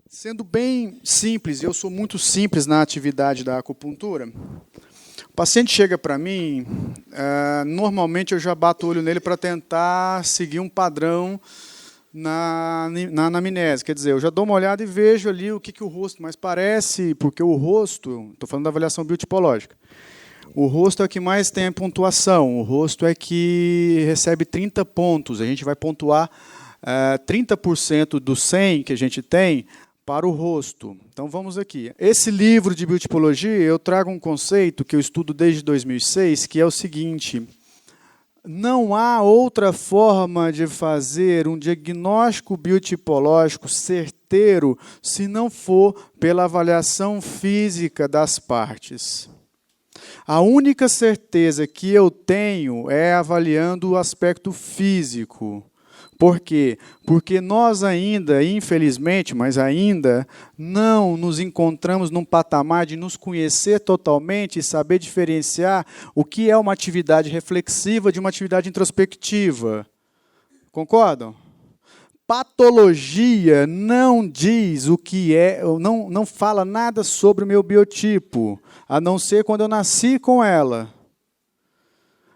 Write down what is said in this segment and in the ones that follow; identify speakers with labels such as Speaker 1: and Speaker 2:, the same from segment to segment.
Speaker 1: Sendo bem simples, eu sou muito simples na atividade da acupuntura. O paciente chega para mim, normalmente eu já bato o olho nele para tentar seguir um padrão na anamnese. Quer dizer, eu já dou uma olhada e vejo ali o que o rosto mais parece, porque o rosto, estou falando da avaliação biotipológica, o rosto é o que mais tem a pontuação, o rosto é que recebe 30 pontos, a gente vai pontuar 30% do 100 que a gente tem para o rosto. Então vamos aqui. Esse livro de biotipologia, eu trago um conceito que eu estudo desde 2006, que é o seguinte: não há outra forma de fazer um diagnóstico biotipológico certeiro se não for pela avaliação física das partes. A única certeza que eu tenho é avaliando o aspecto físico. Por quê? Porque nós ainda, infelizmente, mas ainda, não nos encontramos num patamar de nos conhecer totalmente e saber diferenciar o que é uma atividade reflexiva de uma atividade introspectiva. Concordam? Patologia não diz o que é, não fala nada sobre o meu biotipo, a não ser quando eu nasci com ela.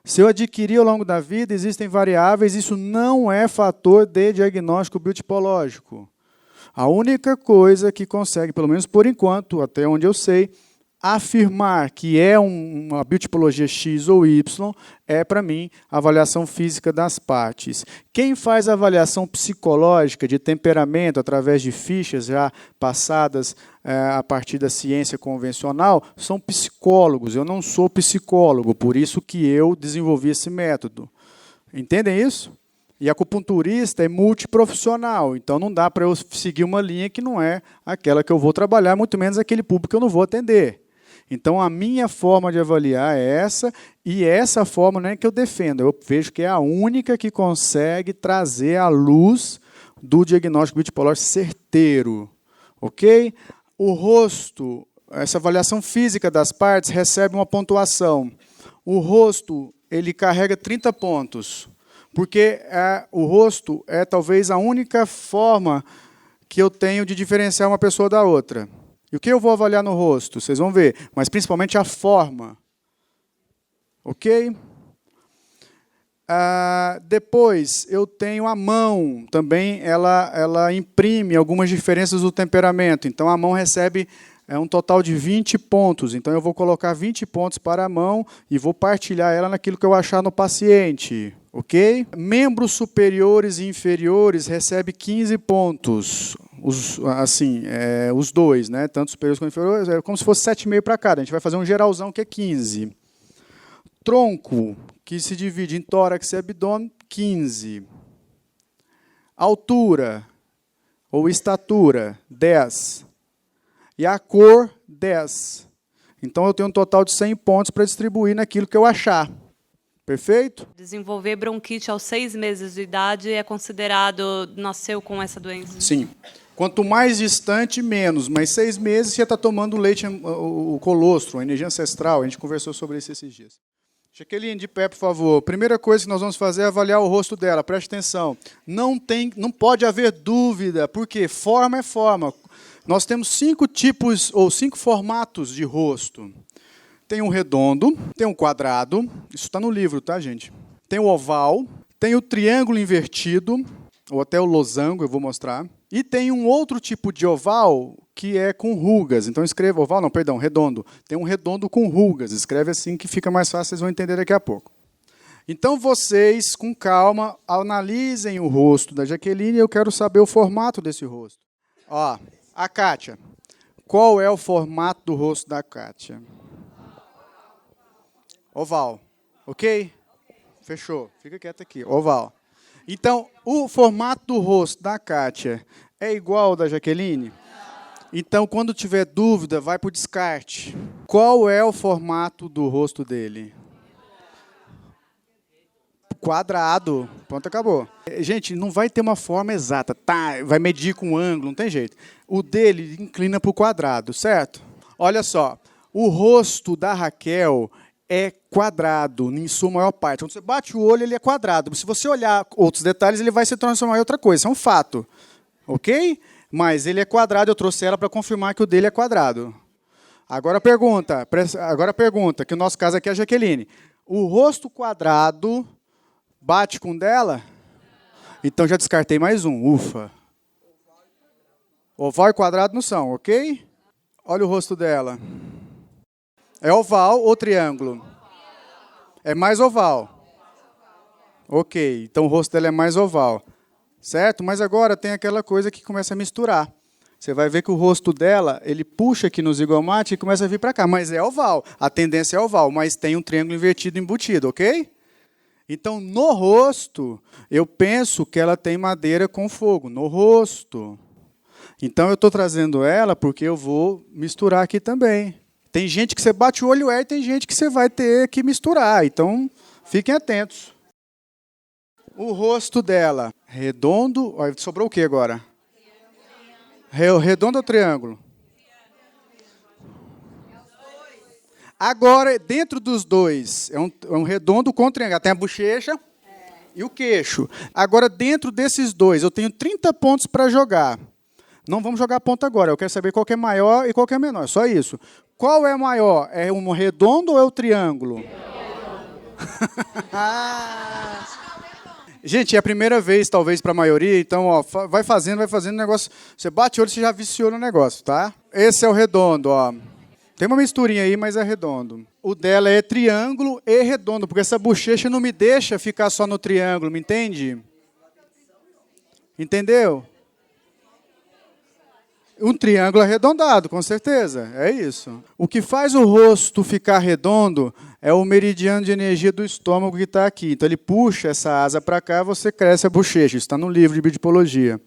Speaker 1: Se eu adquirir ao longo da vida, existem variáveis, isso não é fator de diagnóstico biotipológico. A única coisa que consegue, pelo menos por enquanto, até onde eu sei, afirmar que é uma biotipologia X ou Y é, para mim, a avaliação física das partes. Quem faz a avaliação psicológica de temperamento através de fichas já passadas a partir da ciência convencional são psicólogos. Eu não sou psicólogo, por isso que eu desenvolvi esse método. Entendem isso? E acupunturista é multiprofissional, então não dá para eu seguir uma linha que não é aquela que eu vou trabalhar, muito menos aquele público que eu não vou atender. Então, a minha forma de avaliar é essa, e essa forma não é que eu defendo, eu vejo que é a única que consegue trazer à luz do diagnóstico biotipológico certeiro. Ok? O rosto, essa avaliação física das partes, recebe uma pontuação. O rosto, ele carrega 30 pontos, porque o rosto é talvez a única forma que eu tenho de diferenciar uma pessoa da outra. E o que eu vou avaliar no rosto? Vocês vão ver, mas principalmente a forma. Ok? Depois, eu tenho a mão. Também ela imprime algumas diferenças do temperamento. Então, a mão recebe um total de 20 pontos. Então, eu vou colocar 20 pontos para a mão e vou partilhar ela naquilo que eu achar no paciente. Ok? Membros superiores e inferiores recebem 15 pontos. Os dois, né? Tanto superiores quanto inferiores, é como se fosse 7,5 para cada. A gente vai fazer um geralzão que é 15. Tronco, que se divide em tórax e abdômen, 15. Altura, ou estatura, 10. E a cor, 10. Então, eu tenho um total de 100 pontos para distribuir naquilo que eu achar. Perfeito?
Speaker 2: Desenvolver bronquite aos 6 meses de idade é considerado, nasceu com essa doença?
Speaker 1: Sim. Quanto mais distante, menos. Mas 6 meses você está tomando leite, o colostro, a energia ancestral. A gente conversou sobre isso esses dias. Jaqueline, de pé, por favor. Primeira coisa que nós vamos fazer é avaliar o rosto dela. Preste atenção. Não pode haver dúvida, porque forma é forma. Nós temos 5 tipos ou 5 formatos de rosto. Tem um redondo, tem um quadrado, isso está no livro, tá, gente? Tem o oval, tem o triângulo invertido, ou até o losango, eu vou mostrar. E tem um outro tipo de oval que é com rugas. Então, escreva oval, não, perdão, redondo. Tem um redondo com rugas. Escreve assim que fica mais fácil, vocês vão entender daqui a pouco. Então, vocês, com calma, analisem o rosto da Jaqueline e eu quero saber o formato desse rosto. Ó, a Kátia. Qual é o formato do rosto da Kátia? Oval. Ok? Fechou. Fica quieto aqui. Oval. Então, o formato do rosto da Kátia é igual ao da Jaqueline? Então, quando tiver dúvida, vai para o descarte. Qual é o formato do rosto dele? Quadrado. Pronto, acabou. Gente, não vai ter uma forma exata. Tá, vai medir com ângulo, não tem jeito. O dele inclina para o quadrado, certo? Olha só. O rosto da Raquel é quadrado, em sua maior parte. Quando você bate o olho, ele é quadrado. Se você olhar outros detalhes, ele vai se transformar em outra coisa. Isso é um fato. Ok? Mas ele é quadrado, eu trouxe ela para confirmar que o dele é quadrado. Agora a pergunta, que o nosso caso aqui é a Jaqueline. O rosto quadrado bate com o dela? Então já descartei mais um, ufa. Oval e quadrado não são, ok? Olha o rosto dela. É oval ou triângulo? É mais oval. Ok, então o rosto dela é mais oval. Certo? Mas agora tem aquela coisa que começa a misturar. Você vai ver que o rosto dela, ele puxa aqui no zigomate e começa a vir para cá. Mas é oval. A tendência é oval, mas tem um triângulo invertido embutido, ok? Então, no rosto, eu penso que ela tem madeira com fogo. No rosto. Então, eu estou trazendo ela porque eu vou misturar aqui também. Tem gente que você bate o olho e tem gente que você vai ter que misturar. Então, fiquem atentos. O rosto dela, redondo. Olha, sobrou o que agora? Redondo ou triângulo? Agora, dentro dos dois, é um redondo com triângulo. Tem a bochecha e o queixo. Agora, dentro desses dois, eu tenho 30 pontos para jogar. Não vamos jogar ponto agora. Eu quero saber qual que é maior e qual que é menor. Só isso. Qual é maior? É um redondo ou é o triângulo? Gente, é a primeira vez, talvez, para a maioria. Então, ó, vai fazendo o negócio. Você bate o olho, você já viciou no negócio, tá? Esse é o redondo, ó. Tem uma misturinha aí, mas é redondo. O dela é triângulo e redondo, porque essa bochecha não me deixa ficar só no triângulo, me entende? Entendeu? Um triângulo arredondado, com certeza. É isso. O que faz o rosto ficar redondo é o meridiano de energia do estômago que está aqui. Então, ele puxa essa asa para cá, você cresce a bochecha. Isso está no livro de biodipologia.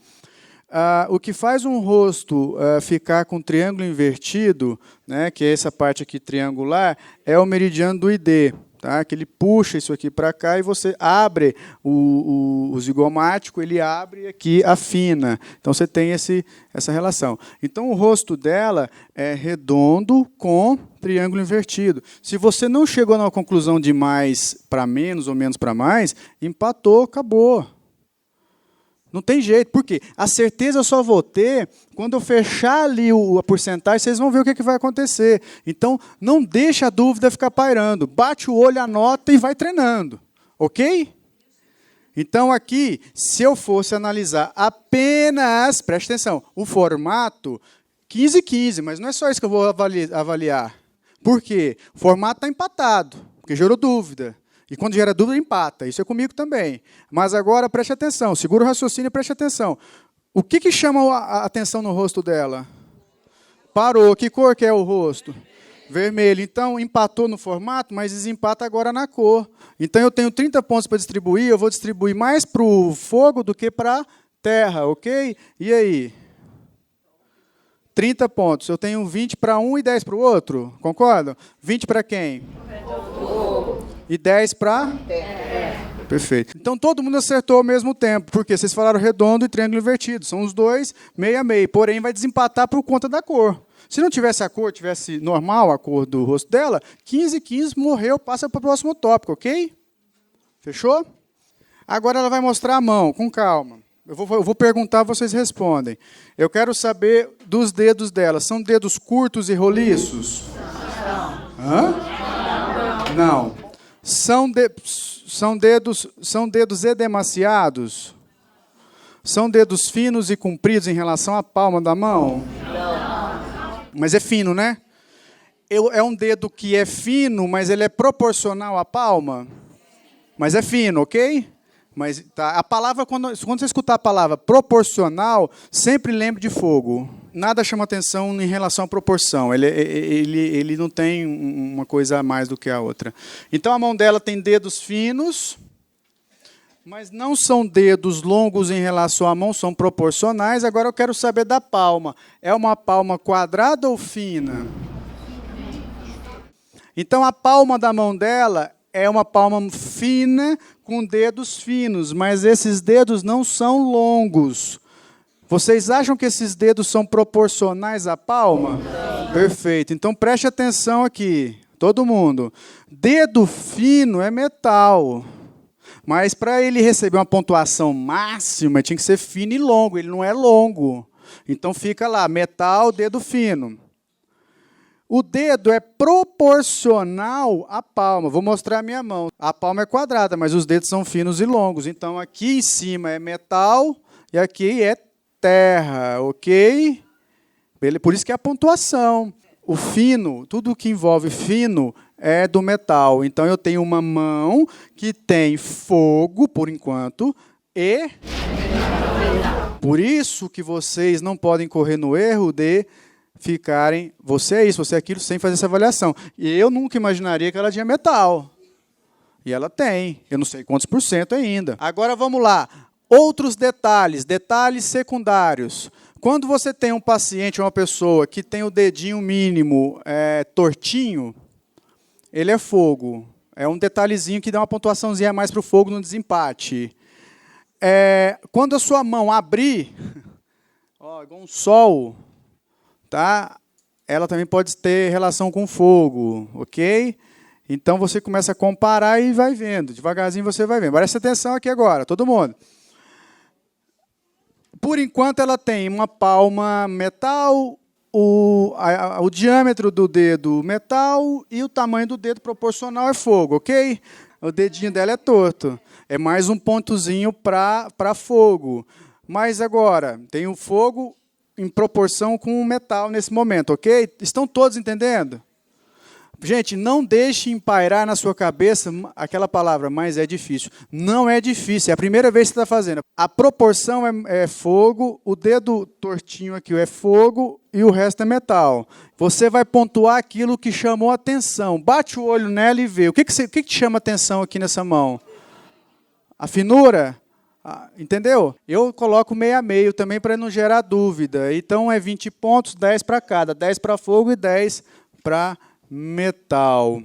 Speaker 1: O que faz um rosto ficar com triângulo invertido, né, que é essa parte aqui triangular, é o meridiano do ID, tá? Que ele puxa isso aqui para cá e você abre o zigomático, ele abre e aqui afina. Então você tem essa relação. Então o rosto dela é redondo com triângulo invertido. Se você não chegou na conclusão de mais para menos ou menos para mais, empatou, acabou. Não tem jeito. Por quê? A certeza eu só vou ter quando eu fechar ali a porcentagem, vocês vão ver o que vai acontecer. Então, não deixa a dúvida ficar pairando. Bate o olho, anota e vai treinando. Ok? Então, aqui, se eu fosse analisar apenas, preste atenção, o formato, 15-15, mas não é só isso que eu vou avaliar. Por quê? O formato está empatado, porque gerou dúvida. E quando gera dúvida, empata. Isso é comigo também. Mas agora, preste atenção. Segura o raciocínio e preste atenção. O que chama a atenção no rosto dela? Parou. Que cor que é o rosto? Vermelho. Então, empatou no formato, mas desempata agora na cor. Então, eu tenho 30 pontos para distribuir. Eu vou distribuir mais para o fogo do que para a terra, ok? E aí? 30 pontos. Eu tenho 20 para um e 10 para o outro. Concordam? 20 para quem? E 10 para? Perfeito. Então, todo mundo acertou ao mesmo tempo, porque vocês falaram redondo e triângulo invertido. São os dois, meio a meio. Porém, vai desempatar por conta da cor. Se não tivesse a cor, tivesse normal a cor do rosto dela, 15-15, morreu, passa para o próximo tópico, ok? Fechou? Agora ela vai mostrar a mão, com calma. Eu vou perguntar, vocês respondem. Eu quero saber dos dedos dela. São dedos curtos e roliços? Hã? Não. São dedos edemaciados? São dedos finos e compridos em relação à palma da mão? Não. Mas é fino, né? É um dedo que é fino, mas ele é proporcional à palma? Mas é fino, ok? Mas tá, a palavra, quando você escutar a palavra proporcional, sempre lembre de fogo. Nada chama atenção em relação à proporção. Ele não tem uma coisa a mais do que a outra. Então, a mão dela tem dedos finos, mas não são dedos longos em relação à mão, são proporcionais. Agora, eu quero saber da palma. É uma palma quadrada ou fina? Então, a palma da mão dela é uma palma fina com dedos finos, mas esses dedos não são longos. Vocês acham que esses dedos são proporcionais à palma? Não. Perfeito. Então, preste atenção aqui, todo mundo. Dedo fino é metal, mas para ele receber uma pontuação máxima, tinha que ser fino e longo. Ele não é longo. Então fica lá, metal, dedo fino. O dedo é proporcional à palma. Vou mostrar a minha mão. A palma é quadrada, mas os dedos são finos e longos. Então, aqui em cima é metal e aqui é terra, ok? Por isso que é a pontuação. O fino, tudo que envolve fino é do metal. Então, eu tenho uma mão que tem fogo, por enquanto, e... Por isso que vocês não podem correr no erro de... ficarem, você é isso, você é aquilo, sem fazer essa avaliação. E eu nunca imaginaria que ela tinha metal. E ela tem, eu não sei quantos por cento ainda. Agora vamos lá, outros detalhes, detalhes secundários. Quando você tem um paciente, uma pessoa que tem o dedinho mínimo tortinho, ele é fogo. É um detalhezinho que dá uma pontuaçãozinha a mais para o fogo no desempate. Quando a sua mão abrir, ó, igual um sol... Tá? Ela também pode ter relação com fogo, ok? Então, você começa a comparar e vai vendo. Devagarzinho você vai vendo. Presta atenção aqui agora, todo mundo. Por enquanto, ela tem uma palma metal, o diâmetro do dedo metal e o tamanho do dedo proporcional é fogo, ok? O dedinho dela é torto. É mais um pontozinho para fogo. Mas agora, tem o fogo... em proporção com o metal nesse momento, ok? Estão todos entendendo? Gente, não deixe pairar na sua cabeça aquela palavra, mas é difícil. Não é difícil, é a primeira vez que você está fazendo. A proporção é fogo, o dedo tortinho aqui é fogo e o resto é metal. Você vai pontuar aquilo que chamou a atenção. Bate o olho nela e vê. O que te chama a atenção aqui nessa mão? A finura? Entendeu? Eu coloco meio a meio também para não gerar dúvida. Então, é 20 pontos, 10 para cada. 10 para fogo e 10 para metal.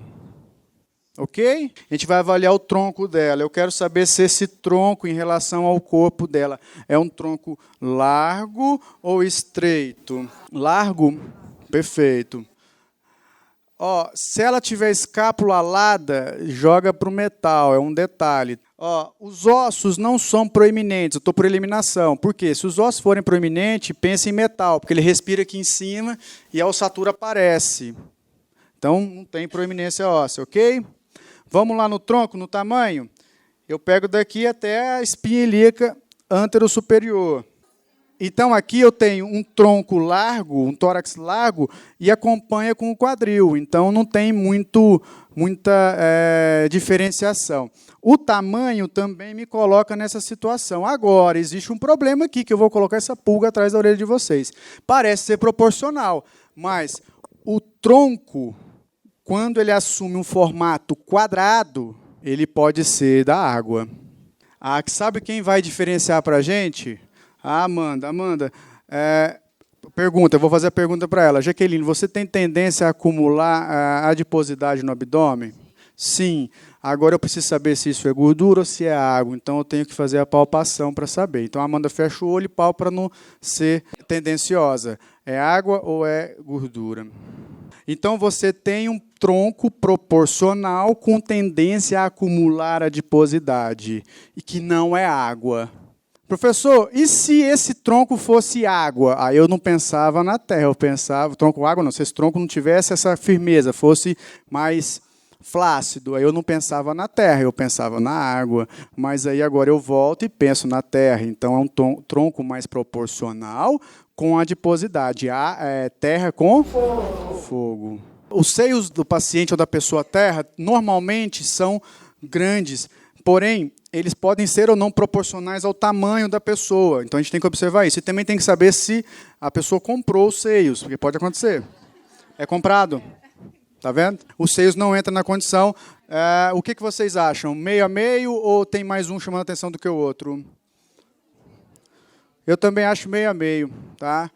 Speaker 1: Ok? A gente vai avaliar o tronco dela. Eu quero saber se esse tronco, em relação ao corpo dela, é um tronco largo ou estreito. Largo? Perfeito. Ó, se ela tiver escápula alada, joga para o metal, é um detalhe. Ó, os ossos não são proeminentes, eu estou por eliminação. Por quê? Se os ossos forem proeminentes, pense em metal, porque ele respira aqui em cima e a ossatura aparece. Então, não tem proeminência óssea, ok? Vamos lá no tronco, no tamanho. Eu pego daqui até a espinha ilíaca antero-superior. Então, aqui eu tenho um tronco largo, um tórax largo, e acompanha com o quadril. Então, não tem muita diferenciação. O tamanho também me coloca nessa situação. Agora, existe um problema aqui, que eu vou colocar essa pulga atrás da orelha de vocês. Parece ser proporcional, mas o tronco, quando ele assume um formato quadrado, ele pode ser da água. Sabe quem vai diferenciar para a gente? Amanda, pergunta, eu vou fazer a pergunta para ela. Jaqueline, você tem tendência a acumular adiposidade no abdômen? Sim. Agora eu preciso saber se isso é gordura ou se é água. Então eu tenho que fazer a palpação para saber. Então a Amanda fecha o olho e palpa para não ser tendenciosa. É água ou é gordura? Então você tem um tronco proporcional com tendência a acumular adiposidade e que não é água. Professor, e se esse tronco fosse água? Aí eu não pensava na terra, eu pensava, tronco água não, se esse tronco não tivesse essa firmeza, fosse mais flácido, aí eu não pensava na terra, eu pensava na água, mas aí agora eu volto e penso na terra, então é um tronco mais proporcional com adiposidade, terra com fogo. Os seios do paciente ou da pessoa terra normalmente são grandes, porém, eles podem ser ou não proporcionais ao tamanho da pessoa. Então, a gente tem que observar isso. E também tem que saber se a pessoa comprou os seios, porque pode acontecer. É comprado. Está vendo? Os seios não entram na condição. O que vocês acham? Meio a meio ou tem mais um chamando a atenção do que o outro? Eu também acho meio a meio. Tá?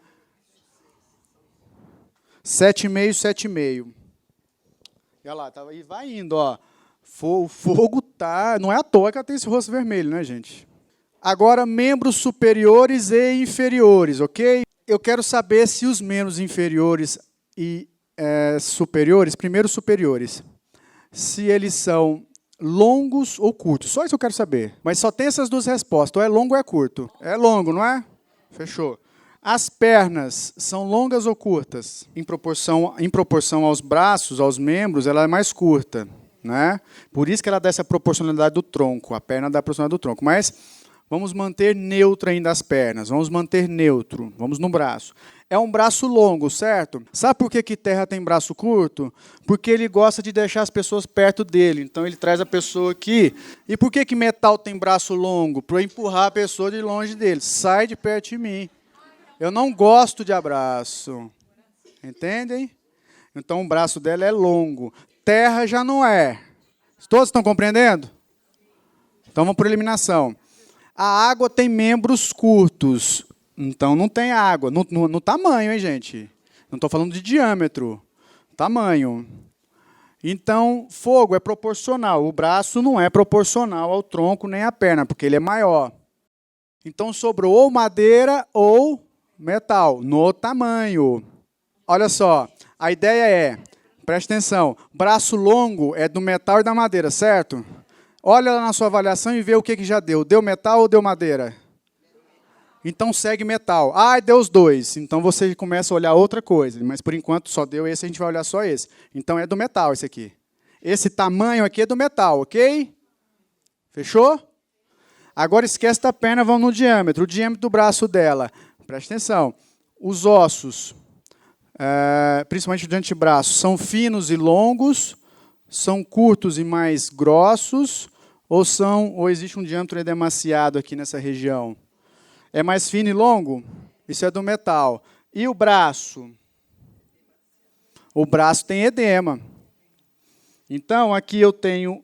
Speaker 1: 7,5, 7,5. Olha lá, e vai indo, ó. O fogo tá... Não é à toa que ela tem esse rosto vermelho, né, gente? Agora, membros superiores e inferiores, ok? Eu quero saber se os membros inferiores e superiores, primeiro superiores, se eles são longos ou curtos. Só isso eu quero saber. Mas só tem essas duas respostas. Ou é longo ou é curto. É longo, não é? Fechou. As pernas são longas ou curtas? Em proporção aos braços, aos membros, ela é mais curta, né? Por isso que ela dá essa proporcionalidade do tronco. A perna dá a proporcionalidade do tronco. Mas vamos manter neutro ainda as pernas. Vamos manter neutro. Vamos no braço. É um braço longo, certo? Sabe por que terra tem braço curto? Porque ele gosta de deixar as pessoas perto dele. Então ele traz a pessoa aqui. E por que metal tem braço longo? Para empurrar a pessoa de longe dele. Sai de perto de mim. Eu não gosto de abraço. Entendem? Então o braço dela é longo. Terra já não é. Todos estão compreendendo? Então vamos por eliminação. A água tem membros curtos. Então não tem água. No tamanho, hein, gente? Não estou falando de diâmetro. Tamanho. Então, fogo é proporcional. O braço não é proporcional ao tronco nem à perna, porque ele é maior. Então sobrou ou madeira ou metal, no tamanho. Olha só, a ideia é, preste atenção, braço longo é do metal e da madeira, certo? Olha lá na sua avaliação e vê o que já deu. Deu metal ou deu madeira? Então segue metal. Ah, deu os dois. Então você começa a olhar outra coisa. Mas por enquanto só deu esse, a gente vai olhar só esse. Então é do metal esse aqui. Esse tamanho aqui é do metal, ok? Fechou? Agora esquece da perna, vamos no diâmetro. O diâmetro do braço dela. Preste atenção. Os ossos, principalmente do antebraço, são finos e longos, são curtos e mais grossos, ou existe um diâmetro edemaciado aqui nessa região? É mais fino e longo? Isso é do metal. E o braço? O braço tem edema. Então, aqui eu tenho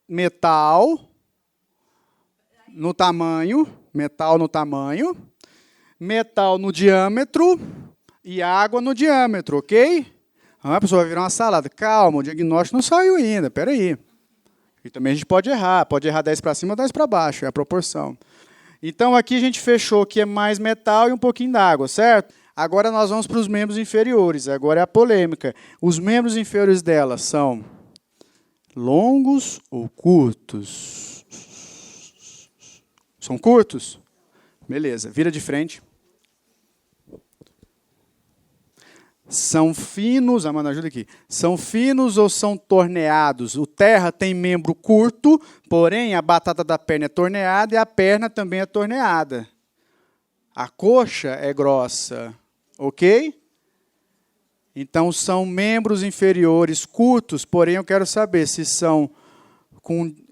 Speaker 1: metal no tamanho, metal no diâmetro e água no diâmetro, ok? A pessoa vai virar uma salada. Calma, o diagnóstico não saiu ainda, espera aí. E também a gente pode errar 10 para cima ou 10 para baixo, é a proporção. Então, aqui a gente fechou que é mais metal e um pouquinho d'água, certo? Agora nós vamos para os membros inferiores, agora é a polêmica. Os membros inferiores dela são longos ou curtos? São curtos? Beleza, vira de frente. São finos, Amanda, ajuda aqui. São finos ou são torneados? O terra tem membro curto, porém a batata da perna é torneada e a perna também é torneada. A coxa é grossa, ok? Então são membros inferiores curtos, porém eu quero saber se são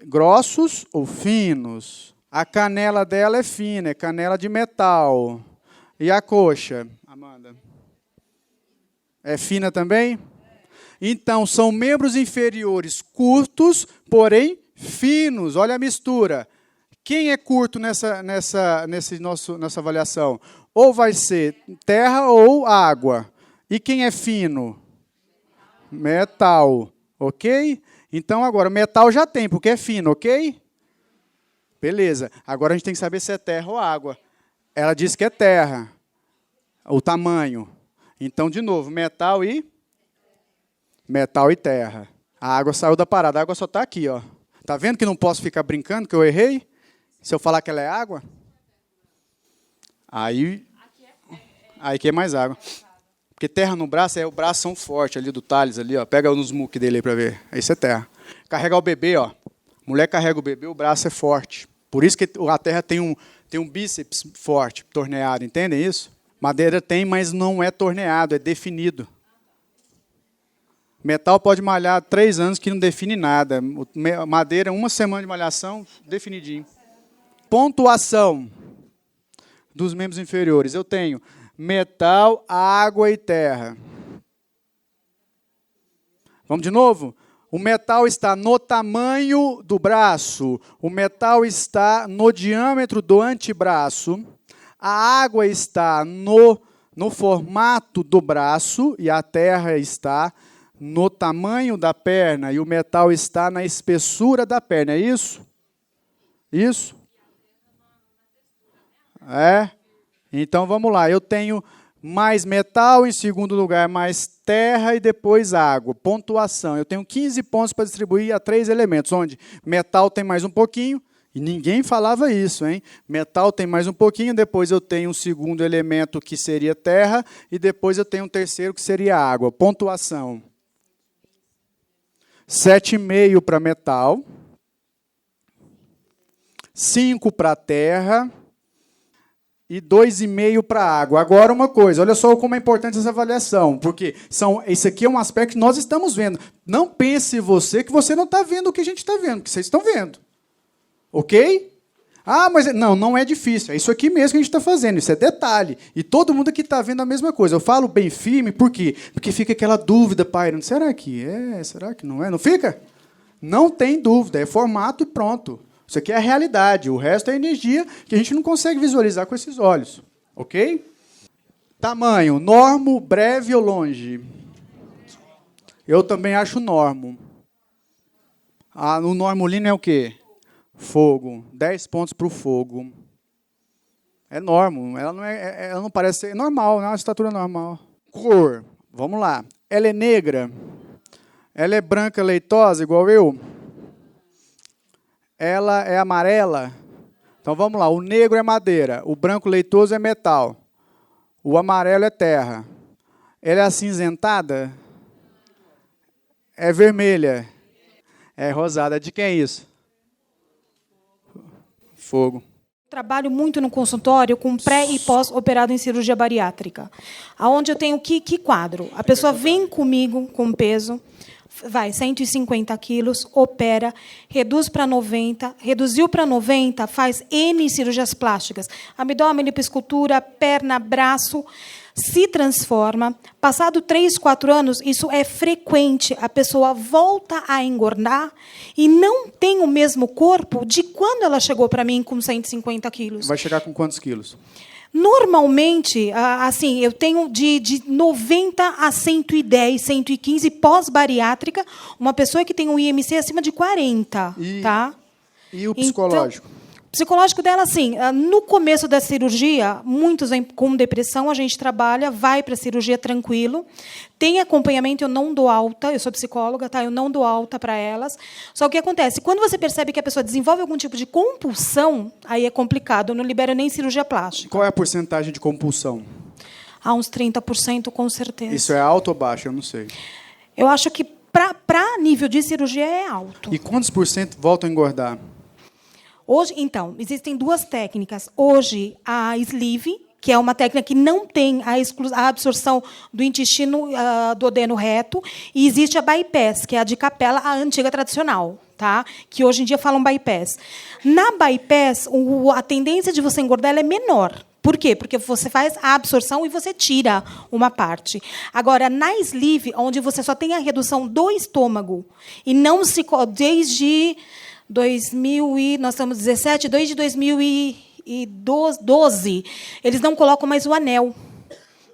Speaker 1: grossos ou finos. A canela dela é fina, é canela de metal. E a coxa, Amanda? É fina também? Então, são membros inferiores curtos, porém finos. Olha a mistura. Quem é curto nessa avaliação? Ou vai ser terra ou água. E quem é fino? Metal. Ok? Então, agora, metal já tem, porque é fino, ok? Beleza. Agora a gente tem que saber se é terra ou água. Ela disse que é terra. O tamanho. Então, de novo, metal e terra. A água saiu da parada, a água só está aqui, ó. Tá vendo que não posso ficar brincando que eu errei? Se eu falar que ela é água? Aí que é mais água. Porque terra no braço, o braço são forte ali do Thales ali, ó. Pega nos muque dele aí para ver. Isso é terra. Carregar o bebê, ó. Mulher carrega o bebê, o braço é forte. Por isso que a terra tem um bíceps forte, torneado, entendem isso? Madeira tem, mas não é torneado, é definido. Metal pode malhar 3 anos que não define nada. Madeira, 1 semana de malhação, definidinho. Pontuação dos membros inferiores. Eu tenho metal, água e terra. Vamos de novo? O metal está no tamanho do braço. O metal está no diâmetro do antebraço. A água está no formato do braço e a terra está no tamanho da perna e o metal está na espessura da perna. É isso? Isso? É? Então, vamos lá. Eu tenho mais metal, em segundo lugar, mais terra e depois água. Pontuação. Eu tenho 15 pontos para distribuir a 3 elementos, onde metal tem mais um pouquinho E ninguém falava isso, hein? Metal tem mais um pouquinho, depois eu tenho um segundo elemento que seria terra, e depois eu tenho um terceiro que seria água. Pontuação. 7,5 para metal. 5 para terra. E 2,5 para água. Agora uma coisa, olha só como é importante essa avaliação, porque isso aqui é um aspecto que nós estamos vendo. Não pense você que você não está vendo o que a gente está vendo, que vocês estão vendo. Ok? Ah, mas não é difícil. É isso aqui mesmo que a gente está fazendo, isso é detalhe. E todo mundo aqui está vendo a mesma coisa. Eu falo bem firme, por quê? Porque fica aquela dúvida, pai, será que é? Será que não é? Não fica? Não tem dúvida, é formato e pronto. Isso aqui é a realidade, o resto é energia que a gente não consegue visualizar com esses olhos. Ok? Tamanho, normo, breve ou longe? Eu também acho normo. O normolino é o quê? Fogo. 10 pontos para o fogo. É normo. Ela não parece ser normal, não é uma estatura normal. Cor. Vamos lá. Ela é negra? Ela é branca leitosa, igual eu? Ela é amarela? Então vamos lá. O negro é madeira. O branco leitoso é metal. O amarelo é terra. Ela é acinzentada? É vermelha? É rosada. De quem é isso? Fogo.
Speaker 3: Trabalho muito no consultório com pré e pós-operado em cirurgia bariátrica, aonde eu tenho que quadro. A pessoa vem comigo com peso, vai 150 quilos, opera, reduz para 90, reduziu para 90, faz N cirurgias plásticas, abdômen, lipoescultura, perna, braço, se transforma. Passado 3, 4 anos, isso é frequente. A pessoa volta a engordar e não tem o mesmo corpo de quando ela chegou para mim com 150 quilos.
Speaker 1: Vai chegar com quantos quilos?
Speaker 3: Normalmente, assim, eu tenho de 90 a 110, 115 pós-bariátrica, uma pessoa que tem um IMC acima de 40. Tá?
Speaker 1: E o psicológico?
Speaker 3: Então, o psicológico dela, assim, no começo da cirurgia, muitos com depressão, a gente trabalha, vai para a cirurgia tranquilo. Tem acompanhamento, eu não dou alta, eu sou psicóloga, tá? Eu não dou alta para elas. Só que o que acontece? Quando você percebe que a pessoa desenvolve algum tipo de compulsão, aí é complicado, eu não libero nem cirurgia plástica.
Speaker 1: Qual é a porcentagem de compulsão?
Speaker 3: Uns 30%, com certeza.
Speaker 1: Isso é alto ou baixo? Eu não sei.
Speaker 3: Eu acho que, para nível de cirurgia, é alto.
Speaker 1: E quantos por cento voltam a engordar?
Speaker 3: Hoje, então, existem 2 técnicas. Hoje, a sleeve, que é uma técnica que não tem a absorção do intestino duodeno reto, e existe a bypass, que é a de capela, a antiga tradicional, tá? Que hoje em dia falam bypass. Na bypass, a tendência de você engordar ela é menor. Por quê? Porque você faz a absorção e você tira uma parte. Agora, na sleeve, onde você só tem a redução do estômago, e não se... Desde 2000 nós estamos 17, desde 2012, eles não colocam mais o anel.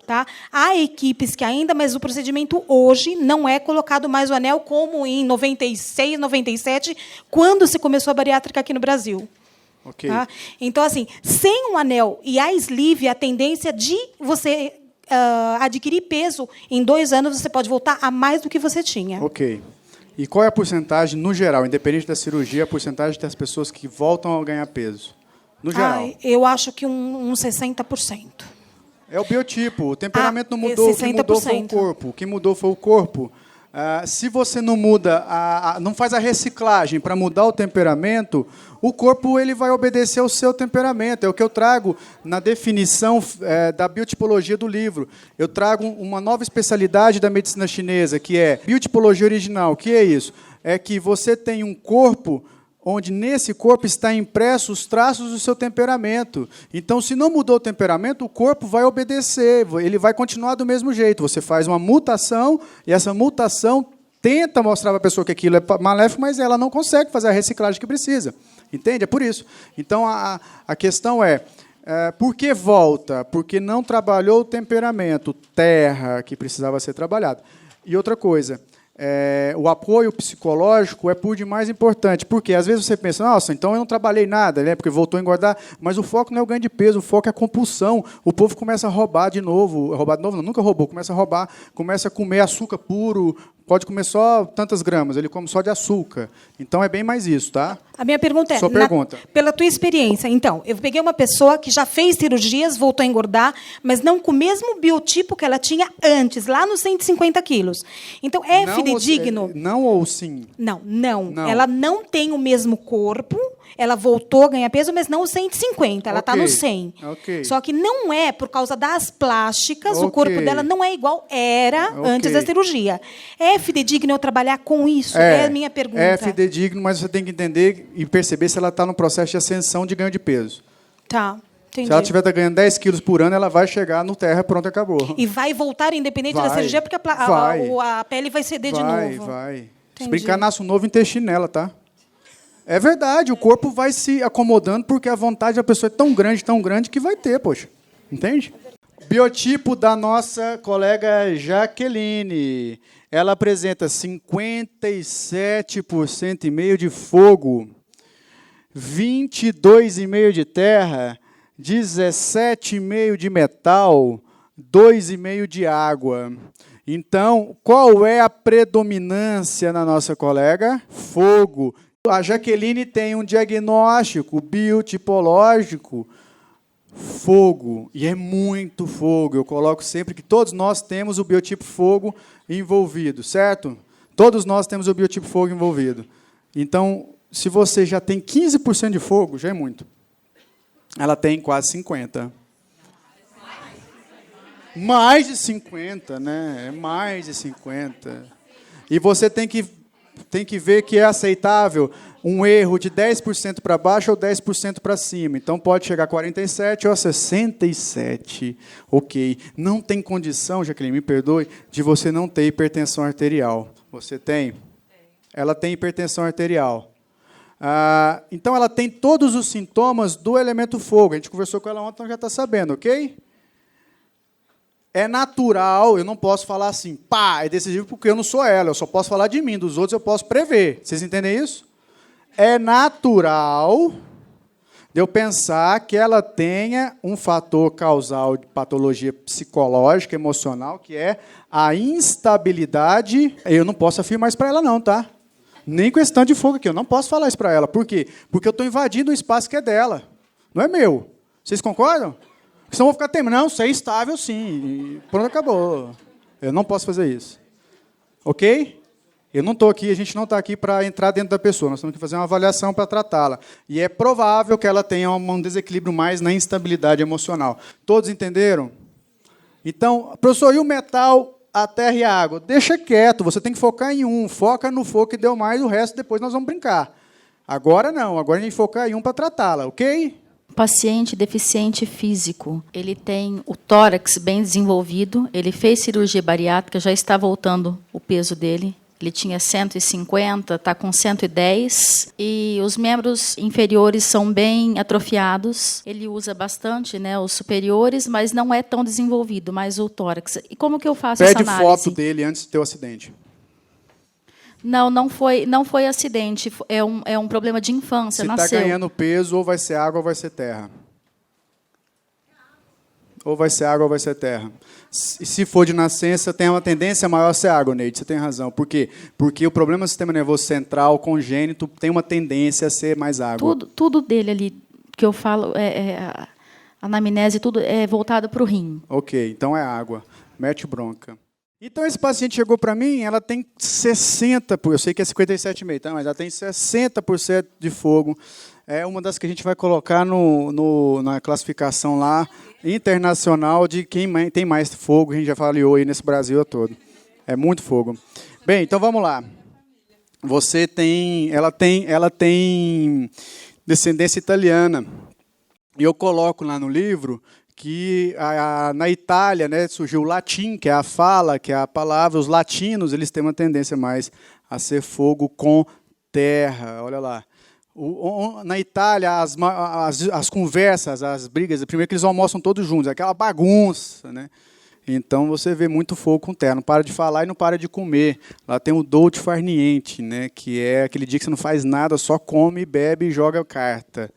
Speaker 3: Tá? Há equipes que ainda, mas o procedimento hoje não é colocado mais o anel como em 96, 97, quando se começou a bariátrica aqui no Brasil.
Speaker 1: Okay.
Speaker 3: Tá? Então, assim, sem o anel e a sleeve, a tendência de você adquirir peso, em 2 anos você pode voltar a mais do que você tinha.
Speaker 1: Ok. E qual é a porcentagem, no geral, independente da cirurgia, a porcentagem das pessoas que voltam a ganhar peso? No geral.
Speaker 3: Eu acho que uns 60%.
Speaker 1: É o biotipo, o temperamento não mudou, 60%. O que mudou foi o corpo. O que mudou foi o corpo. Se você não muda, não faz a reciclagem para mudar o temperamento, o corpo ele vai obedecer ao seu temperamento. É o que eu trago na definição da biotipologia do livro. Eu trago uma nova especialidade da medicina chinesa, que é biotipologia original. O que é isso? É que você tem um corpo onde nesse corpo está impresso os traços do seu temperamento. Então, se não mudou o temperamento, o corpo vai obedecer, ele vai continuar do mesmo jeito. Você faz uma mutação, e essa mutação tenta mostrar para a pessoa que aquilo é maléfico, mas ela não consegue fazer a reciclagem que precisa. Entende? É por isso. Então, a questão é, por que volta? Porque não trabalhou o temperamento, terra, que precisava ser trabalhado. E outra coisa... o apoio psicológico é por demais importante, porque às vezes você pensa, nossa, então eu não trabalhei nada, né, porque voltou a engordar, mas o foco não é o ganho de peso, o foco é a compulsão. O povo começa a roubar de novo, não, nunca roubou, começa a roubar, começa a comer açúcar puro, pode comer só tantas gramas, ele come só de açúcar. Então é bem mais isso, tá?
Speaker 3: A minha pergunta é,
Speaker 1: Sua pergunta.
Speaker 3: Pela tua experiência, então, eu peguei uma pessoa que já fez cirurgias, voltou a engordar, mas não com o mesmo biotipo que ela tinha antes, lá nos 150 quilos. Então, é fidedigno?
Speaker 1: Não ou sim?
Speaker 3: Não. Ela não tem o mesmo corpo, ela voltou a ganhar peso, mas não os 150, ela está no 100.
Speaker 1: Ok.
Speaker 3: Só que não é por causa das plásticas, o corpo dela não é igual era antes da cirurgia. É fidedigno eu trabalhar com isso? É a minha pergunta.
Speaker 1: É fidedigno, mas você tem que entender e perceber se ela está no processo de ascensão de ganho de peso.
Speaker 3: Tá, entendi.
Speaker 1: Se ela estiver ganhando 10 quilos por ano, ela vai chegar no terra, pronto, acabou.
Speaker 3: E vai voltar independente da cirurgia, porque a pele vai ceder de novo.
Speaker 1: Vai. Se brincar, nasce um novo intestino nela, tá? É verdade, o corpo vai se acomodando porque a vontade da pessoa é tão grande que vai ter, poxa. Entende? Biotipo da nossa colega Jaqueline. Ela apresenta 57,5% de fogo, 22,5% de terra, 17,5% de metal, 2,5% de água. Então, qual é a predominância na nossa colega? Fogo. A Jaqueline tem um diagnóstico biotipológico, fogo, e é muito fogo. Eu coloco sempre que todos nós temos o biotipo fogo envolvido, certo? Todos nós temos o biotipo fogo envolvido. Então, se você já tem 15% de fogo, já é muito. Ela tem quase 50%. Mais de 50%, né? É mais de 50%. E você tem que ver que é aceitável um erro de 10% para baixo ou 10% para cima. Então, pode chegar a 47% ou a 67%. Ok. Não tem condição, Jaqueline, me perdoe, de você não ter hipertensão arterial. Você tem? Ela tem hipertensão arterial. Então, ela tem todos os sintomas do elemento fogo. A gente conversou com ela ontem, então já está sabendo, ok? É natural, eu não posso falar assim, é decisivo porque eu não sou ela, eu só posso falar de mim, dos outros eu posso prever. Vocês entendem isso? É natural de eu pensar que ela tenha um fator causal de patologia psicológica, emocional, que é a instabilidade. Eu não posso afirmar isso para ela não, tá? Nem com esse tanto de fogo aqui, eu não posso falar isso para ela. Por quê? Porque eu estou invadindo um espaço que é dela, não é meu. Vocês concordam? Senão eu vou ficar temendo. Não, você é estável, sim. Pronto, acabou. Eu não posso fazer isso. Ok? Eu não estou aqui, a gente não está aqui para entrar dentro da pessoa. Nós temos que fazer uma avaliação para tratá-la. E é provável que ela tenha um desequilíbrio mais na instabilidade emocional. Todos entenderam? Então, professor, e o metal, a terra e a água? Deixa quieto, você tem que focar em um. Foca no fogo que deu mais, o resto depois nós vamos brincar. Agora não, agora a gente focar em um para tratá-la, ok?
Speaker 4: Paciente deficiente físico, ele tem o tórax bem desenvolvido, ele fez cirurgia bariátrica, já está voltando o peso dele, ele tinha 150, está com 110, e os membros inferiores são bem atrofiados, ele usa bastante, né, os superiores, mas não é tão desenvolvido, mas o tórax. E como que eu faço essa análise?
Speaker 1: Pede foto dele antes de ter o acidente.
Speaker 4: Não foi acidente, é um problema de infância, nasceu.
Speaker 1: Se está ganhando peso, ou vai ser água ou vai ser terra. Ou vai ser água ou vai ser terra. E se for de nascença, tem uma tendência maior a ser água, Neide, você tem razão. Por quê? Porque o problema do sistema nervoso central, congênito, tem uma tendência a ser mais água.
Speaker 4: Tudo dele ali, que eu falo, a anamnese, tudo é voltado para o rim.
Speaker 1: Ok, então é água. Mete bronca. Então, esse paciente chegou para mim, ela tem 60%, eu sei que é 57,5%, tá? Mas ela tem 60% de fogo. É uma das que a gente vai colocar na classificação lá, internacional, de quem tem mais fogo, a gente já falou aí nesse Brasil todo. É muito fogo. Bem, então vamos lá. Ela tem descendência italiana. E eu coloco lá no livro que na Itália, né, surgiu o latim, que é a fala, que é a palavra. Os latinos, eles têm uma tendência mais a ser fogo com terra. Olha lá. Na Itália, as conversas, as brigas, primeiro que eles almoçam todos juntos, aquela bagunça, né? Então você vê muito fogo com terra. Não para de falar e não para de comer. Lá tem o dolce far niente, né, que é aquele dia que você não faz nada, só come, bebe e joga carta.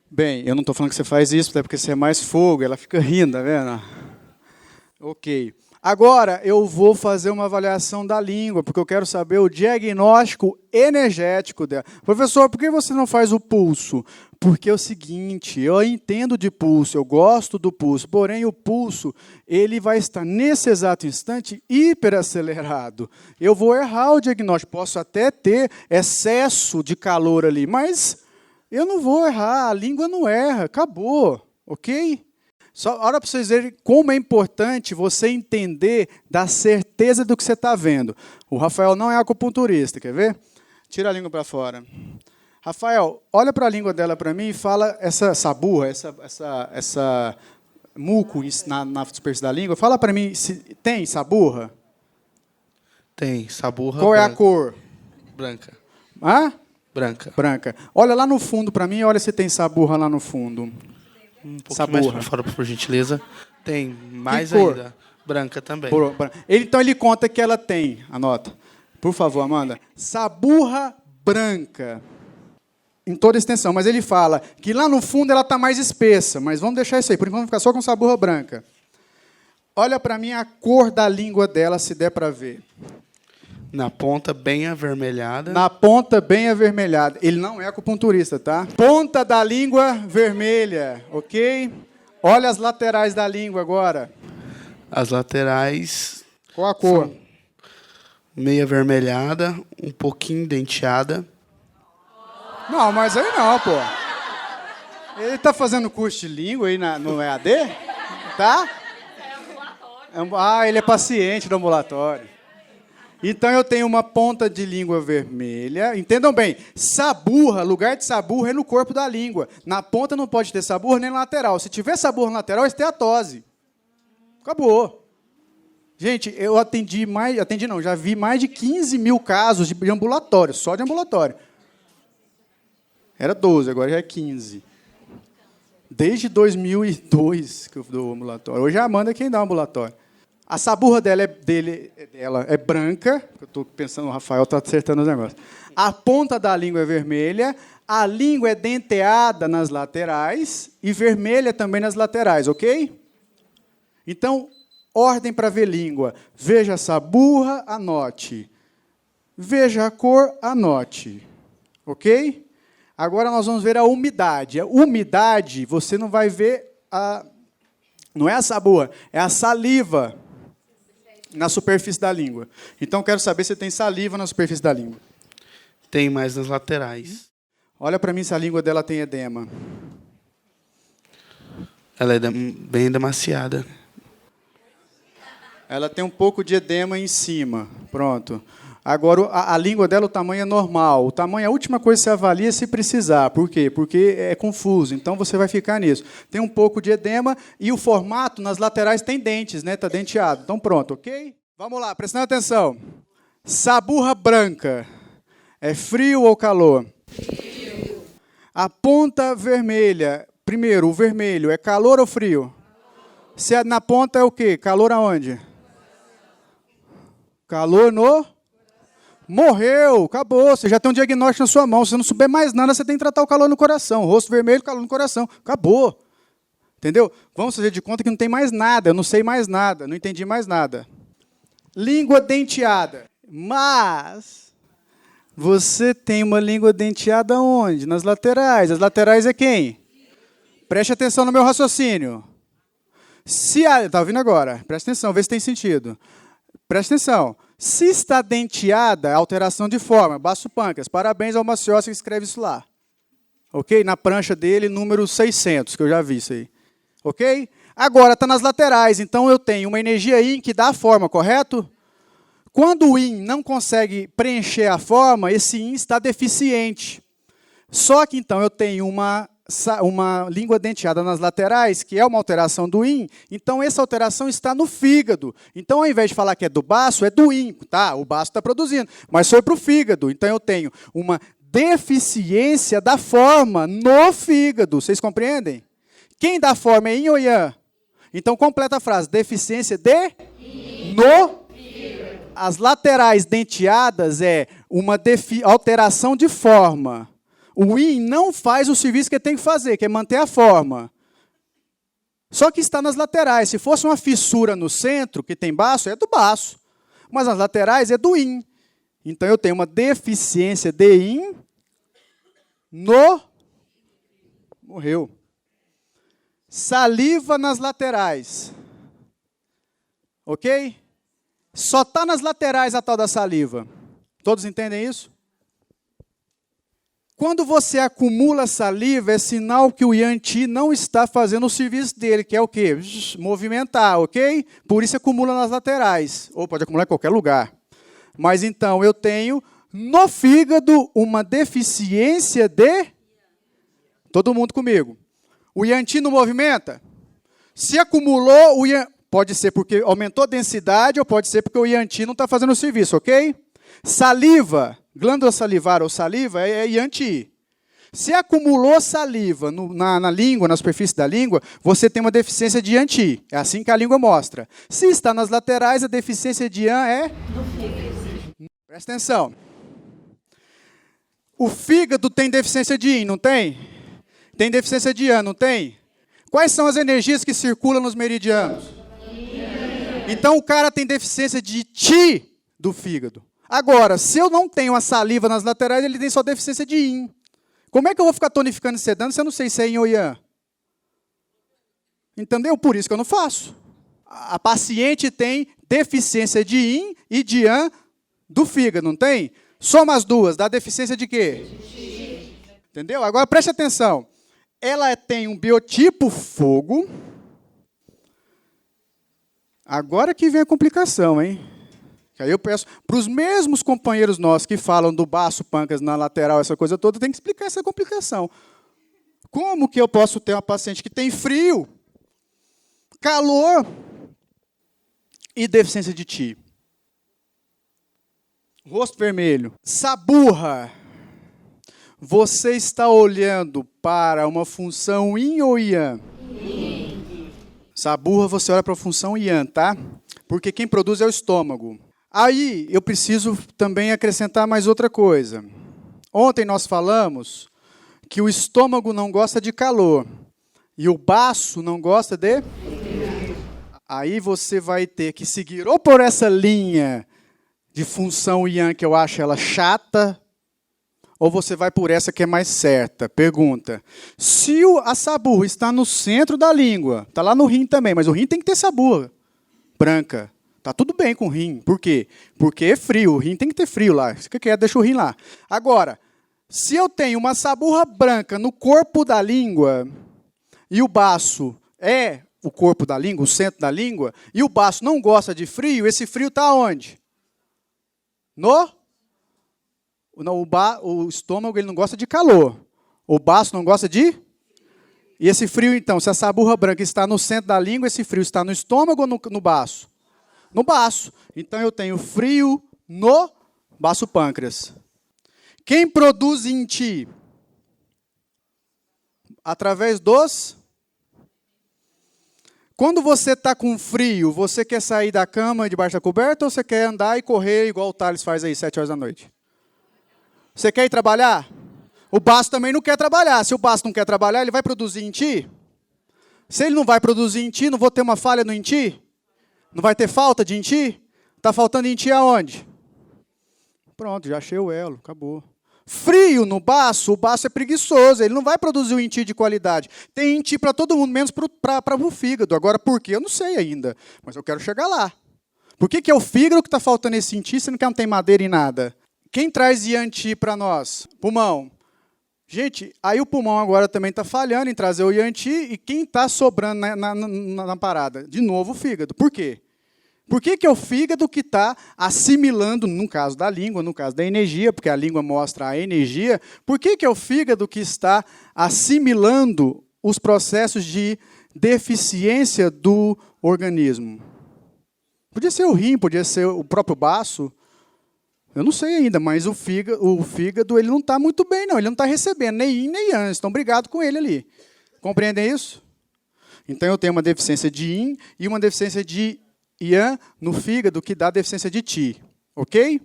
Speaker 1: Bem, eu não estou falando que você faz isso, até porque você é mais fogo, ela fica rindo, tá vendo? Ok. Agora, eu vou fazer uma avaliação da língua, porque eu quero saber o diagnóstico energético dela. Professor, por que você não faz o pulso? Porque é o seguinte, eu entendo de pulso, eu gosto do pulso, porém o pulso ele vai estar, nesse exato instante, hiperacelerado. Eu vou errar o diagnóstico, posso até ter excesso de calor ali, mas eu não vou errar, a língua não erra, acabou, ok? Só olha para vocês verem como é importante você entender da certeza do que você está vendo. O Rafael não é acupunturista, quer ver? Tira a língua para fora. Rafael, olha para a língua dela para mim e fala essa saburra, essa muco na superfície da língua. Fala para mim, se tem saburra?
Speaker 5: Tem, saburra.
Speaker 1: Qual é
Speaker 5: branca.
Speaker 1: a cor?
Speaker 5: Branca.
Speaker 1: Hã?
Speaker 5: Branca.
Speaker 1: Branca. Olha lá no fundo para mim, olha se tem saburra lá no fundo.
Speaker 5: Um pouquinho
Speaker 1: Saburra.
Speaker 5: mais para fora, por gentileza. Tem, mais
Speaker 1: cor?
Speaker 5: ainda. Branca também.
Speaker 1: Então ele conta que ela tem, anota. Por favor, Amanda. Saburra branca. Em toda extensão. Mas ele fala que lá no fundo ela está mais espessa. Mas vamos deixar isso aí. Por enquanto vamos ficar só com saburra branca. Olha para mim a cor da língua dela, se der para ver.
Speaker 5: Na ponta, bem avermelhada.
Speaker 1: Na ponta, bem avermelhada. Ele não é acupunturista, tá? Ponta da língua vermelha, ok? Olha as laterais da língua agora.
Speaker 5: As laterais,
Speaker 1: Qual a cor?
Speaker 5: meio avermelhada, um pouquinho denteada.
Speaker 1: Não, mas aí não, pô. Ele está fazendo curso de língua aí no EAD? Tá? Ele é paciente do ambulatório. Então, eu tenho uma ponta de língua vermelha. Entendam bem, saburra, lugar de saburra é no corpo da língua. Na ponta não pode ter saburra nem na lateral. Se tiver saburra na lateral, é esteatose. Acabou. Gente, eu já vi mais de 15 mil casos de ambulatório, só de ambulatório. Era 12, agora já é 15. Desde 2002 que eu dou ambulatório. Hoje a Amanda é quem dá ambulatório. A saburra dela é branca. Eu estou pensando, o Rafael está acertando os negócios. A ponta da língua é vermelha. A língua é denteada nas laterais e vermelha também nas laterais, ok? Então, ordem para ver língua. Veja a saburra, anote. Veja a cor, anote. Ok? Agora nós vamos ver a umidade. A umidade, você não vai ver não é a saburra, é a saliva na superfície da língua. Então, quero saber se tem saliva na superfície da língua.
Speaker 5: Tem mais nas laterais.
Speaker 1: Olha para mim se a língua dela tem edema.
Speaker 5: Ela é bem edemaciada.
Speaker 1: Ela tem um pouco de edema em cima. Pronto. Agora, a língua dela, o tamanho é normal. O tamanho é a última coisa que você avalia se precisar. Por quê? Porque é confuso. Então, você vai ficar nisso. Tem um pouco de edema e o formato nas laterais tem dentes, né? Está denteado. Então, pronto, ok? Vamos lá, prestando atenção. Saburra branca. É frio ou calor? Frio. A ponta vermelha. Primeiro, o vermelho. É calor ou frio? Se é na ponta é o quê? Calor aonde? Calor no... Morreu, acabou. Você já tem um diagnóstico na sua mão. Se você não souber mais nada, você tem que tratar o calor no coração. Rosto vermelho, calor no coração. Acabou. Entendeu? Vamos fazer de conta que não tem mais nada. Eu não sei mais nada. Não entendi mais nada. Língua denteada. Mas você tem uma língua denteada onde? Nas laterais. As laterais é quem? Preste atenção no meu raciocínio. Está ouvindo agora? Preste atenção, vê se tem sentido. Preste atenção. Se está denteada, alteração de forma. Baço pâncreas. Parabéns ao Maciossi que escreve isso lá. Ok? Na prancha dele, número 600, que eu já vi isso aí. Ok? Agora, está nas laterais. Então, eu tenho uma energia yin que dá a forma, correto? Quando o yin não consegue preencher a forma, esse yin está deficiente. Só que, então, eu tenho uma língua denteada nas laterais, que é uma alteração do yin, então essa alteração está no fígado. Então, ao invés de falar que é do baço, é do yin, tá? O baço está produzindo, mas foi para o fígado. Então, eu tenho uma deficiência da forma no fígado. Vocês compreendem? Quem dá forma é yin ou yang? Então, completa a frase. Deficiência de yin. No fígado. As laterais denteadas é uma alteração de forma. O yin não faz o serviço que ele tem que fazer, que é manter a forma. Só que está nas laterais. Se fosse uma fissura no centro, que tem baço, é do baço. Mas nas laterais é do yin. Então eu tenho uma deficiência de yin no... Morreu. Saliva nas laterais. Ok? Só está nas laterais a tal da saliva. Todos entendem isso? Quando você acumula saliva, é sinal que o Yang Qi não está fazendo o serviço dele, que é o quê? Movimentar, ok? Por isso acumula nas laterais. Ou pode acumular em qualquer lugar. Mas então eu tenho no fígado uma deficiência de... Todo mundo comigo. O Yang Qi não movimenta? Se acumulou, pode ser porque aumentou a densidade ou pode ser porque o Yang Qi não está fazendo o serviço, ok? Saliva, glândula salivar ou saliva é Yang Qi. Se acumulou saliva na língua, na superfície da língua, você tem uma deficiência de Yang Qi. É assim que a língua mostra. Se está nas laterais, a deficiência de Yang é... Presta atenção. O fígado tem deficiência de Yin, não tem? Tem deficiência de Yang, não tem? Quais são as energias que circulam nos meridianos? Então o cara tem deficiência de Qi do fígado. Agora, se eu não tenho a saliva nas laterais, ele tem só deficiência de Yin. Como é que eu vou ficar tonificando e sedando se eu não sei se é Yin ou Yang? Entendeu? Por isso que eu não faço. A paciente tem deficiência de Yin e de Yang do fígado, não tem? Soma as duas, dá deficiência de quê? Entendeu? Agora preste atenção. Ela tem um biotipo fogo. Agora que vem a complicação, hein? Que aí eu peço para os mesmos companheiros nossos que falam do baço, pâncreas na lateral, essa coisa toda, tem que explicar essa complicação. Como que eu posso ter uma paciente que tem frio, calor e deficiência de Qi? Rosto vermelho, saburra. Você está olhando para uma função Yin ou Yang? Yin. Saburra, você olha para a função Yang, tá? Porque quem produz é o estômago. Aí, eu preciso também acrescentar mais outra coisa. Ontem nós falamos que o estômago não gosta de calor e o baço não gosta de... Aí você vai ter que seguir ou por essa linha de função Yang, que eu acho ela chata, ou você vai por essa que é mais certa. Pergunta. Se a saburra está no centro da língua, está lá no rim também, mas o rim tem que ter saburra branca. Está tudo bem com o rim. Por quê? Porque é frio. O rim tem que ter frio lá. Se você quer, deixa o rim lá. Agora, se eu tenho uma saburra branca no corpo da língua, e o baço é o corpo da língua, o centro da língua, e o baço não gosta de frio, esse frio está onde? O estômago ele não gosta de calor. O baço não gosta de... E esse frio, então, se a saburra branca está no centro da língua, esse frio está no estômago ou no baço? No baço. Então, eu tenho frio no baço pâncreas. Quem produz Yin Qi? Através dos... Quando você está com frio, você quer sair da cama debaixo da coberta ou você quer andar e correr igual o Thales faz aí, 7 horas da noite? Você quer ir trabalhar? O baço também não quer trabalhar. Se o baço não quer trabalhar, ele vai produzir Yin Qi? Se ele não vai produzir Yin Qi, não vou ter uma falha no Yin Qi? Não vai ter falta de Yin Qi? Está faltando Yin Qi aonde? Pronto, já achei o elo, acabou. Frio no baço, o baço é preguiçoso, ele não vai produzir o Yin Qi de qualidade. Tem Yin Qi para todo mundo, menos para o fígado. Agora, por quê? Eu não sei ainda, mas eu quero chegar lá. Por que é o fígado que está faltando esse Yin Qi, sendo que não tem madeira em nada? Quem traz Yang Qi para nós? Pulmão. Gente, aí o pulmão agora também está falhando em trazer o Yang Qi, e quem está sobrando na parada? De novo o fígado. Por quê? Por que é o fígado que está assimilando, no caso da língua, no caso da energia, porque a língua mostra a energia, por que é o fígado que está assimilando os processos de deficiência do organismo? Podia ser o rim, podia ser o próprio baço. Eu não sei ainda, mas o fígado ele não está muito bem, não. Ele não está recebendo nem Yin nem Yang. Estão brigados com ele ali. Compreendem isso? Então, eu tenho uma deficiência de Yin e uma deficiência de Yang no fígado, que dá deficiência de Qi. Ok?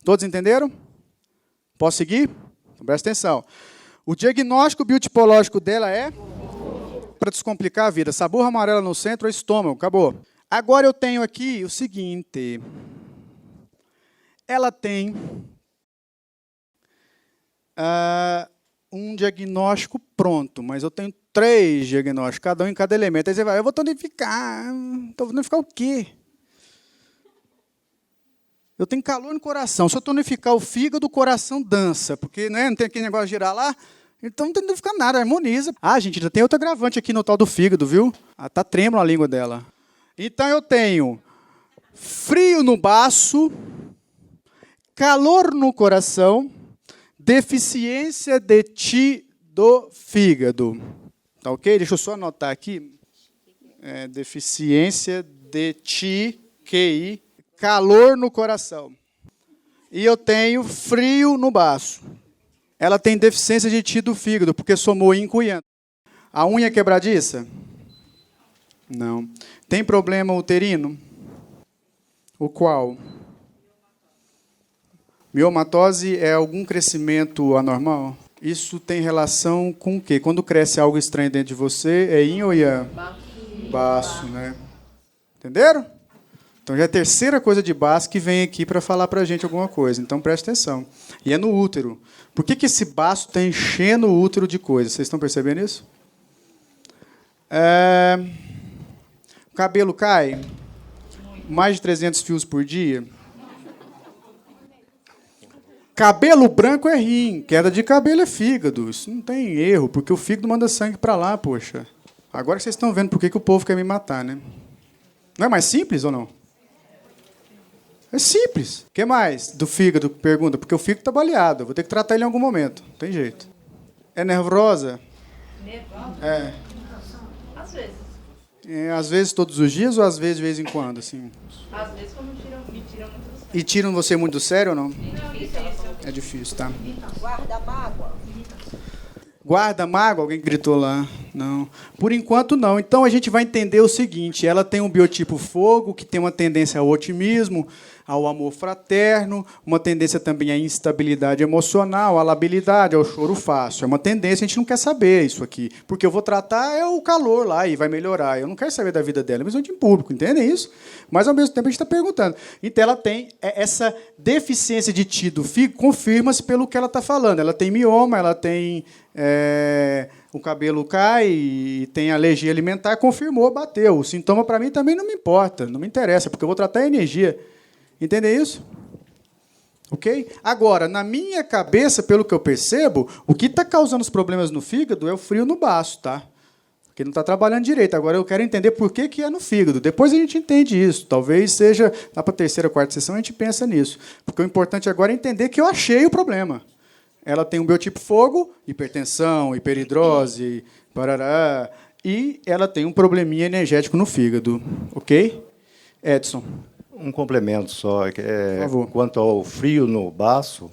Speaker 1: Todos entenderam? Posso seguir? Então, presta atenção. O diagnóstico biotipológico dela é para descomplicar a vida. Essa borra amarela no centro é estômago, acabou. Agora eu tenho aqui o seguinte. Ela tem um diagnóstico pronto, mas eu tenho 3 diagnósticos, cada um em cada elemento. Aí você vai, eu vou tonificar. Tonificar o quê? Eu tenho calor no coração. Se eu tonificar o fígado, o coração dança, porque né, não tem aquele negócio de girar lá. Então não tem que tonificar nada, harmoniza. Gente, ainda tem outro agravante aqui no tal do fígado, viu? Tá trêmula a língua dela. Então eu tenho frio no baço, calor no coração, deficiência de Ti do fígado. Tá ok? Deixa eu só anotar aqui. Deficiência de Ti, QI, calor no coração. E eu tenho frio no baço. Ela tem deficiência de Ti do fígado, porque somou in com ian. A unha é quebradiça? Não. Tem problema uterino? O qual? Miomatose é algum crescimento anormal? Isso tem relação com o quê? Quando cresce algo estranho dentro de você, é yin ou yang? Baço, né? Entenderam? Então já é a terceira coisa de baço que vem aqui para falar para a gente alguma coisa. Então preste atenção. E é no útero. Por que esse baço está enchendo o útero de coisas? Vocês estão percebendo isso? O cabelo cai? Mais de 300 fios por dia? Cabelo branco é rim, queda de cabelo é fígado. Isso não tem erro, porque o fígado manda sangue para lá, poxa. Agora que vocês estão vendo por que o povo quer me matar, né? Não é mais simples ou não? É simples. O que mais do fígado? Pergunta. Porque o fígado está baleado. Eu vou ter que tratar ele em algum momento. Não tem jeito. É nervosa? Nervosa?
Speaker 6: Às vezes.
Speaker 1: Às vezes todos os dias ou às vezes de vez em quando? Assim?
Speaker 6: Às vezes quando me tiram muito do sério.
Speaker 1: E tiram você muito do sério ou não?
Speaker 6: Não, isso.
Speaker 1: É difícil, tá?
Speaker 6: Guarda mágoa.
Speaker 1: Guarda mágoa? Alguém gritou lá. Não. Por enquanto, não. Então, a gente vai entender o seguinte. Ela tem um biotipo fogo, que tem uma tendência ao otimismo, ao amor fraterno, uma tendência também à instabilidade emocional, à labilidade, ao choro fácil. É uma tendência, a gente não quer saber isso aqui. Porque eu vou tratar o calor lá e vai melhorar. Eu não quero saber da vida dela, mas eu em público, entendem isso? Mas, ao mesmo tempo, a gente está perguntando. Então, ela tem essa deficiência de Ti do fígado, confirma-se pelo que ela está falando. Ela tem mioma, ela tem... o cabelo cai e tem alergia alimentar, confirmou, bateu. O sintoma, para mim, também não me importa, não me interessa, porque eu vou tratar a energia. Entendem isso? Ok? Agora, na minha cabeça, pelo que eu percebo, o que está causando os problemas no fígado é o frio no baço, tá? Porque não está trabalhando direito. Agora, eu quero entender por que é no fígado. Depois a gente entende isso. Talvez seja, lá para a terceira, quarta sessão, a gente pensa nisso. Porque o importante agora é entender que eu achei o problema. Ela tem um biotipo fogo, hipertensão, hiperidrose, parará, e ela tem um probleminha energético no fígado. Ok? Edson.
Speaker 7: Um complemento só.
Speaker 1: Por favor.
Speaker 7: Quanto ao frio no baço,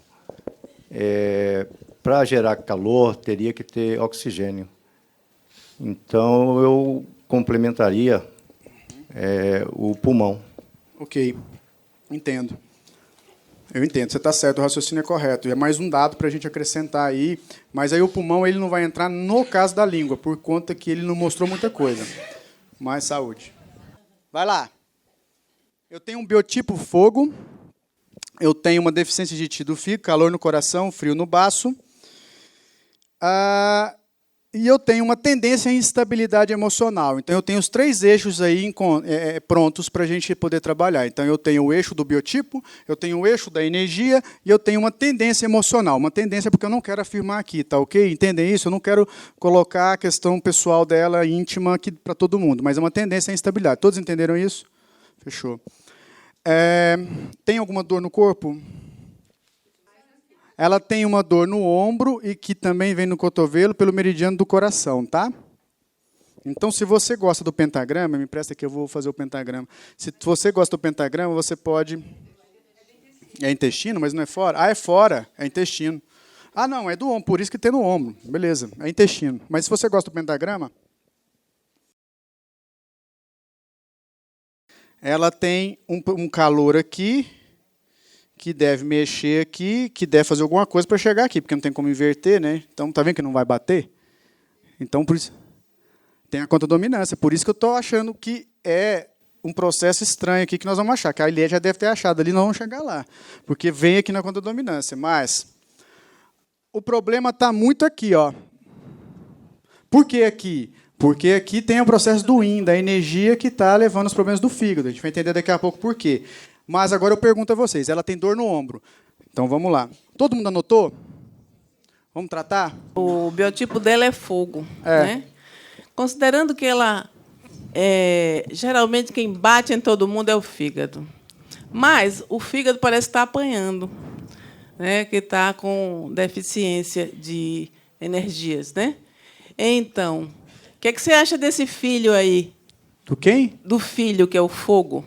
Speaker 7: para gerar calor, teria que ter oxigênio. Então, eu complementaria o pulmão.
Speaker 1: Ok. Entendo. Eu entendo, você está certo, o raciocínio é correto. E é mais um dado para a gente acrescentar aí. Mas aí o pulmão ele não vai entrar no caso da língua, por conta que ele não mostrou muita coisa. Mais saúde. Vai lá. Eu tenho um biotipo fogo. Eu tenho uma deficiência de Ti do fígado, calor no coração, frio no baço. E eu tenho uma tendência à instabilidade emocional. Então, eu tenho os 3 eixos aí prontos para a gente poder trabalhar. Então, eu tenho o eixo do biotipo, eu tenho o eixo da energia e eu tenho uma tendência emocional. Uma tendência porque eu não quero afirmar aqui, tá ok? Entendem isso? Eu não quero colocar a questão pessoal dela, íntima, aqui para todo mundo, mas é uma tendência à instabilidade. Todos entenderam isso? Fechou. Tem alguma dor no corpo? Ela tem uma dor no ombro e que também vem no cotovelo pelo meridiano do coração, tá? Então, se você gosta do pentagrama, me empresta que eu vou fazer o pentagrama. Se você gosta do pentagrama, você pode... É intestino, mas não é fora? É fora, é intestino. Não, é do ombro, por isso que tem no ombro. Beleza, é intestino. Mas se você gosta do pentagrama, ela tem um calor aqui, que deve mexer aqui, que deve fazer alguma coisa para chegar aqui, porque não tem como inverter, né? Então, tá vendo que não vai bater? Então, por isso... Tem a contodominância. Por isso que eu estou achando que é um processo estranho aqui que nós vamos achar. Que a Ilia já deve ter achado ali, nós vamos chegar lá. Porque vem aqui na contodominância. Mas o problema está muito aqui, ó. Por que aqui? Porque aqui tem o processo do yin, da energia que está levando os problemas do fígado. A gente vai entender daqui a pouco por quê. Mas agora eu pergunto a vocês. Ela tem dor no ombro. Então vamos lá. Todo mundo anotou? Vamos tratar?
Speaker 8: O biotipo dela é fogo.
Speaker 1: É.
Speaker 8: Né? Considerando que ela geralmente quem bate em todo mundo é o fígado. Mas o fígado parece estar apanhando, né? Que está com deficiência de energias. Né? Então, o que você acha desse filho aí?
Speaker 1: Do quem?
Speaker 8: Do filho, que é o fogo,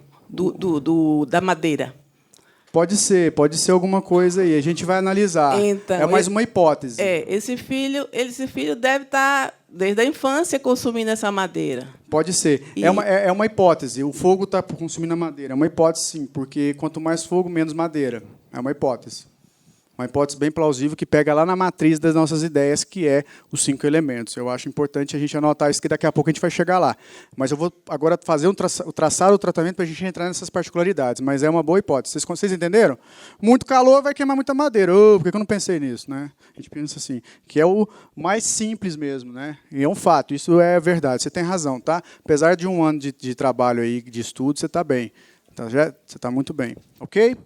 Speaker 8: da madeira.
Speaker 1: Pode ser alguma coisa aí. A gente vai analisar.
Speaker 8: Então,
Speaker 1: é mais uma hipótese.
Speaker 8: Esse filho deve estar, desde a infância, consumindo essa madeira.
Speaker 1: Pode ser.
Speaker 8: E-
Speaker 1: É uma hipótese. O fogo está consumindo a madeira. É uma hipótese, sim, porque quanto mais fogo, menos madeira. É uma hipótese. Uma hipótese bem plausível que pega lá na matriz das nossas ideias, que é os 5 elementos. Eu acho importante a gente anotar isso, que daqui a pouco a gente vai chegar lá. Mas eu vou agora fazer traçar o tratamento para a gente entrar nessas particularidades. Mas é uma boa hipótese. Vocês entenderam? Muito calor vai queimar muita madeira. Por que eu não pensei nisso? Né? A gente pensa assim, que é o mais simples mesmo. Né? E é um fato, isso é verdade. Você tem razão, tá? Apesar de um ano de trabalho aí, de estudo, você está bem. Então, você está muito bem. Ok?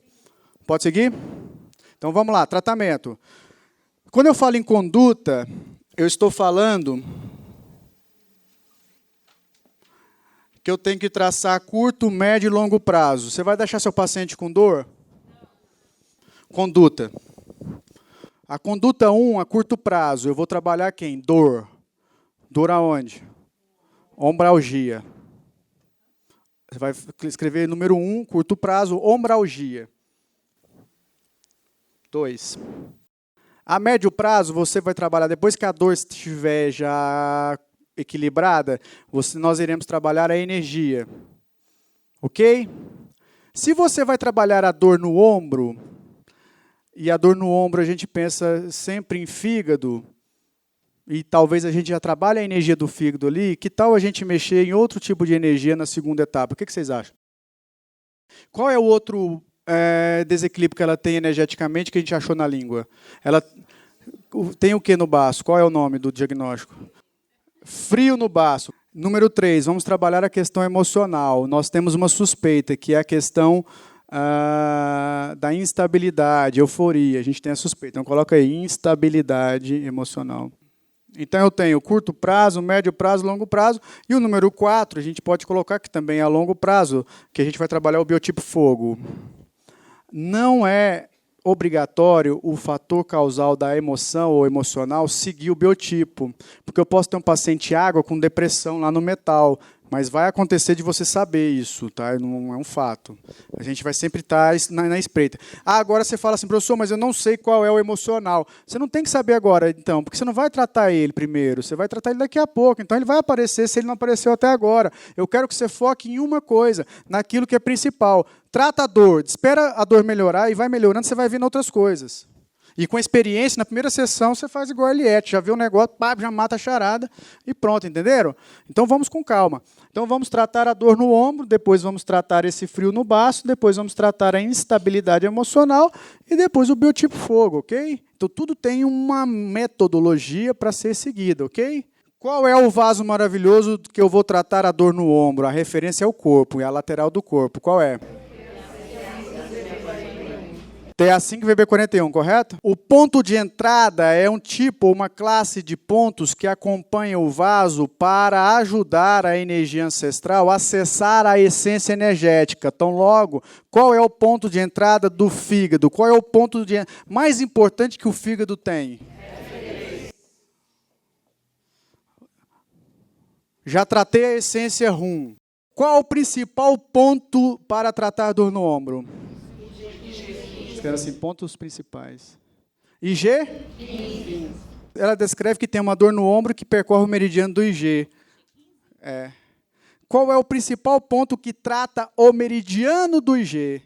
Speaker 1: Pode seguir? Então, vamos lá, tratamento. Quando eu falo em conduta, eu estou falando que eu tenho que traçar curto, médio e longo prazo. Você vai deixar seu paciente com dor? Conduta. A conduta 1, a curto prazo, eu vou trabalhar quem? Dor. Dor aonde? Ombralgia. Você vai escrever número 1, curto prazo, ombralgia. 2. A médio prazo, você vai trabalhar, depois que a dor estiver já equilibrada, nós iremos trabalhar a energia. Ok? Se você vai trabalhar a dor no ombro, e a dor no ombro a gente pensa sempre em fígado, e talvez a gente já trabalhe a energia do fígado ali, que tal a gente mexer em outro tipo de energia na segunda etapa? O que vocês acham? Qual é o outro desequilíbrio que ela tem energeticamente que a gente achou na língua? Ela tem o que no baço? Qual é o nome do diagnóstico? Frio no baço. Número 3, vamos trabalhar a questão emocional. Nós temos uma suspeita, que é a questão da instabilidade, euforia. A gente tem a suspeita. Então, coloca aí, instabilidade emocional. Então, eu tenho curto prazo, médio prazo, longo prazo. E o número 4, a gente pode colocar que também é a longo prazo, que a gente vai trabalhar o biotipo fogo. Não é obrigatório o fator causal da emoção ou emocional seguir o biotipo. Porque eu posso ter um paciente água com depressão lá no metal, mas vai acontecer de você saber isso, tá? Não é um fato. A gente vai sempre estar na espreita. Agora você fala assim, professor, mas eu não sei qual é o emocional. Você não tem que saber agora, então, porque você não vai tratar ele primeiro, você vai tratar ele daqui a pouco. Então ele vai aparecer se ele não apareceu até agora. Eu quero que você foque em uma coisa, naquilo que é principal. Trata a dor, espera a dor melhorar e vai melhorando, você vai vendo outras coisas. E com experiência, na primeira sessão, você faz igual a Eliette, já vê o negócio, pá, já mata a charada e pronto, entenderam? Então vamos com calma. Então vamos tratar a dor no ombro, depois vamos tratar esse frio no baço, depois vamos tratar a instabilidade emocional e depois o biotipo fogo, ok? Então tudo tem uma metodologia para ser seguida, ok? Qual é o vaso maravilhoso que eu vou tratar a dor no ombro? A referência é o corpo, é a lateral do corpo. Qual é? TA5 VB41, correto? O ponto de entrada é um tipo, uma classe de pontos que acompanha o vaso para ajudar a energia ancestral a acessar a essência energética. Então, logo, qual é o ponto de entrada do fígado? Qual é o ponto mais importante que o fígado tem? Já tratei a essência rum. Qual o principal ponto para tratar dor no ombro? Era assim, pontos principais. IG? Ela descreve que tem uma dor no ombro que percorre o meridiano do IG. Qual é o principal ponto que trata o meridiano do IG?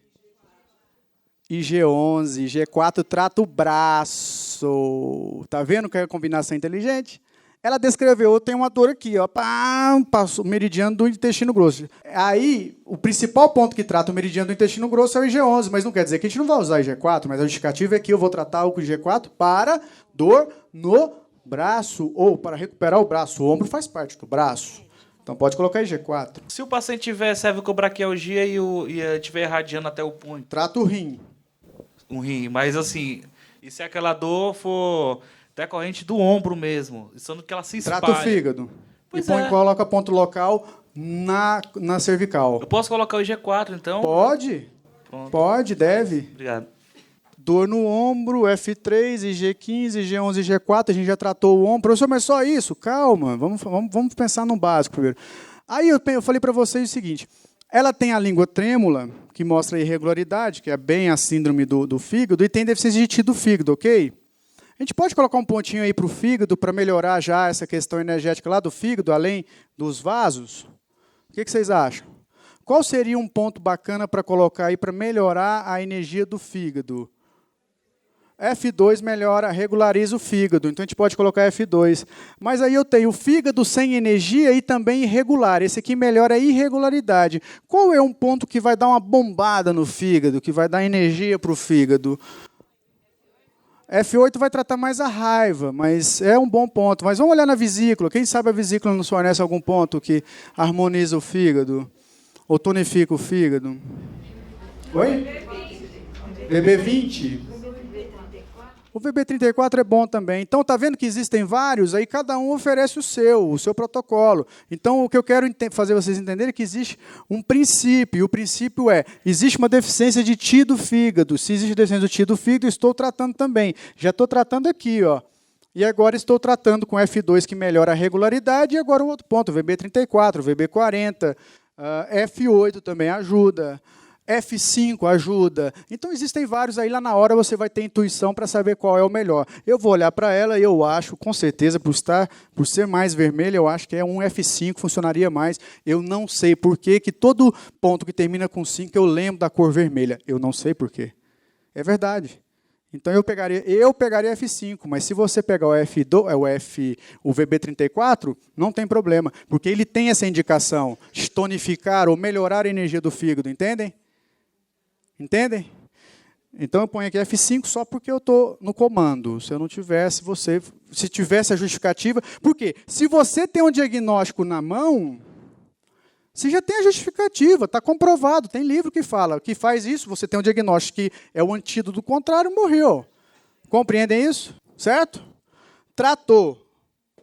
Speaker 1: IG11, IG4 trata o braço. Tá vendo que é a combinação inteligente? Ela descreveu, eu tenho uma dor aqui, ó, pá, passou o meridiano do intestino grosso. Aí, o principal ponto que trata o meridiano do intestino grosso é o IG11, mas não quer dizer que a gente não vai usar o IG4, mas a justificativa é que eu vou tratar o IG4 para dor no braço, ou para recuperar o braço. O ombro faz parte do braço. Então pode colocar IG4.
Speaker 9: Se o paciente tiver cervicobraquialgia e tiver irradiando até o punho,
Speaker 1: Trata o rim.
Speaker 9: um rim, mas assim, e se aquela dor for decorrente do ombro mesmo, sendo que ela se espalha.
Speaker 1: Trata o fígado.
Speaker 9: Pois
Speaker 1: e põe,
Speaker 9: é.
Speaker 1: coloca ponto local na cervical.
Speaker 9: Eu posso colocar o IG4, então?
Speaker 1: Pode.
Speaker 9: Pronto.
Speaker 1: Pode, deve.
Speaker 9: Obrigado.
Speaker 1: Dor no ombro, F3, IG15, IG11, IG4, a gente já tratou o ombro. Professor, mas só isso? Calma, vamos pensar no básico primeiro. Aí eu falei para vocês o seguinte, ela tem a língua trêmula, que mostra a irregularidade, que é bem a síndrome do fígado, e tem deficiência de ti do fígado, ok? A gente pode colocar um pontinho aí para o fígado, para melhorar já essa questão energética lá do fígado, além dos vasos? O que vocês acham? Qual seria um ponto bacana para colocar aí para melhorar a energia do fígado? F2 melhora, regulariza o fígado, então a gente pode colocar F2. Mas aí eu tenho o fígado sem energia e também irregular. Esse aqui melhora a irregularidade. Qual é um ponto que vai dar uma bombada no fígado, que vai dar energia para o fígado? F8 vai tratar mais a raiva, mas é um bom ponto. Mas vamos olhar na vesícula. Quem sabe a vesícula nos fornece algum ponto que harmoniza o fígado? Ou tonifica o fígado? Oi? VB20. O VB34 é bom também. Então, está vendo que existem vários? Aí cada um oferece o seu protocolo. Então, o que eu quero fazer vocês entenderem é que existe um princípio. E o princípio é, existe uma deficiência de ti do fígado. Se existe deficiência de ti do fígado, estou tratando também. Já estou tratando aqui, ó. E agora estou tratando com F2, que melhora a regularidade. E agora o outro ponto, VB34, VB40, F8 também ajuda. F5 ajuda. Então, existem vários aí, lá na hora você vai ter intuição para saber qual é o melhor. Eu vou olhar para ela e eu acho, com certeza, por ser mais vermelha, eu acho que é um F5, funcionaria mais. Eu não sei por que todo ponto que termina com 5 eu lembro da cor vermelha. Eu não sei por quê. É verdade. Então, eu pegaria F5, mas se você pegar o VB34, não tem problema, porque ele tem essa indicação de tonificar ou melhorar a energia do fígado, entendem? Entendem? Então, eu ponho aqui F5 só porque eu estou no comando. Se eu não tivesse, se tivesse a justificativa... Por quê? Se você tem um diagnóstico na mão, você já tem a justificativa, está comprovado, tem livro que fala, que faz isso, você tem um diagnóstico que é o antídoto do contrário, morreu. Compreendem isso? Certo? Tratou.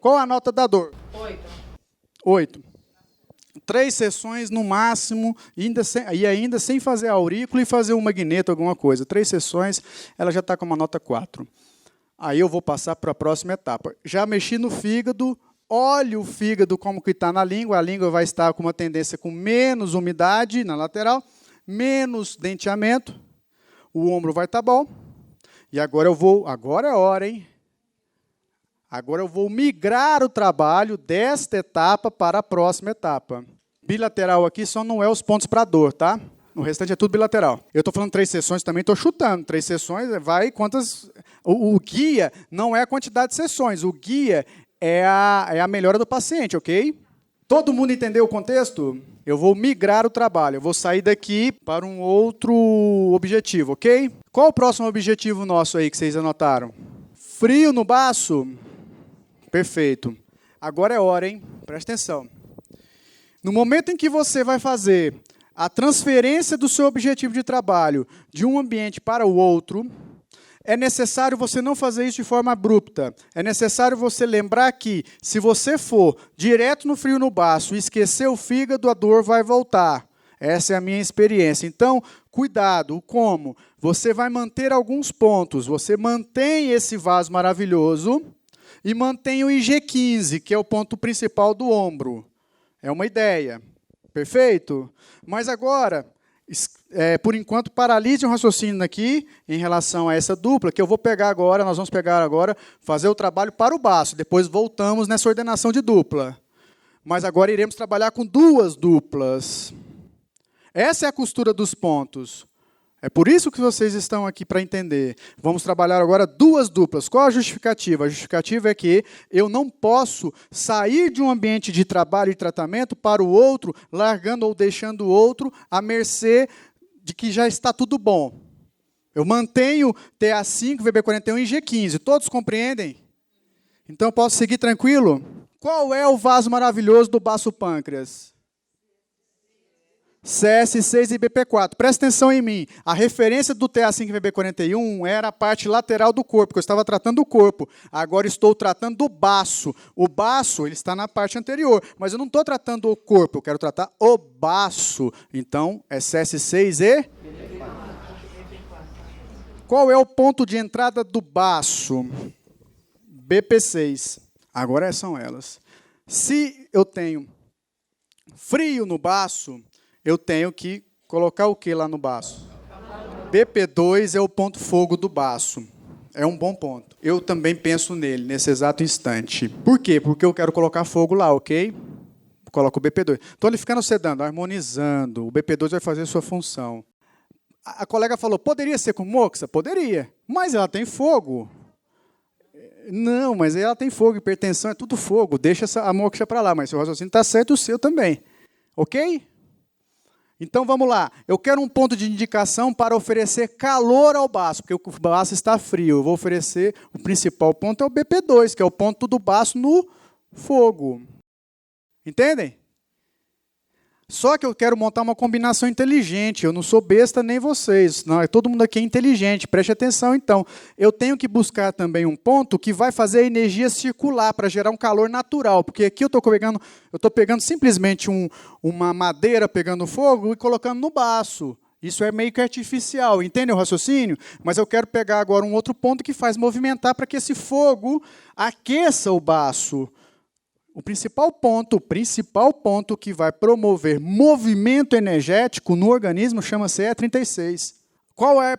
Speaker 1: Qual a nota da dor? 8. 3 sessões no máximo, ainda sem fazer aurícula e fazer um magneto, alguma coisa. 3 sessões, ela já está com uma nota 4. Aí eu vou passar para a próxima etapa. Já mexi no fígado, olhe o fígado como que está na língua. A língua vai estar com uma tendência com menos umidade na lateral, menos denteamento. O ombro vai estar bom. E agora agora é hora, hein? Agora eu vou migrar o trabalho desta etapa para a próxima etapa. Bilateral aqui só não é os pontos para dor, tá? O restante é tudo bilateral. Eu estou falando 3 sessões também, estou chutando. 3 sessões, vai quantas... O guia não é a quantidade de sessões, o guia é a melhora do paciente, ok? Todo mundo entendeu o contexto? Eu vou migrar o trabalho, eu vou sair daqui para um outro objetivo, ok? Qual o próximo objetivo nosso aí que vocês anotaram? Frio no baço? Perfeito. Agora é hora, hein? Presta atenção. No momento em que você vai fazer a transferência do seu objetivo de trabalho de um ambiente para o outro, é necessário você não fazer isso de forma abrupta. É necessário você lembrar que, se você for direto no frio no baço e esquecer o fígado, a dor vai voltar. Essa é a minha experiência. Então, cuidado. Como? Você vai manter alguns pontos. Você mantém esse vaso maravilhoso e mantém o IG15, que é o ponto principal do ombro. É uma ideia. Perfeito? Mas agora, por enquanto, paralise um raciocínio aqui em relação a essa dupla, que eu vou pegar agora, nós vamos pegar agora, fazer o trabalho para o baço. Depois voltamos nessa ordenação de dupla. Mas agora iremos trabalhar com 2 duplas. Essa é a costura dos pontos. É por isso que vocês estão aqui, para entender. Vamos trabalhar agora duas duplas. Qual a justificativa? A justificativa é que eu não posso sair de um ambiente de trabalho e tratamento para o outro, largando ou deixando o outro à mercê de que já está tudo bom. Eu mantenho TA5, VB41 e G15. Todos compreendem? Então eu posso seguir tranquilo? Qual é o vaso maravilhoso do baço pâncreas? CS6 e BP4. Presta atenção em mim. A referência do TA5 e VB41 era a parte lateral do corpo, porque eu estava tratando do corpo. Agora estou tratando do baço. O baço ele está na parte anterior, mas eu não estou tratando o corpo, eu quero tratar o baço. Então, é CS6 e... Qual é o ponto de entrada do baço? BP6. Agora são elas. Se eu tenho frio no baço, eu tenho que colocar o que lá no baço? BP2 é o ponto fogo do baço. É um bom ponto. Eu também penso nele, nesse exato instante. Por quê? Porque eu quero colocar fogo lá, ok? Coloco o BP2. Estou ali ficando sedando, harmonizando. O BP2 vai fazer sua função. A colega falou, poderia ser com moxa? Poderia. Mas ela tem fogo. Não, mas ela tem fogo, hipertensão, é tudo fogo. Deixa a moxa para lá, mas seu raciocínio está certo, o seu também. Ok? Então, vamos lá. Eu quero um ponto de indicação para oferecer calor ao baço, porque o baço está frio. Eu vou oferecer, o principal ponto é o BP2, que é o ponto do baço no fogo. Entendem? Só que eu quero montar uma combinação inteligente. Eu não sou besta nem vocês. Não, todo mundo aqui é inteligente. Preste atenção, então. Eu tenho que buscar também um ponto que vai fazer a energia circular para gerar um calor natural. Porque aqui eu estou pegando simplesmente uma madeira pegando fogo e colocando no baço. Isso é meio que artificial. Entende o raciocínio? Mas eu quero pegar agora um outro ponto que faz movimentar para que esse fogo aqueça o baço. O principal ponto que vai promover movimento energético no organismo chama-se E36.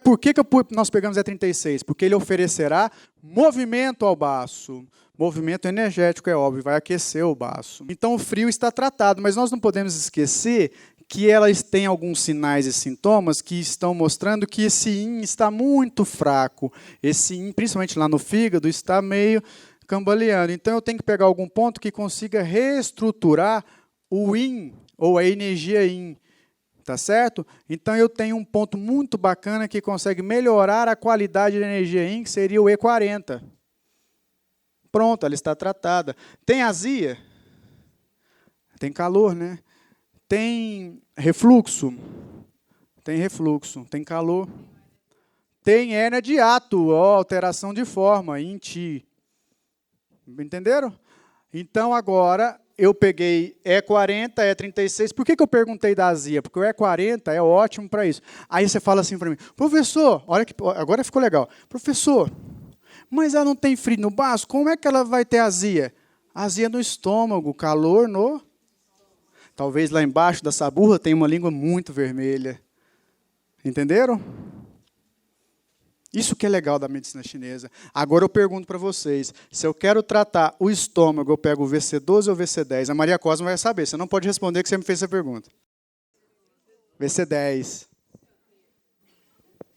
Speaker 1: Por que nós pegamos E36? Porque ele oferecerá movimento ao baço. Movimento energético, é óbvio, vai aquecer o baço. Então o frio está tratado, mas nós não podemos esquecer que elas têm alguns sinais e sintomas que estão mostrando que esse yin está muito fraco. Esse yin, principalmente lá no fígado, está meio cambaleando. Então, eu tenho que pegar algum ponto que consiga reestruturar o yin, ou a energia yin. Tá certo? Então, eu tenho um ponto muito bacana que consegue melhorar a qualidade da energia yin, que seria o E40. Pronto, ela está tratada. Tem azia? Tem calor, né? Tem refluxo? Tem refluxo. Tem calor? Tem hérnia de hiato, alteração de forma, yin-ti. Entenderam? Então, agora, eu peguei E40, E36. Por que eu perguntei da azia? Porque o E40 é ótimo para isso. Aí você fala assim para mim, professor, olha que agora ficou legal. Professor, mas ela não tem frio no baço, como é que ela vai ter azia? Azia no estômago, calor no... Talvez lá embaixo da saburra tenha uma língua muito vermelha. Entenderam? Isso que é legal da medicina chinesa. Agora eu pergunto para vocês, se eu quero tratar o estômago, eu pego o VC12 ou o VC10? A Maria Cosma vai saber, você não pode responder que você me fez essa pergunta. VC10.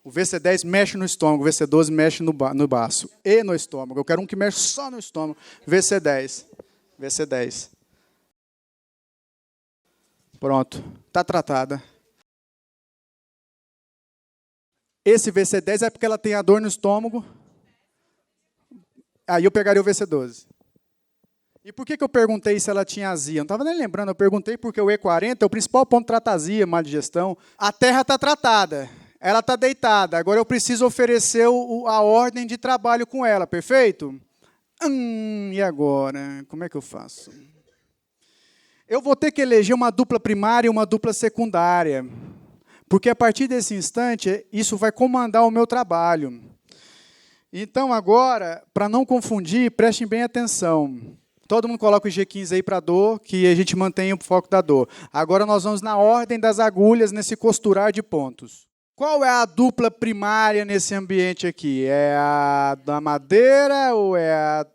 Speaker 1: O VC10 mexe no estômago, o VC12 mexe no baço e no estômago. Eu quero um que mexe só no estômago. VC10. VC10. Pronto, está tratada. Esse VC10 é porque ela tem a dor no estômago. Aí eu pegaria o VC12. E por que eu perguntei se ela tinha azia? Não estava nem lembrando, eu perguntei porque o E40 é o principal ponto de trata azia, má digestão. A terra está tratada, ela está deitada. Agora eu preciso oferecer a ordem de trabalho com ela, perfeito? E agora? Como é que eu faço? Eu vou ter que eleger uma dupla primária e uma dupla secundária. Porque a partir desse instante, isso vai comandar o meu trabalho. Então, agora, para não confundir, prestem bem atenção. Todo mundo coloca o G15 aí para dor, que a gente mantém o foco da dor. Agora nós vamos na ordem das agulhas, nesse costurar de pontos. Qual é a dupla primária nesse ambiente aqui? É a da madeira ou é a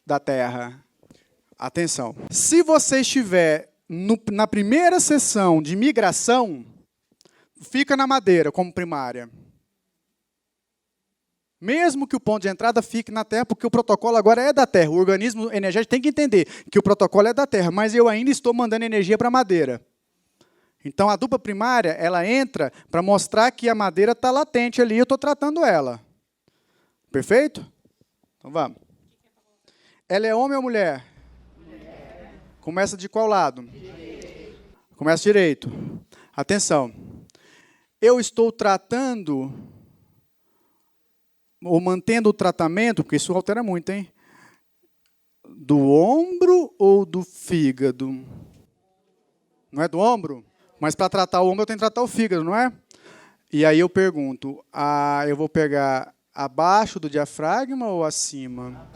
Speaker 1: da terra? Atenção. Se você estiver na primeira sessão de migração, fica na madeira como primária. Mesmo que o ponto de entrada fique na Terra, porque o protocolo agora é da Terra. O organismo energético tem que entender que o protocolo é da Terra, mas eu ainda estou mandando energia para a madeira. Então, a dupla primária, ela entra para mostrar que a madeira está latente ali, eu estou tratando ela. Perfeito? Então, vamos. Ela é homem ou mulher? Começa de qual lado? Começa direito. Atenção. Eu estou tratando, ou mantendo o tratamento, porque isso altera muito, hein? Do ombro ou do fígado? Não é do ombro? Mas para tratar o ombro eu tenho que tratar o fígado, não é? E aí eu pergunto, eu vou pegar abaixo do diafragma ou acima?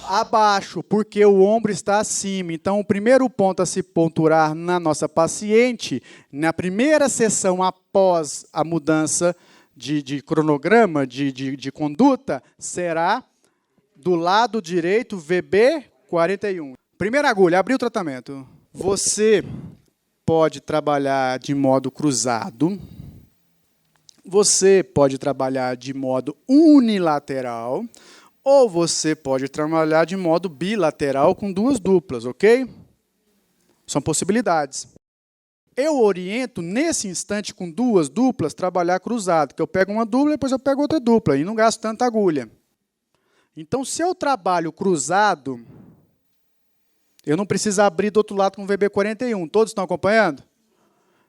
Speaker 1: Abaixo, porque o ombro está acima. Então, o primeiro ponto a se ponturar na nossa paciente, na primeira sessão após a mudança de cronograma, de conduta, será do lado direito, VB 41. Primeira agulha, abriu o tratamento. Você pode trabalhar de modo cruzado. Você pode trabalhar de modo unilateral. Ou você pode trabalhar de modo bilateral com duas duplas, ok? São possibilidades. Eu oriento, nesse instante, com duas duplas, trabalhar cruzado, que eu pego uma dupla e depois eu pego outra dupla, e não gasto tanta agulha. Então, se eu trabalho cruzado, eu não preciso abrir do outro lado com o VB 41. Todos estão acompanhando?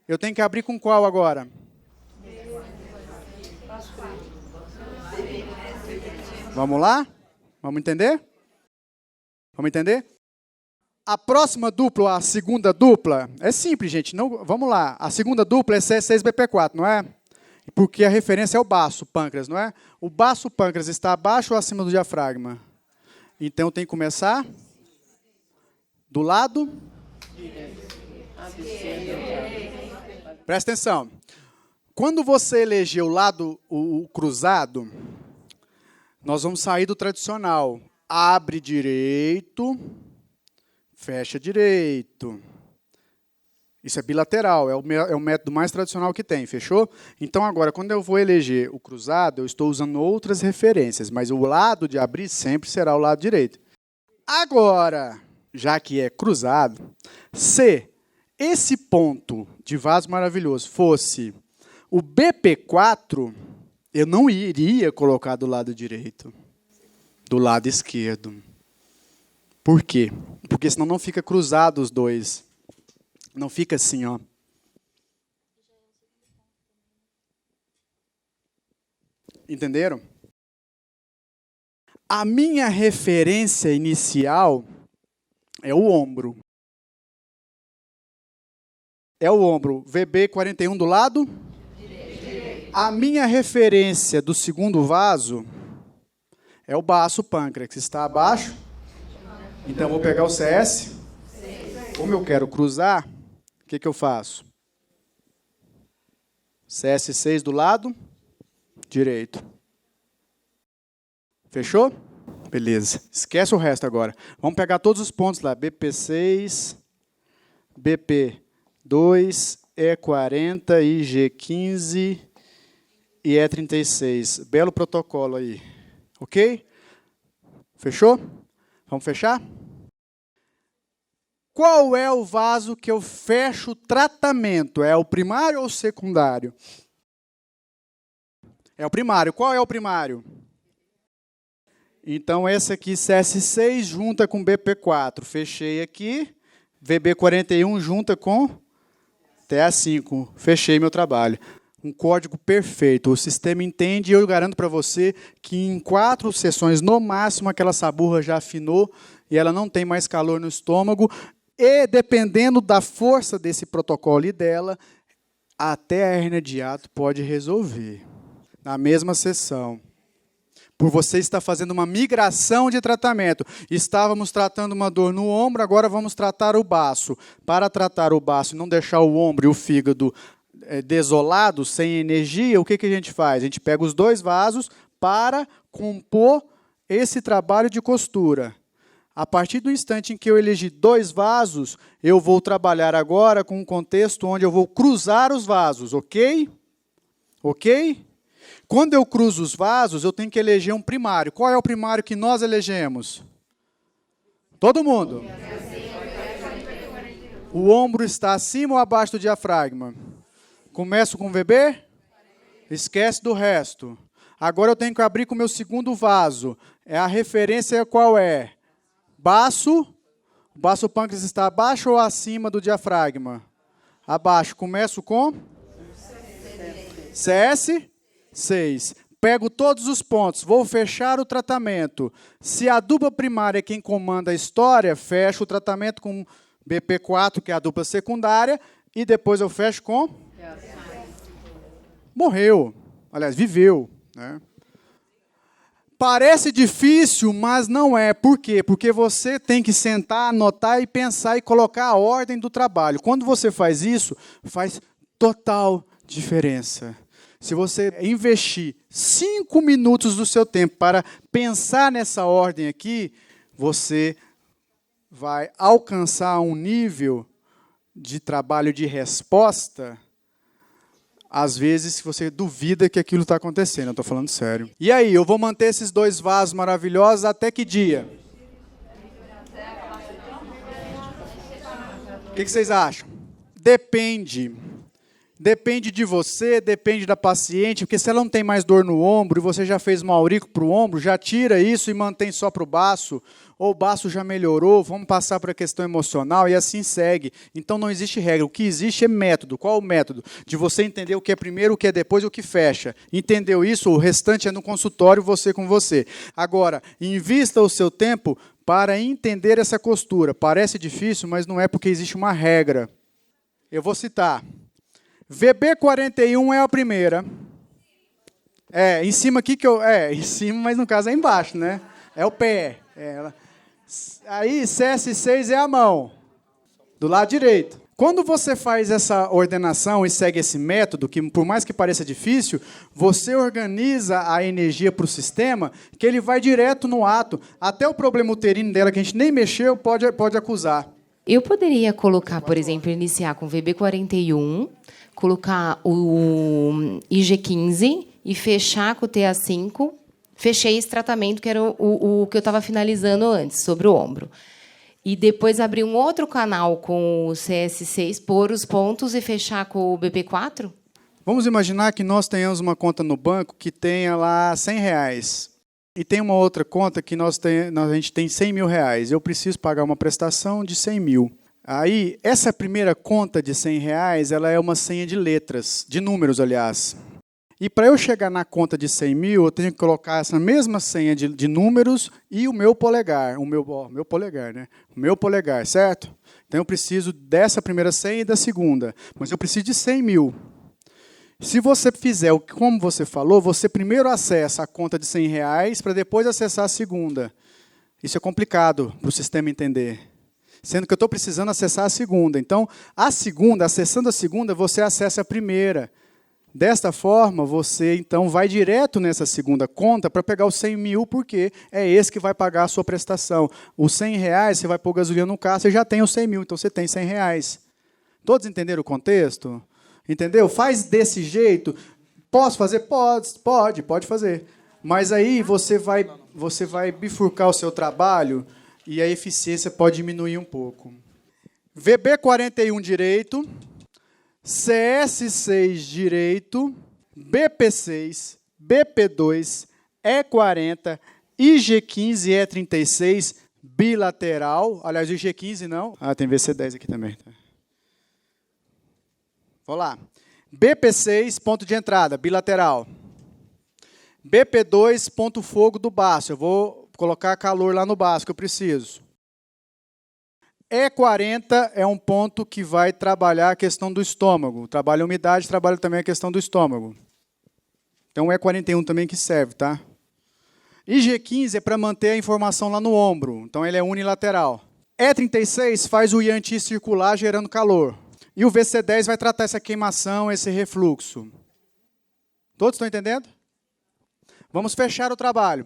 Speaker 1: Eu tenho que abrir com qual agora? Vamos lá? Vamos entender? Vamos entender? A próxima dupla, a segunda dupla, é simples, gente. Não, vamos lá. A segunda dupla é C6BP4, não é? Porque a referência é o baço pâncreas, não é? O baço pâncreas está abaixo ou acima do diafragma? Então, tem que começar do lado. Presta atenção. Quando você eleger o lado o cruzado, nós vamos sair do tradicional. Abre direito, fecha direito. Isso é bilateral, é o método mais tradicional que tem, fechou? Então, agora, quando eu vou eleger o cruzado, eu estou usando outras referências, mas o lado de abrir sempre será o lado direito. Agora, já que é cruzado, se esse ponto de vaso maravilhoso fosse o BP4, eu não iria colocar do lado direito, do lado esquerdo. Por quê? Porque senão não fica cruzado os dois. Não fica assim, ó. Entenderam? A minha referência inicial é o ombro. É o ombro. VB 41 do lado? A minha referência do segundo vaso é o baço pâncreas, que está abaixo. Então, eu vou pegar o CS. Como eu quero cruzar, o que eu faço? CS6 do lado direito. Fechou? Beleza. Esquece o resto agora. Vamos pegar todos os pontos lá. BP6, BP2, E40, IG15 e E36. Belo protocolo aí. Ok? Fechou? Vamos fechar? Qual é o vaso que eu fecho o tratamento? É o primário ou o secundário? É o primário. Qual é o primário? Então, esse aqui, CS6, junta com BP4. Fechei aqui. VB41 junta com TA5. Fechei meu trabalho. Um código perfeito. O sistema entende e eu garanto para você que em 4 sessões, no máximo, aquela saburra já afinou e ela não tem mais calor no estômago. E, dependendo da força desse protocolo e dela, até a hérnia de hiato pode resolver. Na mesma sessão. Por você estar fazendo uma migração de tratamento. Estávamos tratando uma dor no ombro, agora vamos tratar o baço. Para tratar o baço e não deixar o ombro e o fígado desolados, sem energia, o que a gente faz? A gente pega os dois vasos para compor esse trabalho de costura. A partir do instante em que eu elegi 2 vasos, eu vou trabalhar agora com um contexto onde eu vou cruzar os vasos, ok? Ok? Quando eu cruzo os vasos, eu tenho que eleger um primário. Qual é o primário que nós elegemos? Todo mundo. O ombro está acima ou abaixo do diafragma? Começo com o VB? Esquece do resto. Agora eu tenho que abrir com o meu segundo vaso. A referência qual é? Baço. O baço pâncreas está abaixo ou acima do diafragma? Abaixo. Começo com? CS6. Pego todos os pontos. Vou fechar o tratamento. Se a dupla primária é quem comanda a história, fecho o tratamento com BP4, que é a dupla secundária, e depois eu fecho com? Morreu. Aliás, viveu. Né? Parece difícil, mas não é. Por quê? Porque você tem que sentar, anotar e pensar e colocar a ordem do trabalho. Quando você faz isso, faz total diferença. Se você investir 5 minutos do seu tempo para pensar nessa ordem aqui, você vai alcançar um nível de trabalho de resposta, às vezes você duvida que aquilo está acontecendo. Eu estou falando sério. E aí, eu vou manter esses 2 vasos maravilhosos até que dia? O que vocês acham? Depende. Depende de você, depende da paciente, porque se ela não tem mais dor no ombro e você já fez uma aurico para o ombro, já tira isso e mantém só para o baço, ou o baço já melhorou, vamos passar para a questão emocional e assim segue. Então não existe regra, o que existe é método. Qual o método? De você entender o que é primeiro, o que é depois e o que fecha. Entendeu isso? O restante é no consultório, você com você. Agora, invista o seu tempo para entender essa costura. Parece difícil, mas não é porque existe uma regra. Eu vou citar. VB41 é a primeira. Em cima aqui que eu... em cima, mas no caso é embaixo, né? É o pé. Aí, CS6 é a mão. Do lado direito. Quando você faz essa ordenação e segue esse método, que por mais que pareça difícil, você organiza a energia para o sistema, que ele vai direto no ato. Até o problema uterino dela, que a gente nem mexeu, pode acusar.
Speaker 10: Eu poderia colocar, por exemplo, iniciar com VB41, colocar o IG15 e fechar com o TA5. Fechei esse tratamento, que era o que eu estava finalizando antes, sobre o ombro. E depois abrir um outro canal com o CS6, pôr os pontos e fechar com o BP4?
Speaker 1: Vamos imaginar que nós tenhamos uma conta no banco que tenha lá R$100. E tem uma outra conta que a gente tem R$100.000. Eu preciso pagar uma prestação de 100 mil. Aí, essa primeira conta de R$100, ela é uma senha de letras, de números, aliás. E para eu chegar na conta de 100 mil, eu tenho que colocar essa mesma senha de números e o meu polegar. Meu polegar, né? O meu polegar, certo? Então, eu preciso dessa primeira senha e da segunda. Mas eu preciso de 100 mil. Se você fizer como você falou, você primeiro acessa a conta de R$100 para depois acessar a segunda. Isso é complicado para o sistema entender. Sendo que eu estou precisando acessar a segunda. Então, acessando a segunda, você acessa a primeira. Desta forma, você então vai direto nessa segunda conta para pegar os 100 mil, porque é esse que vai pagar a sua prestação. Os R$100, você vai pôr gasolina no carro, você já tem os 100 mil, então você tem R$100. Todos entenderam o contexto? Entendeu? Faz desse jeito. Posso fazer? Pode fazer. Mas aí você vai bifurcar o seu trabalho e a eficiência pode diminuir um pouco. VB41 direito, CS6 direito, BP6, BP2, E40, IG15 e E36 bilateral. Aliás, o IG15 não. Tem VC10 aqui também. Vamos lá. BP6, ponto de entrada, bilateral. BP2, ponto fogo do baço. Eu vou colocar calor lá no baço, que eu preciso. E40 é um ponto que vai trabalhar a questão do estômago. Trabalha a umidade, trabalha também a questão do estômago. Então, E41 também que serve, tá? IG15 é para manter a informação lá no ombro. Então, ele é unilateral. E36 faz o Yanti circular gerando calor. E o VC10 vai tratar essa queimação, esse refluxo. Todos estão entendendo? Vamos fechar o trabalho.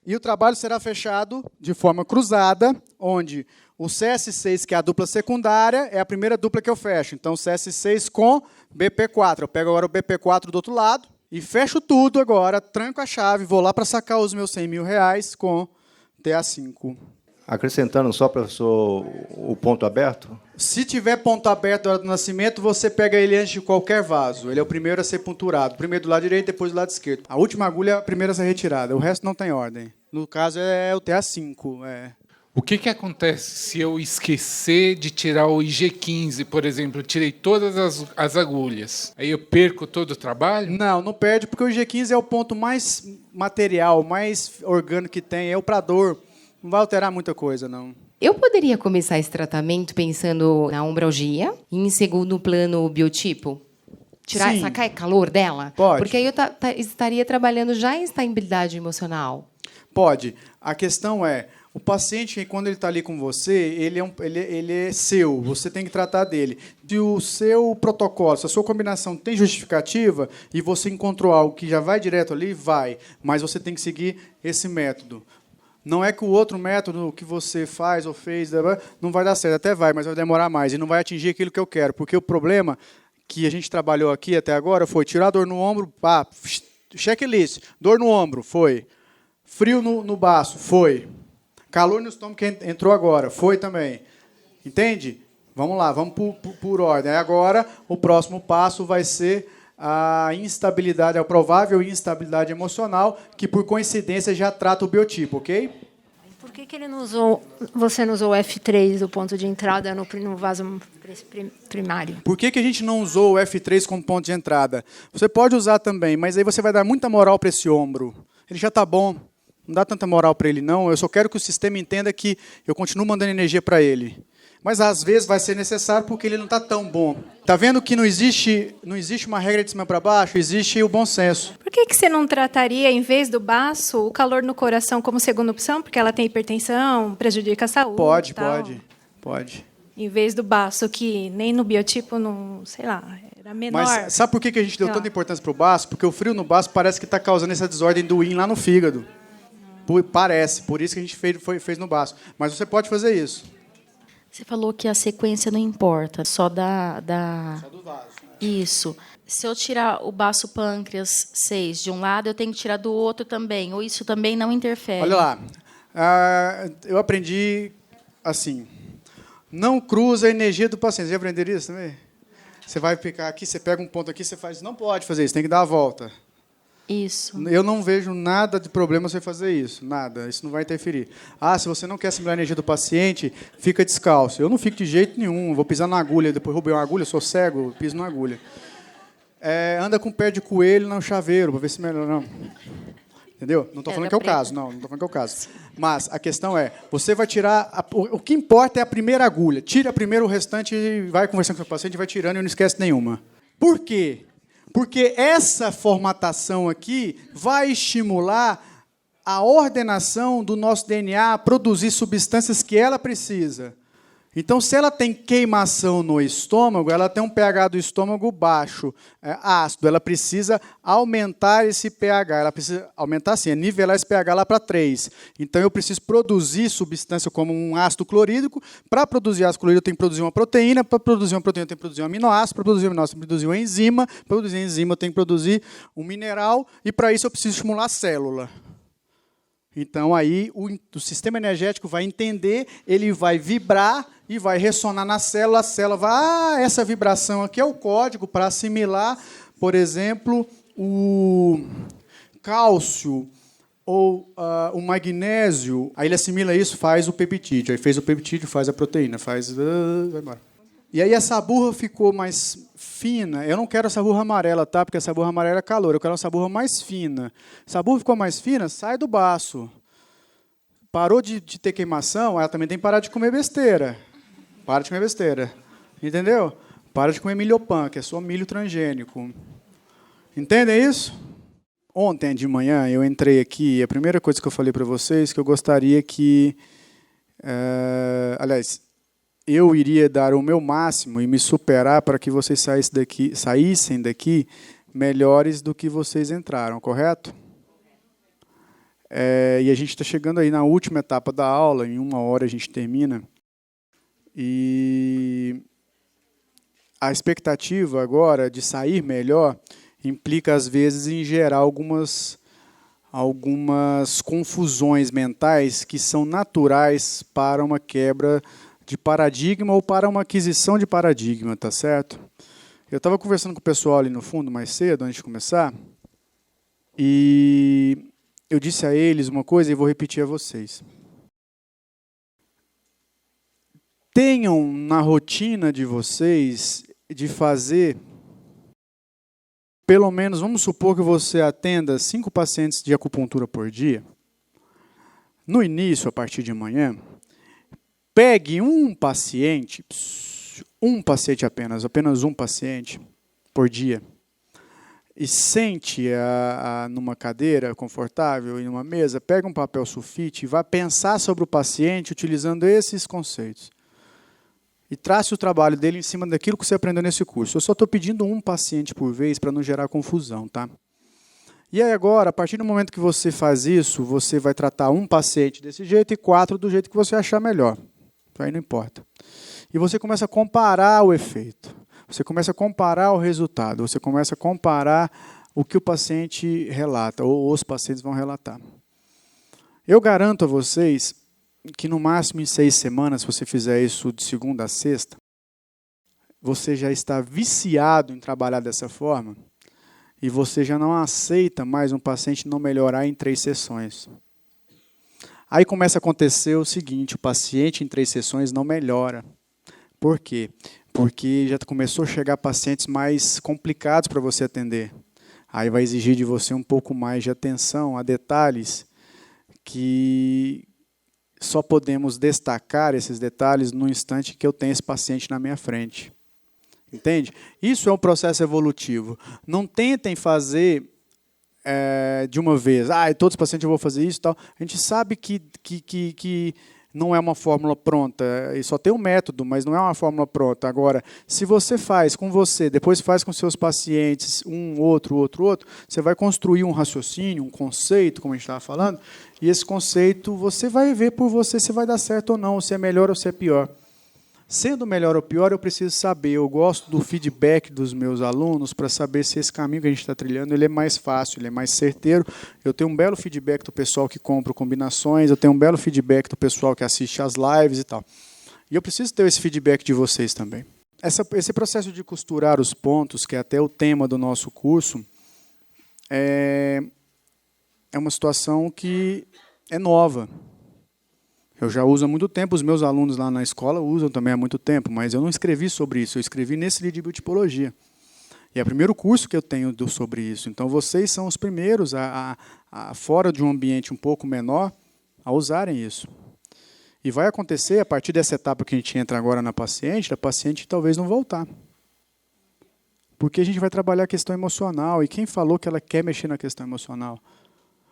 Speaker 1: E o trabalho será fechado de forma cruzada, onde o CS6, que é a dupla secundária, é a primeira dupla que eu fecho. Então, CS6 com BP4. Eu pego agora o BP4 do outro lado e fecho tudo agora, tranco a chave, vou lá para sacar os meus R$100.000 com TA5.
Speaker 7: Acrescentando só, professor, o ponto aberto?
Speaker 1: Se tiver ponto aberto na hora do nascimento, você pega ele antes de qualquer vaso. Ele é o primeiro a ser ponturado. Primeiro do lado direito, depois do lado esquerdo. A última agulha é a primeira a ser retirada. O resto não tem ordem. No caso, é o TA5.
Speaker 11: O que acontece se eu esquecer de tirar o IG15, por exemplo? Eu tirei todas as agulhas. Aí eu perco todo o trabalho?
Speaker 1: Não perde, porque o IG15 é o ponto mais material, mais orgânico que tem. É o pra dor. Não vai alterar muita coisa, não.
Speaker 10: Eu poderia começar esse tratamento pensando na umbralgia e, em segundo plano, o biotipo? Sacar calor dela?
Speaker 1: Pode.
Speaker 10: Porque aí eu estaria trabalhando já em estabilidade emocional.
Speaker 1: Pode. A questão é, o paciente, quando ele está ali com você, ele é seu, você tem que tratar dele. Se o seu protocolo, se a sua combinação tem justificativa e você encontrou algo que já vai direto ali, vai. Mas você tem que seguir esse método. Não é que o outro método que você faz ou fez não vai dar certo. Até vai, mas vai demorar mais. E não vai atingir aquilo que eu quero. Porque o problema que a gente trabalhou aqui até agora foi tirar a dor no ombro, checklist. Dor no ombro, foi. Frio no baço, foi. Calor no estômago, que entrou agora, foi também. Entende? Vamos lá, vamos por ordem. Agora, o próximo passo vai ser a instabilidade, a provável instabilidade emocional, que por coincidência já trata o biotipo, ok?
Speaker 6: Por que ele não usou, você não usou o F3, o ponto de entrada, no vaso primário?
Speaker 1: Por que a gente não usou o F3 como ponto de entrada? Você pode usar também, mas aí você vai dar muita moral para esse ombro. Ele já está bom, não dá tanta moral para ele, não. Eu só quero que o sistema entenda que eu continuo mandando energia para ele. Mas, às vezes, vai ser necessário porque ele não está tão bom. Está vendo que não existe uma regra de cima para baixo? Existe o bom senso.
Speaker 6: Por que você não trataria, em vez do baço, o calor no coração como segunda opção? Porque ela tem hipertensão, prejudica a saúde.
Speaker 1: Pode.
Speaker 6: Em vez do baço, que nem no biotipo, não, sei lá, era menor.
Speaker 1: Mas sabe por que a gente deu tanta importância para o baço? Porque o frio no baço parece que está causando essa desordem do yin lá no fígado. Parece. Por isso que a gente fez no baço. Mas você pode fazer isso.
Speaker 4: Você falou que a sequência não importa, só do vaso. Isso. Se eu tirar o baço pâncreas 6 de um lado, eu tenho que tirar do outro também, ou isso também não interfere?
Speaker 1: Olha lá, eu aprendi assim, não cruza a energia do paciente. Você já aprendeu isso também? Você vai ficar aqui, você pega um ponto aqui, você faz, não pode fazer isso, tem que dar a volta.
Speaker 4: Isso.
Speaker 1: Eu não vejo nada de problema você fazer isso, nada. Isso não vai interferir. Se você não quer assimilar a energia do paciente, fica descalço. Eu não fico de jeito nenhum. Vou pisar na agulha, depois roubei uma agulha, sou cego, piso na agulha. Anda com pé de coelho no chaveiro, para ver se melhora. Não. Entendeu? Não estou falando que é o caso. Não estou falando que é o caso. Mas a questão é, você vai tirar... O que importa é a primeira agulha. Tira primeiro o restante e vai conversando com o paciente, vai tirando e não esquece nenhuma. Por quê? Porque essa formatação aqui vai estimular a ordenação do nosso DNA a produzir substâncias que ela precisa. Então, se ela tem queimação no estômago, ela tem um pH do estômago baixo, ácido. Ela precisa aumentar esse pH. Ela precisa aumentar, assim, nivelar esse pH lá para 3. Então, eu preciso produzir substância como um ácido clorídrico. Para produzir ácido clorídrico, eu tenho que produzir uma proteína. Para produzir uma proteína, eu tenho que produzir um aminoácido. Para produzir um aminoácido, eu tenho que produzir uma enzima. Para produzir enzima, eu tenho que produzir um mineral. E, para isso, eu preciso estimular a célula. Então, aí, o sistema energético vai entender, ele vai vibrar e vai ressonar na célula. A célula vai... essa vibração aqui é o código para assimilar, por exemplo, o cálcio ou o magnésio. Aí ele assimila isso, faz o peptídeo. Aí fez o peptídeo, faz a proteína, vai embora. E aí essa burra ficou mais fina. Eu não quero essa burra amarela, tá? Porque essa burra amarela é calor. Eu quero essa burra mais fina. Essa burra ficou mais fina, sai do baço. Parou de ter queimação, ela também tem que parar de comer besteira. Para de comer besteira. Entendeu? Para de comer milhopan, que é só milho transgênico. Entendem isso? Ontem de manhã eu entrei aqui e a primeira coisa que eu falei para vocês que eu gostaria que... aliás... eu iria dar o meu máximo e me superar para que vocês saíssem daqui melhores do que vocês entraram, correto? E a gente está chegando aí na última etapa da aula, em 1 hora a gente termina. E a expectativa agora de sair melhor implica, às vezes, em gerar algumas confusões mentais que são naturais para uma quebra de paradigma ou para uma aquisição de paradigma, tá certo? Eu estava conversando com o pessoal ali no fundo mais cedo, antes de começar, e eu disse a eles uma coisa e vou repetir a vocês. Tenham na rotina de vocês de fazer, pelo menos, vamos supor que você atenda 5 pacientes de acupuntura por dia. No início, a partir de amanhã, pegue um paciente apenas um paciente por dia, e sente numa cadeira confortável e numa mesa, pega um papel sulfite e vá pensar sobre o paciente utilizando esses conceitos. E trace o trabalho dele em cima daquilo que você aprendeu nesse curso. Eu só estou pedindo um paciente por vez para não gerar confusão, tá? E aí agora, a partir do momento que você faz isso, você vai tratar um paciente desse jeito e 4 do jeito que você achar melhor. Aí não importa. E você começa a comparar o efeito. Você começa a comparar o resultado. Você começa a comparar o que o paciente relata, ou os pacientes vão relatar. Eu garanto a vocês que no máximo em 6 semanas, se você fizer isso de segunda a sexta, você já está viciado em trabalhar dessa forma e você já não aceita mais um paciente não melhorar em 3 sessões. Aí começa a acontecer o seguinte, o paciente em 3 sessões não melhora. Por quê? Porque já começou a chegar pacientes mais complicados para você atender. Aí vai exigir de você um pouco mais de atenção a detalhes que só podemos destacar esses detalhes no instante que eu tenho esse paciente na minha frente. Entende? Isso é um processo evolutivo. Não tentem fazer de uma vez. Todos os pacientes eu vou fazer isso e tal. A gente sabe que não é uma fórmula pronta. E só tem um método, mas não é uma fórmula pronta. Agora, se você faz com você, depois faz com seus pacientes, outro, você vai construir um raciocínio, um conceito, como a gente estava falando, e esse conceito você vai ver por você se vai dar certo ou não, se é melhor ou se é pior. Sendo melhor ou pior, eu preciso saber. Eu gosto do feedback dos meus alunos para saber se esse caminho que a gente está trilhando ele é mais fácil, ele é mais certeiro. Eu tenho um belo feedback do pessoal que compra combinações, eu tenho um belo feedback do pessoal que assiste às lives e tal. E eu preciso ter esse feedback de vocês também. Esse processo de costurar os pontos, que é até o tema do nosso curso, é uma situação que é nova. Eu já uso há muito tempo, os meus alunos lá na escola usam também há muito tempo, mas eu não escrevi sobre isso, eu escrevi nesse livro de biotipologia. E é o primeiro curso que eu tenho sobre isso. Então, vocês são os primeiros, fora de um ambiente um pouco menor, a usarem isso. E vai acontecer, a partir dessa etapa que a gente entra agora na paciente, da paciente talvez não voltar. Porque a gente vai trabalhar a questão emocional, e quem falou que ela quer mexer na questão emocional?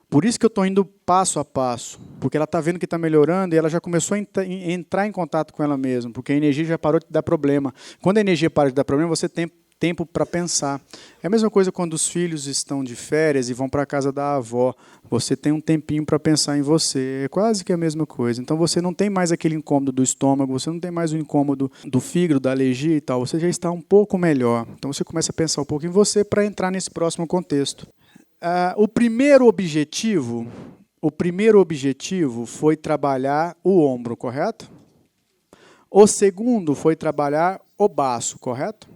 Speaker 1: Por isso que eu estou indo passo a passo, porque ela está vendo que está melhorando e ela já começou a entrar em contato com ela mesma, porque a energia já parou de dar problema. Quando a energia para de dar problema, você tem tempo para pensar. É a mesma coisa quando os filhos estão de férias e vão para a casa da avó. Você tem um tempinho para pensar em você. É quase que a mesma coisa. Então você não tem mais aquele incômodo do estômago, você não tem mais o incômodo do fígado, da alergia e tal. Você já está um pouco melhor. Então você começa a pensar um pouco em você para entrar nesse próximo contexto. O primeiro objetivo foi trabalhar o ombro, correto? O segundo foi trabalhar o baço, correto?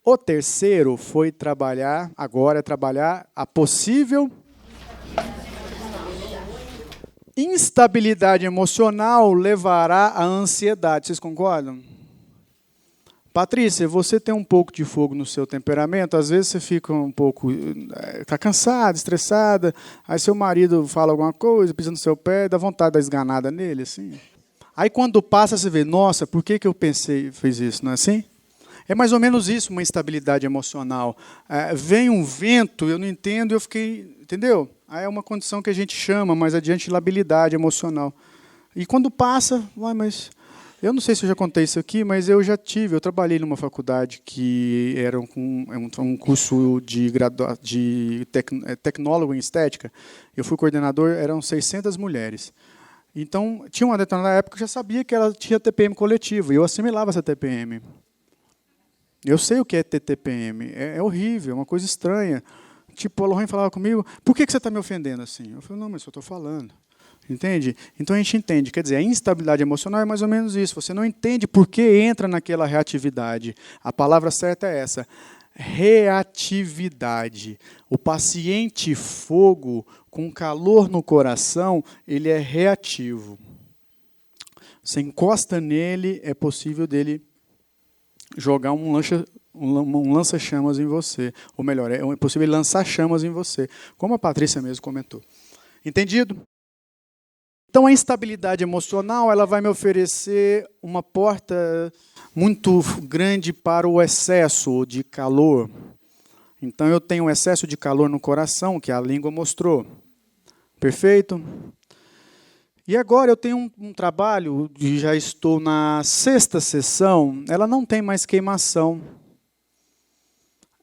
Speaker 1: O terceiro foi trabalhar a possível instabilidade emocional levará à ansiedade. Vocês concordam? Patrícia, você tem um pouco de fogo no seu temperamento, às vezes você fica um pouco, está cansada, estressada, aí seu marido fala alguma coisa, pisa no seu pé, dá vontade de dar esganada nele, assim. Aí quando passa, você vê, nossa, por que eu fiz isso, não é assim? É mais ou menos isso, uma instabilidade emocional. Vem um vento, eu não entendo, eu fiquei, entendeu? Aí é uma condição que a gente chama mais adiante de labilidade emocional. E quando passa, mas Eu não sei se eu já contei isso aqui, mas eu trabalhei numa faculdade que era um curso de tecnólogo em estética. Eu fui coordenador, eram 600 mulheres. Então, tinha uma determinada época que eu já sabia que ela tinha TPM coletivo, e eu assimilava essa TPM. Eu sei o que é ter TPM, é horrível, é uma coisa estranha. Tipo, a Lorraine falava comigo, por que você está me ofendendo assim? Eu falei, não, mas eu estou falando. Entende? Então a gente entende, quer dizer, a instabilidade emocional é mais ou menos isso. Você não entende por que entra naquela reatividade. A palavra certa é essa, reatividade. O paciente fogo, com calor no coração, ele é reativo. Você encosta nele, é possível dele jogar um lança-chamas em você. Ou melhor, é possível ele lançar chamas em você. Como a Patrícia mesmo comentou. Entendido? Então, a instabilidade emocional ela vai me oferecer uma porta muito grande para o excesso de calor. Então, eu tenho um excesso de calor no coração, que a língua mostrou. Perfeito? E agora eu tenho um trabalho, e já estou na 6ª sessão, ela não tem mais queimação.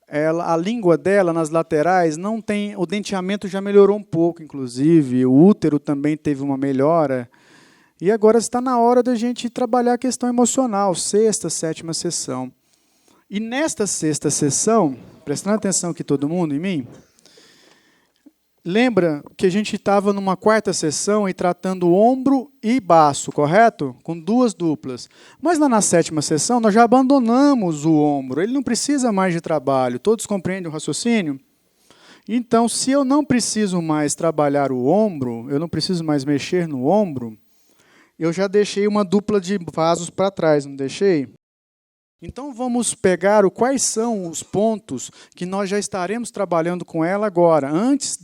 Speaker 1: A língua dela, nas laterais, não tem, o denteamento já melhorou um pouco, inclusive, o útero também teve uma melhora, e agora está na hora da gente trabalhar a questão emocional, 6ª, 7ª sessão. E nesta 6ª sessão, prestando atenção aqui todo mundo em mim, lembra que a gente estava numa 4ª sessão e tratando ombro e baço, correto? Com 2 duplas. Mas lá na 7ª sessão nós já abandonamos o ombro. Ele não precisa mais de trabalho. Todos compreendem o raciocínio? Então, se eu não preciso mais trabalhar o ombro, eu não preciso mais mexer no ombro, eu já deixei uma dupla de vasos para trás, não deixei? Então, vamos pegar quais são os pontos que nós já estaremos trabalhando com ela agora, antes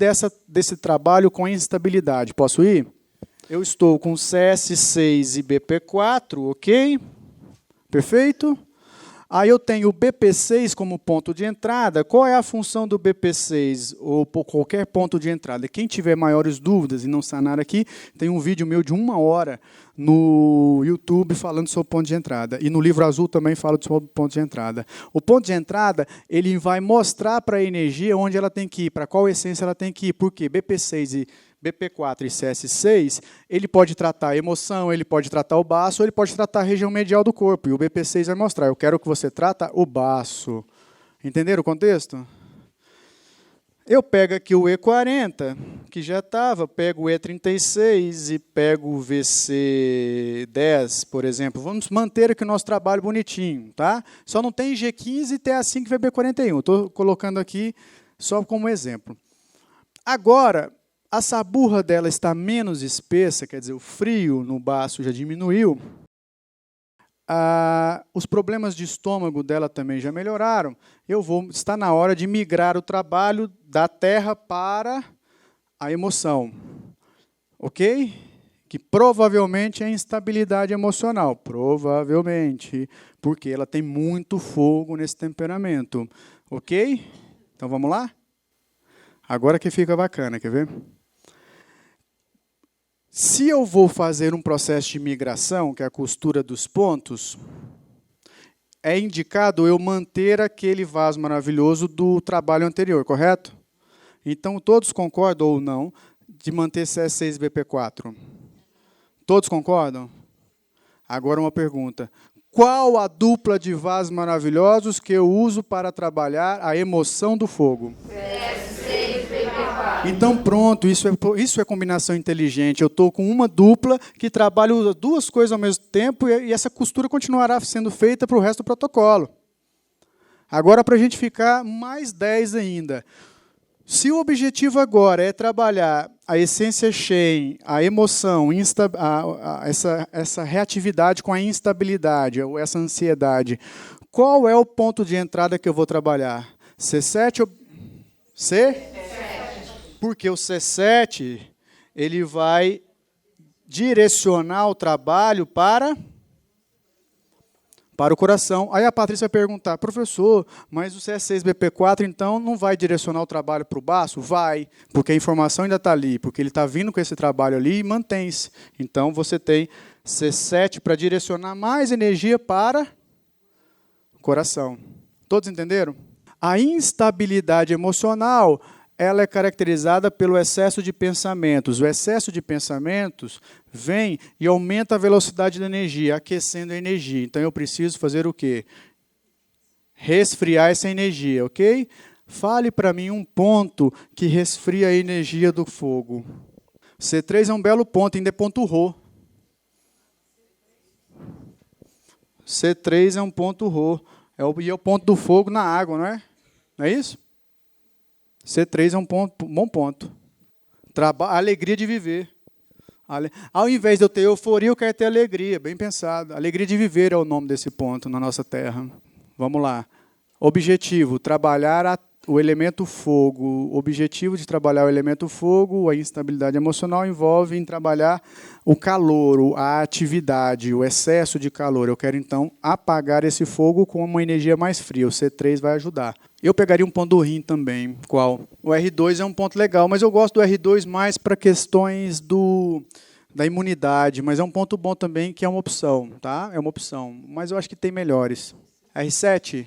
Speaker 1: desse trabalho com a instabilidade. Posso ir? Eu estou com CS6 e BP4, ok? Perfeito? Aí eu tenho o BP6 como ponto de entrada. Qual é a função do BP6 ou qualquer ponto de entrada? Quem tiver maiores dúvidas e não sanar aqui, tem um vídeo meu de 1 hora no YouTube falando sobre ponto de entrada. E no livro azul também fala sobre ponto de entrada. O ponto de entrada, ele vai mostrar para a energia onde ela tem que ir, para qual essência ela tem que ir. Por quê? BP6 e BP4 e CS6, ele pode tratar a emoção, ele pode tratar o baço, ele pode tratar a região medial do corpo. E o BP6 vai mostrar, eu quero que você trata o baço. Entenderam o contexto? Eu pego aqui o E40, que já estava, pego o E36 e pego o VC10, por exemplo. Vamos manter aqui o nosso trabalho bonitinho, tá? Só não tem G15 e TA5 e VB41. Estou colocando aqui só como exemplo. Agora, a saburra dela está menos espessa, quer dizer, o frio no baço já diminuiu. Os problemas de estômago dela também já melhoraram. Está na hora de migrar o trabalho da terra para a emoção. Ok? Que provavelmente é instabilidade emocional. Provavelmente. Porque ela tem muito fogo nesse temperamento. Ok? Então vamos lá? Agora que fica bacana, quer ver? Se eu vou fazer um processo de migração, que é a costura dos pontos, é indicado eu manter aquele vaso maravilhoso do trabalho anterior, correto? Então, todos concordam ou não de manter CS6 e BP4? Todos concordam? Agora uma pergunta. Qual a dupla de vasos maravilhosos que eu uso para trabalhar a emoção do fogo? Então, pronto, isso é combinação inteligente. Eu estou com uma dupla que trabalha 2 coisas ao mesmo tempo e essa costura continuará sendo feita para o resto do protocolo. Agora, para a gente ficar mais 10 ainda. Se o objetivo agora é trabalhar a essência Shen, a emoção, essa reatividade com a instabilidade, ou essa ansiedade, qual é o ponto de entrada que eu vou trabalhar? C7 ou C? Porque o C7 ele vai direcionar o trabalho para para o coração. Aí a Patrícia vai perguntar, professor, mas o CS6BP4, então, não vai direcionar o trabalho para o baço? Vai, porque a informação ainda está ali, porque ele está vindo com esse trabalho ali e mantém-se. Então, você tem C7 para direcionar mais energia para o coração. Todos entenderam? A instabilidade emocional, ela é caracterizada pelo excesso de pensamentos. O excesso de pensamentos vem e aumenta a velocidade da energia, aquecendo a energia. Então, eu preciso fazer o quê? Resfriar essa energia, ok? Fale para mim um ponto que resfria a energia do fogo. C3 é um belo ponto, ainda é ponto Rho. C3 é um ponto Rho. E é o ponto do fogo na água, não é? Não é isso? C3 é um bom ponto. Alegria de viver. Ao invés de eu ter euforia, eu quero ter alegria. Bem pensado. Alegria de viver é o nome desse ponto na nossa Terra. Vamos lá. Objetivo, trabalhar o elemento fogo. O objetivo de trabalhar o elemento fogo, a instabilidade emocional, envolve em trabalhar o calor, a atividade, o excesso de calor. Eu quero, então, apagar esse fogo com uma energia mais fria. O C3 vai ajudar. Eu pegaria um ponto do rim também. Qual? O R2 é um ponto legal, mas eu gosto do R2 mais para questões da imunidade, mas é um ponto bom também, que é uma opção, tá? É uma opção, mas eu acho que tem melhores. R7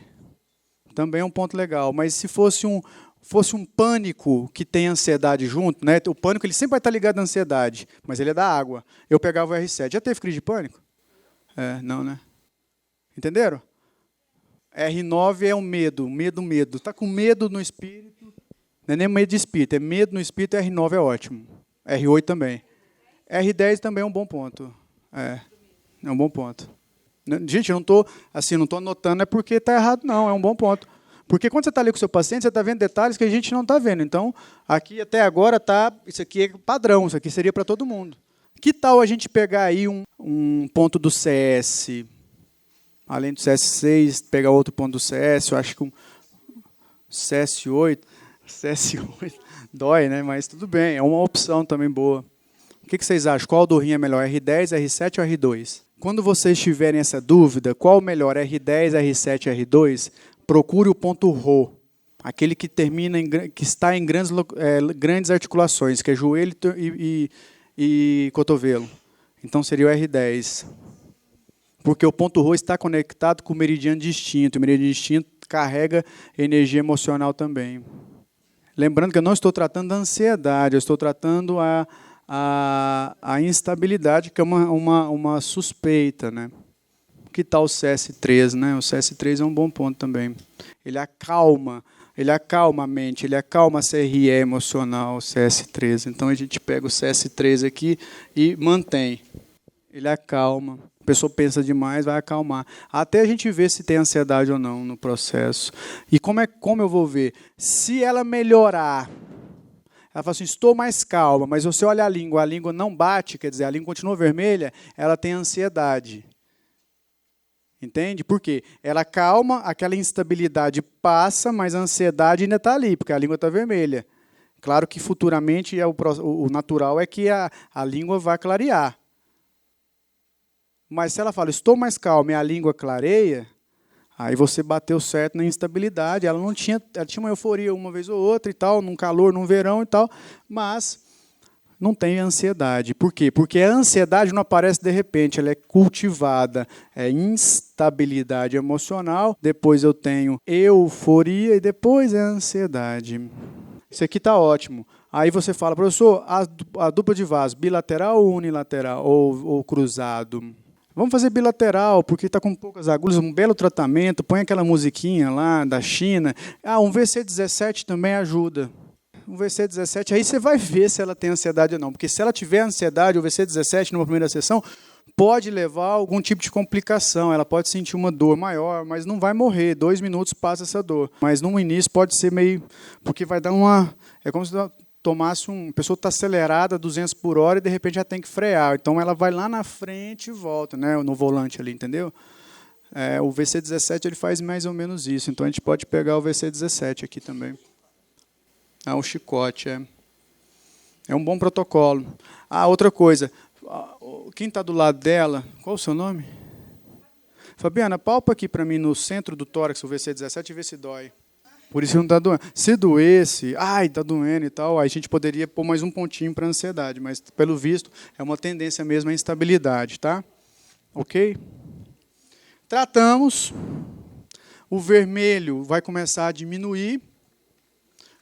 Speaker 1: também é um ponto legal, mas se fosse um pânico que tem ansiedade junto, né? O pânico ele sempre vai estar ligado à ansiedade, mas ele é da água. Eu pegava o R7. Já teve crise de pânico? Não, né? Entenderam? R9 é o medo. Está com medo no espírito. Não é nem medo de espírito, é medo no espírito. R9 é ótimo. R8 também. R10 também é um bom ponto. É um bom ponto. Gente, eu não estou anotando, é porque está errado, não. É um bom ponto. Porque quando você está ali com o seu paciente, você está vendo detalhes que a gente não está vendo. Então, aqui até agora isso aqui é padrão, isso aqui seria para todo mundo. Que tal a gente pegar aí um ponto do CS, além do CS6, pegar outro ponto do CS, eu acho que um CS8 dói, né? Mas tudo bem, é uma opção também boa. O que vocês acham? Qual do rim é melhor, R10, R7 ou R2? Quando vocês tiverem essa dúvida, qual o melhor, R10, R7, R2? Procure o ponto Rho, aquele que que está em grandes articulações, que é joelho e cotovelo. Então seria o R10. Porque o ponto Rho está conectado com o meridiano distinto. O meridiano distinto carrega energia emocional também. Lembrando que eu não estou tratando da ansiedade, eu estou tratando a instabilidade, que é uma suspeita, né? Que tal o CS3, né? O CS3 é um bom ponto também. Ele acalma a mente, ele acalma a CRE emocional, o CS3. Então a gente pega o CS3 aqui e mantém. Ele acalma. A pessoa pensa demais, vai acalmar. Até a gente ver se tem ansiedade ou não no processo. E como eu vou ver? Se ela melhorar, ela fala assim, estou mais calma, mas você olha a língua não bate, quer dizer, a língua continua vermelha, ela tem ansiedade. Entende? Por quê? Ela calma, aquela instabilidade passa, mas a ansiedade ainda está ali, porque a língua está vermelha. Claro que futuramente o natural é que a língua vai clarear. Mas se ela fala, estou mais calma e a língua clareia, aí você bateu certo na instabilidade. Ela tinha uma euforia uma vez ou outra e tal, num calor, num verão e tal, mas não tem ansiedade. Por quê? Porque a ansiedade não aparece de repente, ela é cultivada. É instabilidade emocional, depois eu tenho euforia e depois é ansiedade. Isso aqui está ótimo. Aí você fala, professor, a dupla de vaso, bilateral ou unilateral, ou cruzado? Vamos fazer bilateral, porque está com poucas agulhas, um belo tratamento, põe aquela musiquinha lá da China. Um VC17 também ajuda. Um VC17, aí você vai ver se ela tem ansiedade ou não. Porque se ela tiver ansiedade, o VC17, numa primeira sessão, pode levar a algum tipo de complicação. Ela pode sentir uma dor maior, mas não vai morrer. 2 minutos passa essa dor. Mas no início pode ser meio... Porque vai dar uma... É como se tomasse a pessoa está acelerada a 200 por hora e de repente já tem que frear. Então ela vai lá na frente e volta, né, no volante ali, entendeu? O VC17 ele faz mais ou menos isso. Então a gente pode pegar o VC17 aqui também. O chicote é um bom protocolo. Outra coisa, quem está do lado dela, qual o seu nome? Fabiana, palpa aqui para mim no centro do tórax, o VC17, e vê se dói. Por isso não está doendo. Se doesse, está doendo e tal, aí a gente poderia pôr mais um pontinho para ansiedade, mas, pelo visto, é uma tendência mesmo à instabilidade, tá? Ok? Tratamos. O vermelho vai começar a diminuir,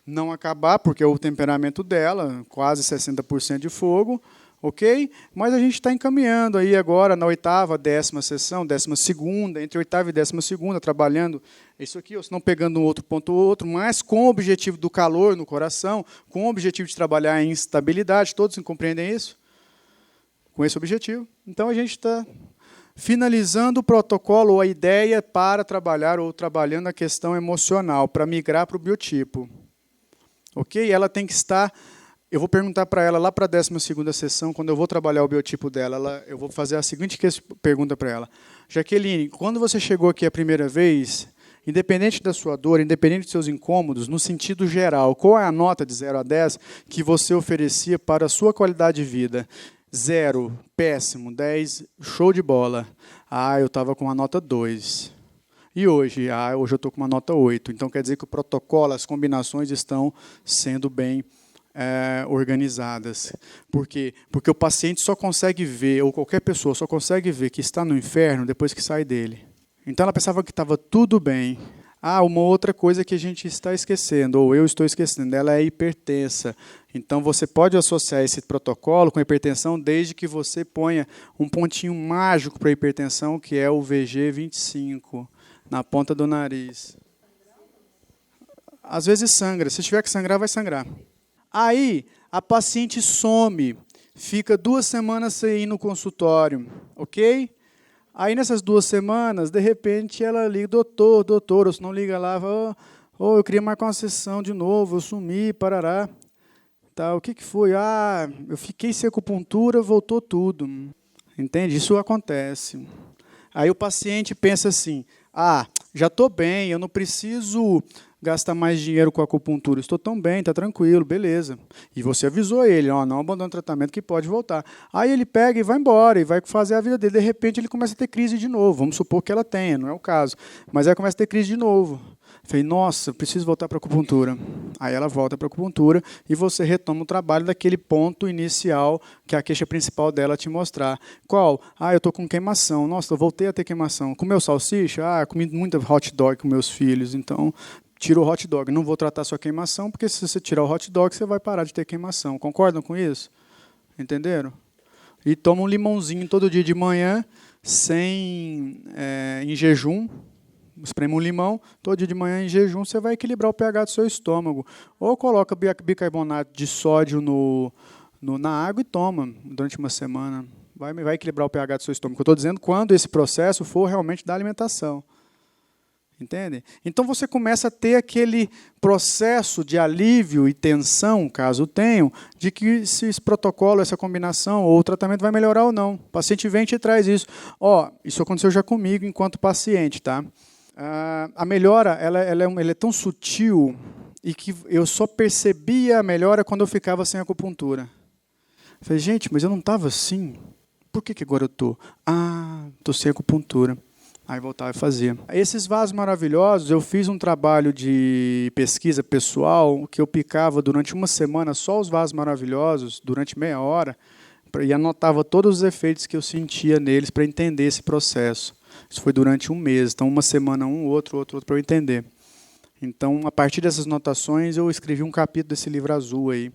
Speaker 1: não acabar, porque é o temperamento dela, quase 60% de fogo, ok? Mas a gente está encaminhando aí agora na 8ª, 10ª sessão, 12ª, entre 8ª e 12ª, trabalhando isso aqui, ou se não pegando um outro ponto ou outro, mas com o objetivo do calor no coração, com o objetivo de trabalhar em instabilidade. Todos compreendem isso? Com esse objetivo. Então, a gente está finalizando o protocolo ou a ideia para trabalhar ou trabalhando a questão emocional, para migrar para o biotipo. Ok? Ela tem que estar... Eu vou perguntar para ela lá para a 12ª sessão, quando eu vou trabalhar o biotipo dela, eu vou fazer a seguinte pergunta para ela. Jaqueline, quando você chegou aqui a primeira vez, independente da sua dor, independente dos seus incômodos, no sentido geral, qual é a nota de 0 a 10 que você oferecia para a sua qualidade de vida? 0, péssimo. 10, show de bola. Eu estava com uma nota 2. E hoje? Hoje eu estou com uma nota 8. Então, quer dizer que o protocolo, as combinações estão sendo bem organizadas. Por quê? Porque o paciente só consegue ver, ou qualquer pessoa só consegue ver que está no inferno depois que sai dele. Então, ela pensava que estava tudo bem. Uma outra coisa que a gente está esquecendo, ou eu estou esquecendo, ela é hipertensa. Então, você pode associar esse protocolo com hipertensão desde que você ponha um pontinho mágico para a hipertensão, que é o VG25, na ponta do nariz. Às vezes sangra. Se tiver que sangrar, vai sangrar. Aí, a paciente some, fica 2 semanas sem ir no consultório, ok? Aí, nessas 2 semanas, de repente, ela liga, doutor, ou se não liga lá, fala, eu queria marcar uma sessão de novo, eu sumi, parará. Tá, o que foi? Eu fiquei sem acupuntura, voltou tudo. Entende? Isso acontece. Aí o paciente pensa assim, já estou bem, eu não preciso gastar mais dinheiro com a acupuntura, estou tão bem, está tranquilo, beleza. E você avisou ele, não abandone o tratamento que pode voltar. Aí ele pega e vai embora, e vai fazer a vida dele. De repente ele começa a ter crise de novo, vamos supor que ela tenha, não é o caso. Mas aí começa a ter crise de novo. Falei, nossa, preciso voltar para a acupuntura. Aí ela volta para a acupuntura e você retoma o trabalho daquele ponto inicial que a queixa principal dela te mostrar. Qual? Eu estou com queimação. Nossa, eu voltei a ter queimação. Comeu salsicha? Comi muita hot dog com meus filhos, então tira o hot dog. Não vou tratar sua queimação, porque se você tirar o hot dog, você vai parar de ter queimação. Concordam com isso? Entenderam? E toma um limãozinho todo dia de manhã, em jejum. Espreme um limão, todo dia de manhã em jejum, você vai equilibrar o pH do seu estômago. Ou coloca bicarbonato de sódio na água e toma durante uma semana. Vai equilibrar o pH do seu estômago. Eu estou dizendo quando esse processo for realmente da alimentação. Entende? Então você começa a ter aquele processo de alívio e tensão, caso tenham, de que se esse protocolo, essa combinação ou o tratamento vai melhorar ou não. O paciente vem e te traz isso. Isso aconteceu já comigo enquanto paciente, tá? A melhora ela é tão sutil e que eu só percebia a melhora quando eu ficava sem acupuntura. Eu falei, gente, mas eu não estava assim. Por que agora eu estou? Estou sem acupuntura. Aí voltava e fazia. Esses vasos maravilhosos, eu fiz um trabalho de pesquisa pessoal que eu picava durante uma semana só os vasos maravilhosos, durante meia hora, e anotava todos os efeitos que eu sentia neles para entender esse processo. Isso foi durante um mês, então uma semana outro para eu entender. Então, a partir dessas notações, eu escrevi um capítulo desse livro azul aí,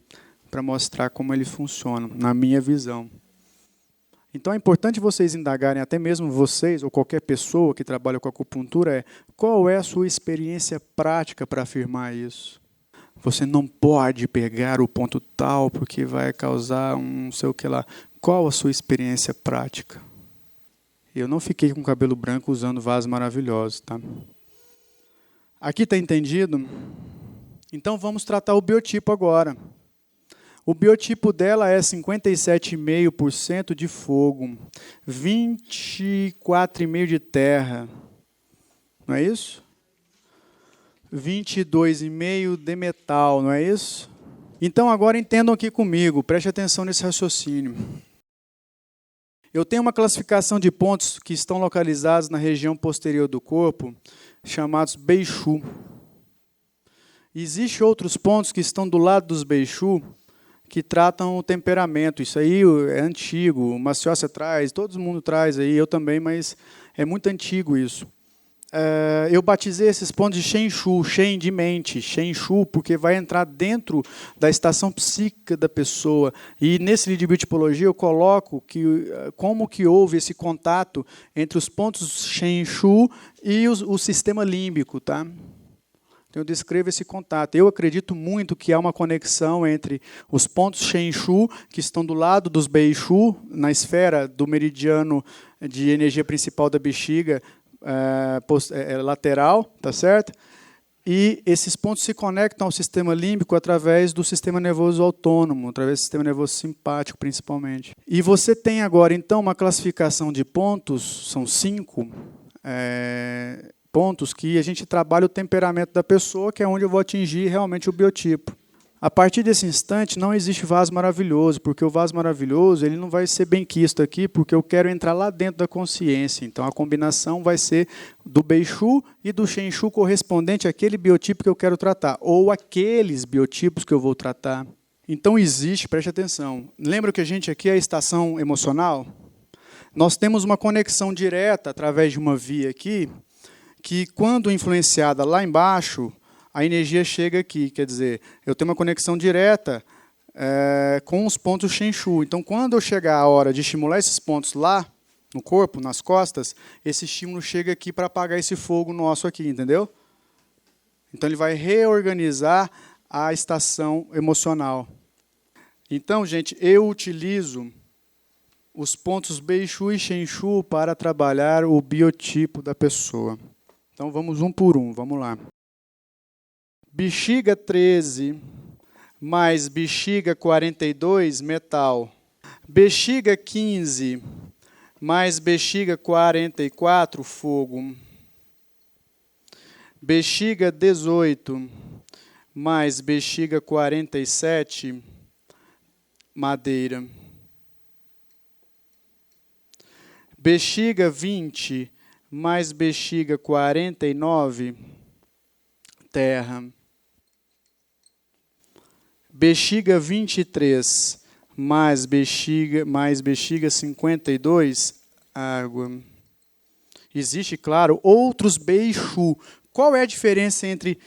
Speaker 1: para mostrar como ele funciona, na minha visão. Então, é importante vocês indagarem, até mesmo vocês, ou qualquer pessoa que trabalha com acupuntura, qual é a sua experiência prática para afirmar isso. Você não pode pegar o ponto tal, porque vai causar um não sei o que lá. Qual a sua experiência prática? Eu não fiquei com cabelo branco usando vasos maravilhosos, tá? Aqui está entendido? Então vamos tratar o biotipo agora. O biotipo dela é 57,5% de fogo, 24,5% de terra. Não é isso? 22,5% de metal, não é isso? Então agora entendam aqui comigo, preste atenção nesse raciocínio. Eu tenho uma classificação de pontos que estão localizados na região posterior do corpo, chamados Beixu. Existem outros pontos que estão do lado dos Beixu, que tratam o temperamento. Isso aí é antigo, o Maciossi traz, todo mundo traz aí, eu também, mas é muito antigo isso. Eu batizei esses pontos de Shen Shu, Shen de mente, Shen Shu, porque vai entrar dentro da estação psíquica da pessoa. E nesse livro de biotipologia eu coloco como que houve esse contato entre os pontos Shen Shu e o sistema límbico, tá? Então, eu descrevo esse contato. Eu acredito muito que há uma conexão entre os pontos Shen Shu, que estão do lado dos Beixu, na esfera do meridiano de energia principal da bexiga, lateral, tá certo? E esses pontos se conectam ao sistema límbico através do sistema nervoso autônomo, através do sistema nervoso simpático, principalmente. E você tem agora, então, uma classificação de pontos, são 5 pontos que a gente trabalha o temperamento da pessoa, que é onde eu vou atingir realmente o biotipo. A partir desse instante, não existe vaso maravilhoso, porque o vaso maravilhoso ele não vai ser bem quisto aqui, porque eu quero entrar lá dentro da consciência. Então, a combinação vai ser do Beixu e do Shen Shu correspondente àquele biotipo que eu quero tratar, ou aqueles biotipos que eu vou tratar. Então, existe, preste atenção, lembra que a gente aqui é a estação emocional? Nós temos uma conexão direta através de uma via aqui, que quando influenciada lá embaixo, a energia chega aqui, quer dizer, eu tenho uma conexão direta com os pontos Shen Shu. Então, quando eu chegar a hora de estimular esses pontos lá, no corpo, nas costas, esse estímulo chega aqui para apagar esse fogo nosso aqui, entendeu? Então, ele vai reorganizar a estação emocional. Então, gente, eu utilizo os pontos Beixu e Shen Shu para trabalhar o biotipo da pessoa. Então, vamos um por um, vamos lá. Bexiga 13 mais bexiga 42, metal. Bexiga 15 mais bexiga 44, fogo. Bexiga 18 mais bexiga 47, madeira. Bexiga 20 mais bexiga 49, terra. Bexiga 23 mais bexiga 52, água. Existe, claro, outros Beixu. Qual é a diferença entre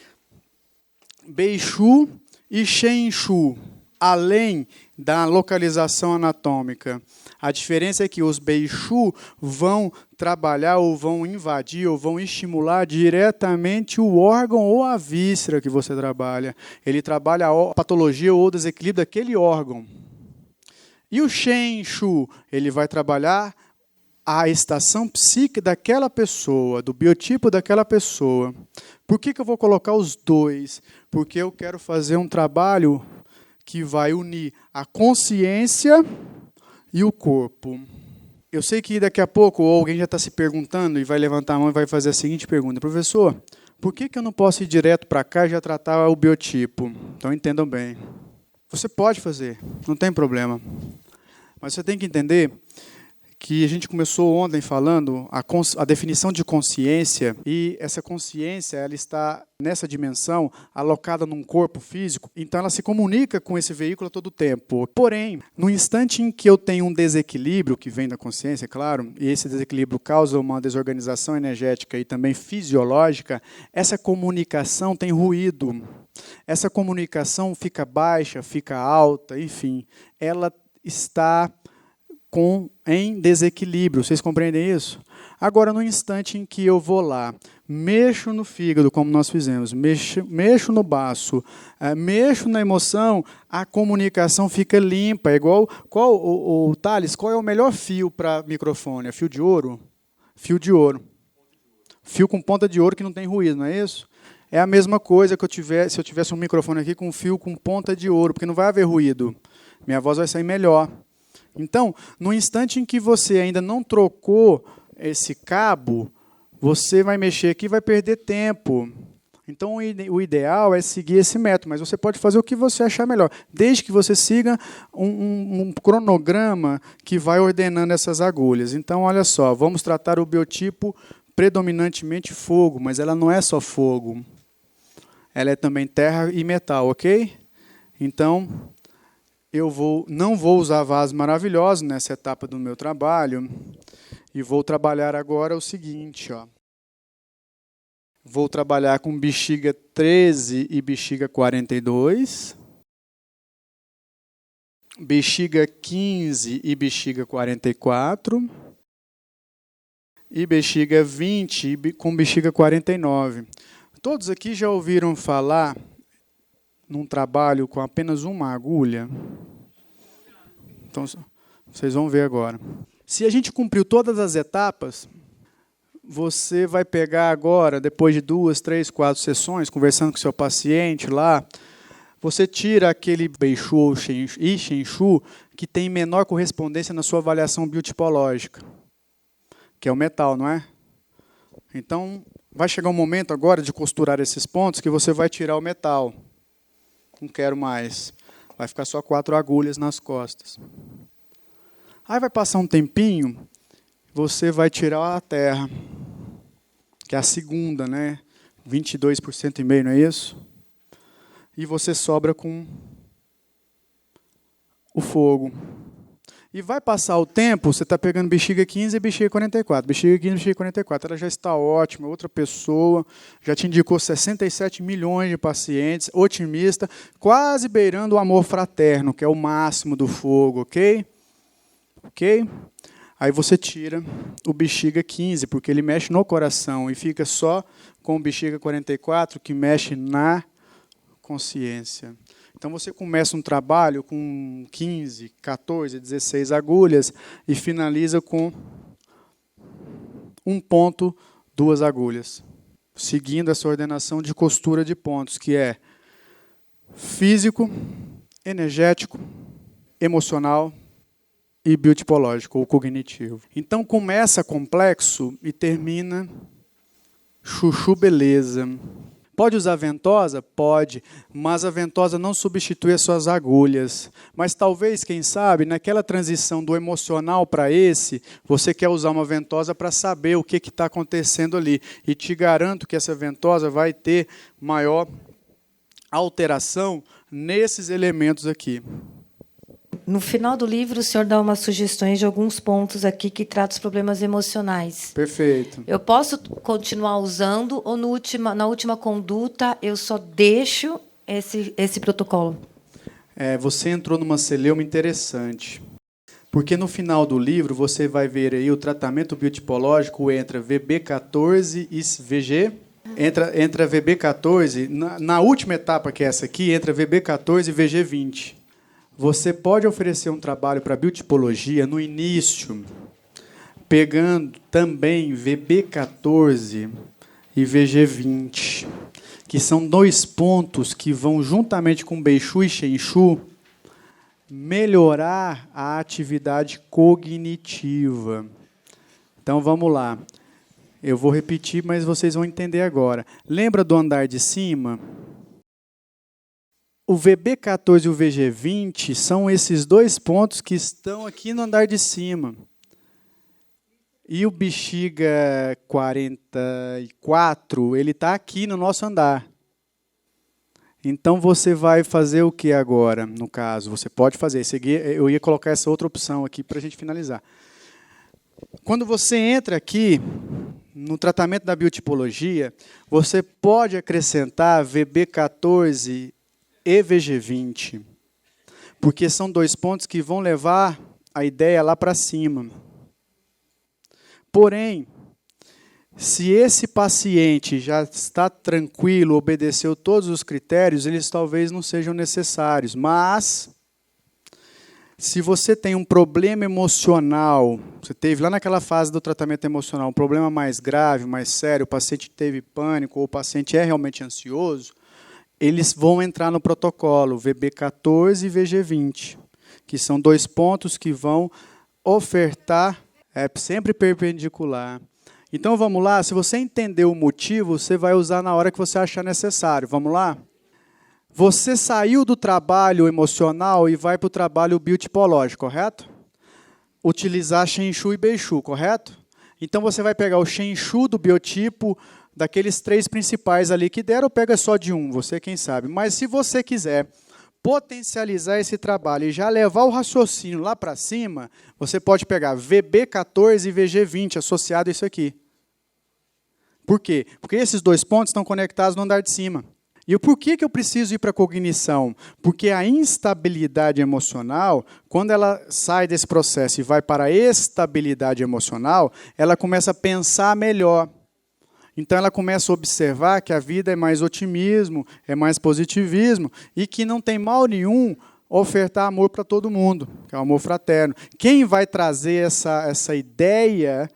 Speaker 1: Beixu e Shen Shu, além da localização anatômica? A diferença é que os Beixu vão trabalhar ou vão invadir ou vão estimular diretamente o órgão ou a víscera que você trabalha. Ele trabalha a patologia ou o desequilíbrio daquele órgão. E o Shen Shu, ele vai trabalhar a estação psíquica daquela pessoa, do biotipo daquela pessoa. Por que eu vou colocar os dois? Porque eu quero fazer um trabalho que vai unir a consciência e o corpo. Eu sei que daqui a pouco alguém já está se perguntando e vai levantar a mão e vai fazer a seguinte pergunta: professor, por que eu não posso ir direto para cá e já tratar o biotipo? Então entendam bem. Você pode fazer, não tem problema. Mas você tem que entender que a gente começou ontem falando a definição de consciência, e essa consciência ela está nessa dimensão alocada num corpo físico, então ela se comunica com esse veículo a todo tempo. Porém, no instante em que eu tenho um desequilíbrio, que vem da consciência, claro, e esse desequilíbrio causa uma desorganização energética e também fisiológica, essa comunicação tem ruído. Essa comunicação fica baixa, fica alta, enfim, ela está em desequilíbrio. Vocês compreendem isso? Agora, no instante em que eu vou lá, mexo no fígado, como nós fizemos, mexo no baço, mexo na emoção, a comunicação fica limpa. É igual, Thales, qual é o melhor fio para microfone? É fio de ouro? Fio de ouro. Fio com ponta de ouro que não tem ruído, não é isso? É a mesma coisa que se eu tivesse um microfone aqui com um fio com ponta de ouro, porque não vai haver ruído. Minha voz vai sair melhor. Então, no instante em que você ainda não trocou esse cabo, você vai mexer aqui e vai perder tempo. Então, o ideal é seguir esse método, mas você pode fazer o que você achar melhor, desde que você siga um cronograma que vai ordenando essas agulhas. Então, olha só, vamos tratar o biotipo predominantemente fogo, mas ela não é só fogo. Ela é também terra e metal, ok? Então, não vou usar vasos maravilhosos nessa etapa do meu trabalho e vou trabalhar agora o seguinte, ó. Vou trabalhar com bexiga 13 e bexiga 42, bexiga 15 e bexiga 44, e bexiga 20 com bexiga 49. Todos aqui já ouviram falar num trabalho com apenas uma agulha? Então, vocês vão ver agora. Se a gente cumpriu todas as etapas, você vai pegar agora, depois de 2, 3, 4 sessões, conversando com o seu paciente lá, você tira aquele Beichu e Shenchu que tem menor correspondência na sua avaliação biotipológica, que é o metal, não é? Então, vai chegar um momento agora de costurar esses pontos que você vai tirar o metal. Não quero mais. Vai ficar só 4 agulhas nas costas. Aí vai passar um tempinho, você vai tirar a terra, que é a segunda, né? 22,5%, não é isso? E você sobra com o fogo. E vai passar o tempo, você está pegando bexiga 15 e bexiga 44. Bexiga 15 e bexiga 44. Ela já está ótima, outra pessoa, já te indicou 67 milhões de pacientes, otimista, quase beirando o amor fraterno, que é o máximo do fogo, ok? Ok? Aí você tira o bexiga 15, porque ele mexe no coração, e fica só com o bexiga 44, que mexe na consciência. Então, você começa um trabalho com 15, 14, 16 agulhas e finaliza com 1 ponto, 2 agulhas, seguindo essa ordenação de costura de pontos, que é físico, energético, emocional e biotipológico ou cognitivo. Então, começa complexo e termina chuchu beleza. Pode usar ventosa? Pode, mas a ventosa não substitui as suas agulhas. Mas talvez, quem sabe, naquela transição do emocional para esse, você quer usar uma ventosa para saber o que está acontecendo ali. E te garanto que essa ventosa vai ter maior alteração nesses elementos aqui.
Speaker 12: No final do livro, o senhor dá umas sugestões de alguns pontos aqui que tratam os problemas emocionais.
Speaker 1: Perfeito.
Speaker 12: Eu posso continuar usando ou na última conduta eu só deixo esse protocolo?
Speaker 1: Você entrou numa celeuma interessante. Porque no final do livro você vai ver aí o tratamento biotipológico entre VB14 e VG. Entra VB14, na última etapa, que é essa aqui, entra VB14 e VG20. Você pode oferecer um trabalho para biotipologia no início, pegando também VB14 e VG20, que são 2 pontos que vão, juntamente com Beichu e Shenchu, melhorar a atividade cognitiva. Então, vamos lá. Eu vou repetir, mas vocês vão entender agora. Lembra do andar de cima? O VB14 e o VG20 são esses 2 pontos que estão aqui no andar de cima. E o bexiga 44, ele está aqui no nosso andar. Então, você vai fazer o que agora, no caso? Você pode fazer. Eu ia colocar essa outra opção aqui para a gente finalizar. Quando você entra aqui no tratamento da biotipologia, você pode acrescentar VB14 e VG20, porque são 2 pontos que vão levar a ideia lá para cima. Porém, se esse paciente já está tranquilo, obedeceu todos os critérios, eles talvez não sejam necessários. Mas, se você tem um problema emocional, você teve lá naquela fase do tratamento emocional um problema mais grave, mais sério, o paciente teve pânico ou o paciente é realmente ansioso, eles vão entrar no protocolo VB14 e VG20, que são 2 pontos que vão ofertar, sempre perpendicular. Então, vamos lá. Se você entender o motivo, você vai usar na hora que você achar necessário. Vamos lá? Você saiu do trabalho emocional e vai para o trabalho biotipológico, correto? Utilizar Shen Shu e Bei Shu, correto? Então, você vai pegar o Shen Shu do biotipo, daqueles 3 principais ali que deram, ou pega só de um, você quem sabe. Mas se você quiser potencializar esse trabalho e já levar o raciocínio lá para cima, você pode pegar VB14 e VG20 associado a isso aqui. Por quê? Porque esses 2 pontos estão conectados no andar de cima. E o porquê que eu preciso ir para a cognição? Porque a instabilidade emocional, quando ela sai desse processo e vai para a estabilidade emocional, ela começa a pensar melhor. Então, ela começa a observar que a vida é mais otimismo, é mais positivismo, e que não tem mal nenhum ofertar amor para todo mundo, que é o amor fraterno. Quem vai trazer essa ideia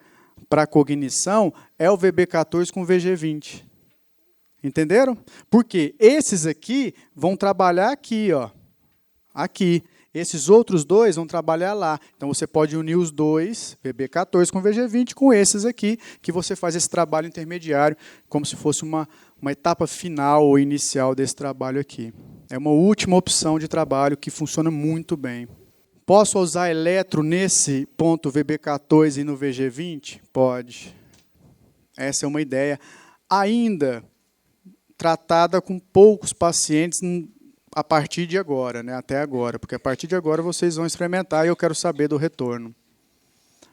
Speaker 1: para a cognição é o VB14 com o VG20. Entenderam? Porque esses aqui vão trabalhar aqui, ó, aqui. Esses outros 2 vão trabalhar lá. Então, você pode unir os 2, VB14 com VG20, com esses aqui, que você faz esse trabalho intermediário, como se fosse uma etapa final ou inicial desse trabalho aqui. É uma última opção de trabalho que funciona muito bem. Posso usar eletro nesse ponto VB14 e no VG20? Pode. Essa é uma ideia ainda tratada com poucos pacientes a partir de agora, né? Até agora, porque a partir de agora vocês vão experimentar e eu quero saber do retorno.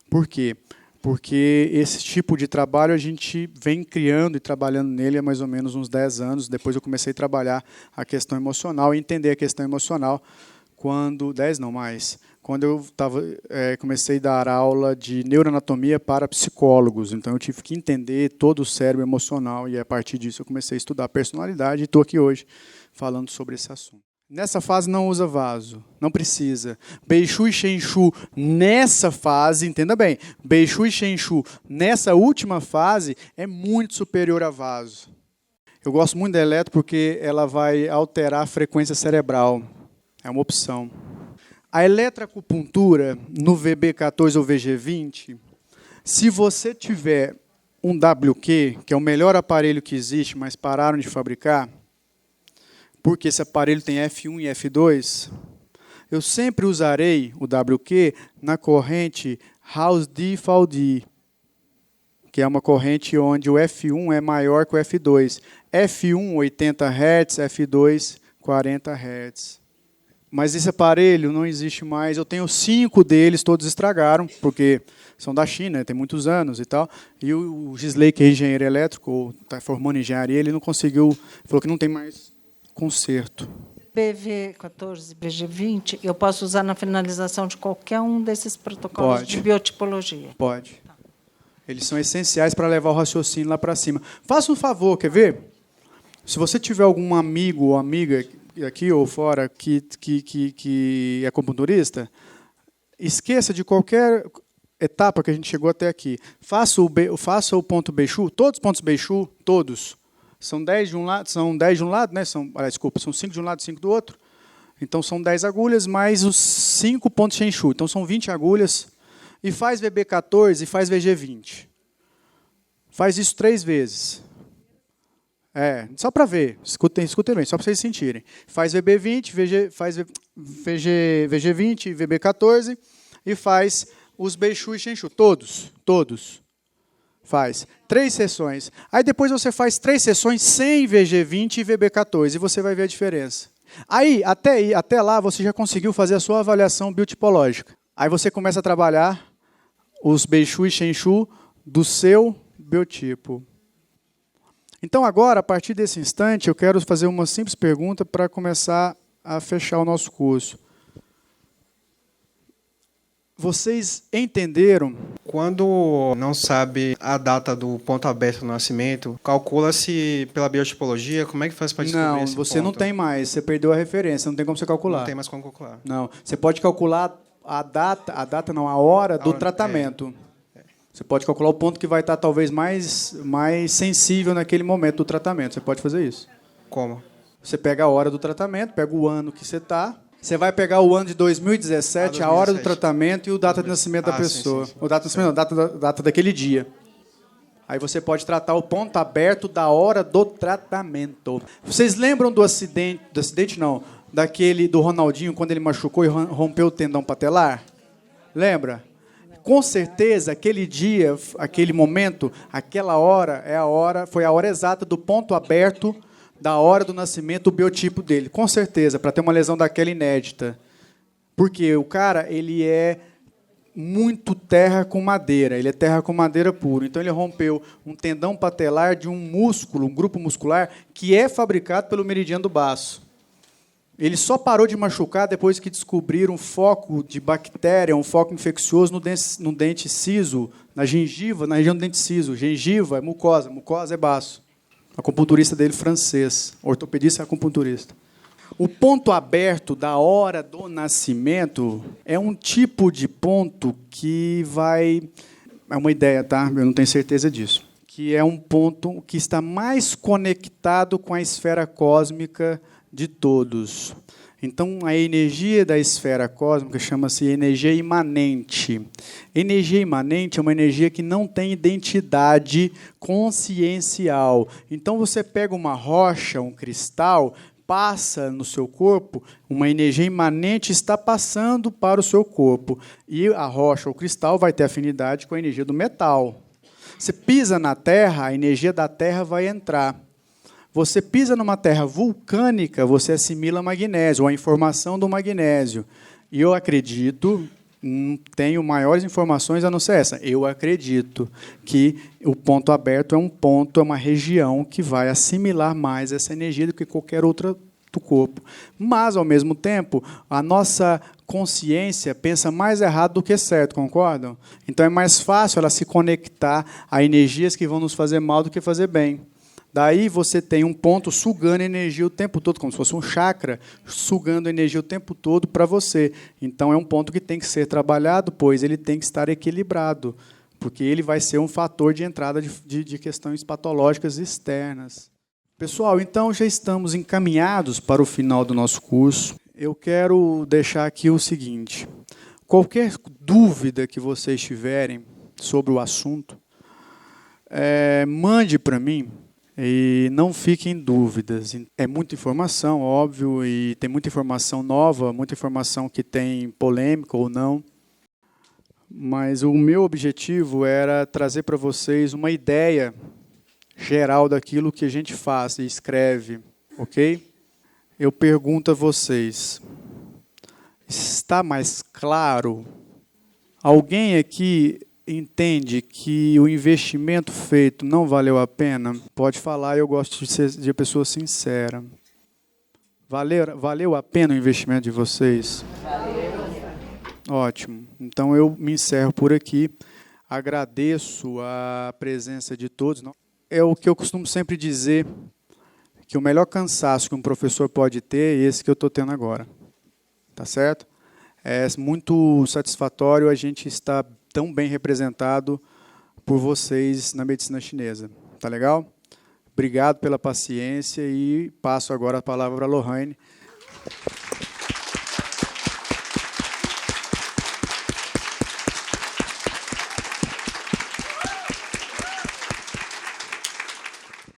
Speaker 1: Por quê? Porque esse tipo de trabalho a gente vem criando e trabalhando nele há mais ou menos uns 10 anos. Depois eu comecei a trabalhar a questão emocional e entender a questão emocional quando... 10 não mais. Quando eu comecei a dar aula de neuroanatomia para psicólogos. Então, eu tive que entender todo o cérebro emocional e, a partir disso, eu comecei a estudar personalidade e estou aqui hoje falando sobre esse assunto. Nessa fase, não usa vaso. Não precisa. Bei Shu e Shen Shu, nessa fase, entenda bem, Bei Shu e Shen Shu, nessa última fase, é muito superior a vaso. Eu gosto muito da eletro porque ela vai alterar a frequência cerebral. É uma opção. A eletroacupuntura, no VB14 ou VG20, se você tiver um WQ, que é o melhor aparelho que existe, mas pararam de fabricar, porque esse aparelho tem F1 e F2, eu sempre usarei o WQ na corrente House-D-Fall-D, que é uma corrente onde o F1 é maior que o F2. F1, 80 Hz, F2, 40 Hz. Mas esse aparelho não existe mais. Eu tenho 5 deles, todos estragaram, porque são da China, tem muitos anos e tal. E o Gisley, que é engenheiro elétrico, está formando engenharia, ele não conseguiu, falou que não tem mais conserto.
Speaker 13: BV14 e BG20, eu posso usar na finalização de qualquer um desses protocolos de biotipologia?
Speaker 1: Pode. Eles são essenciais para levar o raciocínio lá para cima. Faça um favor, quer ver? Se você tiver algum amigo ou amiga aqui ou fora que é acupunturista, esqueça de qualquer etapa que a gente chegou até aqui. Faça o ponto Bei Shu, todos os pontos Bei Shu, todos. São 10 de um lado, né? São 5 de um lado e 5 do outro. Então são 10 agulhas mais os 5 pontos Shen Shu. Então são 20 agulhas. E faz VB14 e faz VG20. Faz isso 3 vezes. Só para ver, escutem bem, só para vocês sentirem. Faz VB20, faz VG20, VB14 e faz os Bei Shu e Shen Shu, todos. Faz 3 sessões. Aí depois você faz 3 sessões sem VG20 e VB14 e você vai ver a diferença. Aí, até lá, você já conseguiu fazer a sua avaliação biotipológica. Aí você começa a trabalhar os Bei Shu e Shen Shu do seu biotipo. Então, agora, a partir desse instante, eu quero fazer uma simples pergunta para começar a fechar o nosso curso. Vocês entenderam?
Speaker 14: Quando não sabe a data do ponto aberto do nascimento, calcula-se pela biotipologia? Como é que faz para descobrir
Speaker 1: Não,
Speaker 14: esse
Speaker 1: você
Speaker 14: ponto?
Speaker 1: não tem mais. Você perdeu a referência, não tem como você calcular.
Speaker 14: Não tem mais como calcular.
Speaker 1: Não, você pode calcular a hora do tratamento. Você pode calcular o ponto que vai estar talvez mais sensível naquele momento do tratamento. Você pode fazer isso.
Speaker 14: Como?
Speaker 1: Você pega a hora do tratamento, pega o ano que você está. Você vai pegar o ano de 2017, a hora do tratamento e o data de nascimento da pessoa.
Speaker 14: Sim.
Speaker 1: O data de nascimento, não, data daquele dia. Aí você pode tratar o ponto aberto da hora do tratamento. Vocês lembram do acidente não, daquele do Ronaldinho, quando ele machucou e rompeu o tendão patelar? Lembra? Com certeza, aquele dia, aquele momento, aquela hora, foi a hora exata do ponto aberto da hora do nascimento, o biotipo dele. Com certeza, para ter uma lesão daquela inédita. Porque o cara, ele é muito terra com madeira, ele é terra com madeira puro. Então ele rompeu um tendão patelar de um músculo, um grupo muscular, que é fabricado pelo meridiano do baço. Ele só parou de machucar depois que descobriram um foco de bactéria, um foco infeccioso no dente ciso, na gengiva, na região do dente ciso. Gengiva é mucosa, mucosa é baço. Acupunturista dele, francês, ortopedista e acupunturista. O ponto aberto da hora do nascimento é um tipo de ponto que vai... É uma ideia, tá? Eu não tenho certeza disso. Que é um ponto que está mais conectado com a esfera cósmica de todos. Então, a energia da esfera cósmica chama-se energia imanente. Energia imanente é uma energia que não tem identidade consciencial. Então, você pega uma rocha, um cristal, passa no seu corpo, uma energia imanente está passando para o seu corpo. E a rocha, o cristal, vai ter afinidade com a energia do metal. Você pisa na terra, a energia da terra vai entrar. Você pisa numa terra vulcânica, você assimila magnésio, a informação do magnésio. E eu acredito, não tenho maiores informações a não ser essa, eu acredito que o ponto aberto é uma região que vai assimilar mais essa energia do que qualquer outra do corpo. Mas, ao mesmo tempo, a nossa consciência pensa mais errado do que certo, concordam? Então é mais fácil ela se conectar a energias que vão nos fazer mal do que fazer bem. Daí você tem um ponto sugando energia o tempo todo, como se fosse um chakra, sugando energia o tempo todo para você. Então, é um ponto que tem que ser trabalhado, pois ele tem que estar equilibrado, porque ele vai ser um fator de entrada de questões patológicas externas. Pessoal, então já estamos encaminhados para o final do nosso curso. Eu quero deixar aqui o seguinte: qualquer dúvida que vocês tiverem sobre o assunto, mande para mim. E não fiquem em dúvidas. É muita informação, óbvio, e tem muita informação nova, muita informação que tem polêmica ou não. Mas o meu objetivo era trazer para vocês uma ideia geral daquilo que a gente faz e escreve, ok? Eu pergunto a vocês, está mais claro? Alguém aqui entende que o investimento feito não valeu a pena? Pode falar, eu gosto de ser de pessoa sincera. Valeu a pena o investimento de vocês? Valeu. Ótimo. Então eu me encerro por aqui. Agradeço a presença de todos. É o que eu costumo sempre dizer, que o melhor cansaço que um professor pode ter é esse que eu estou tendo agora. Tá certo? É muito satisfatório a gente estar tão bem representado por vocês na medicina chinesa. Tá legal? Obrigado pela paciência e passo agora a palavra para a Lohane.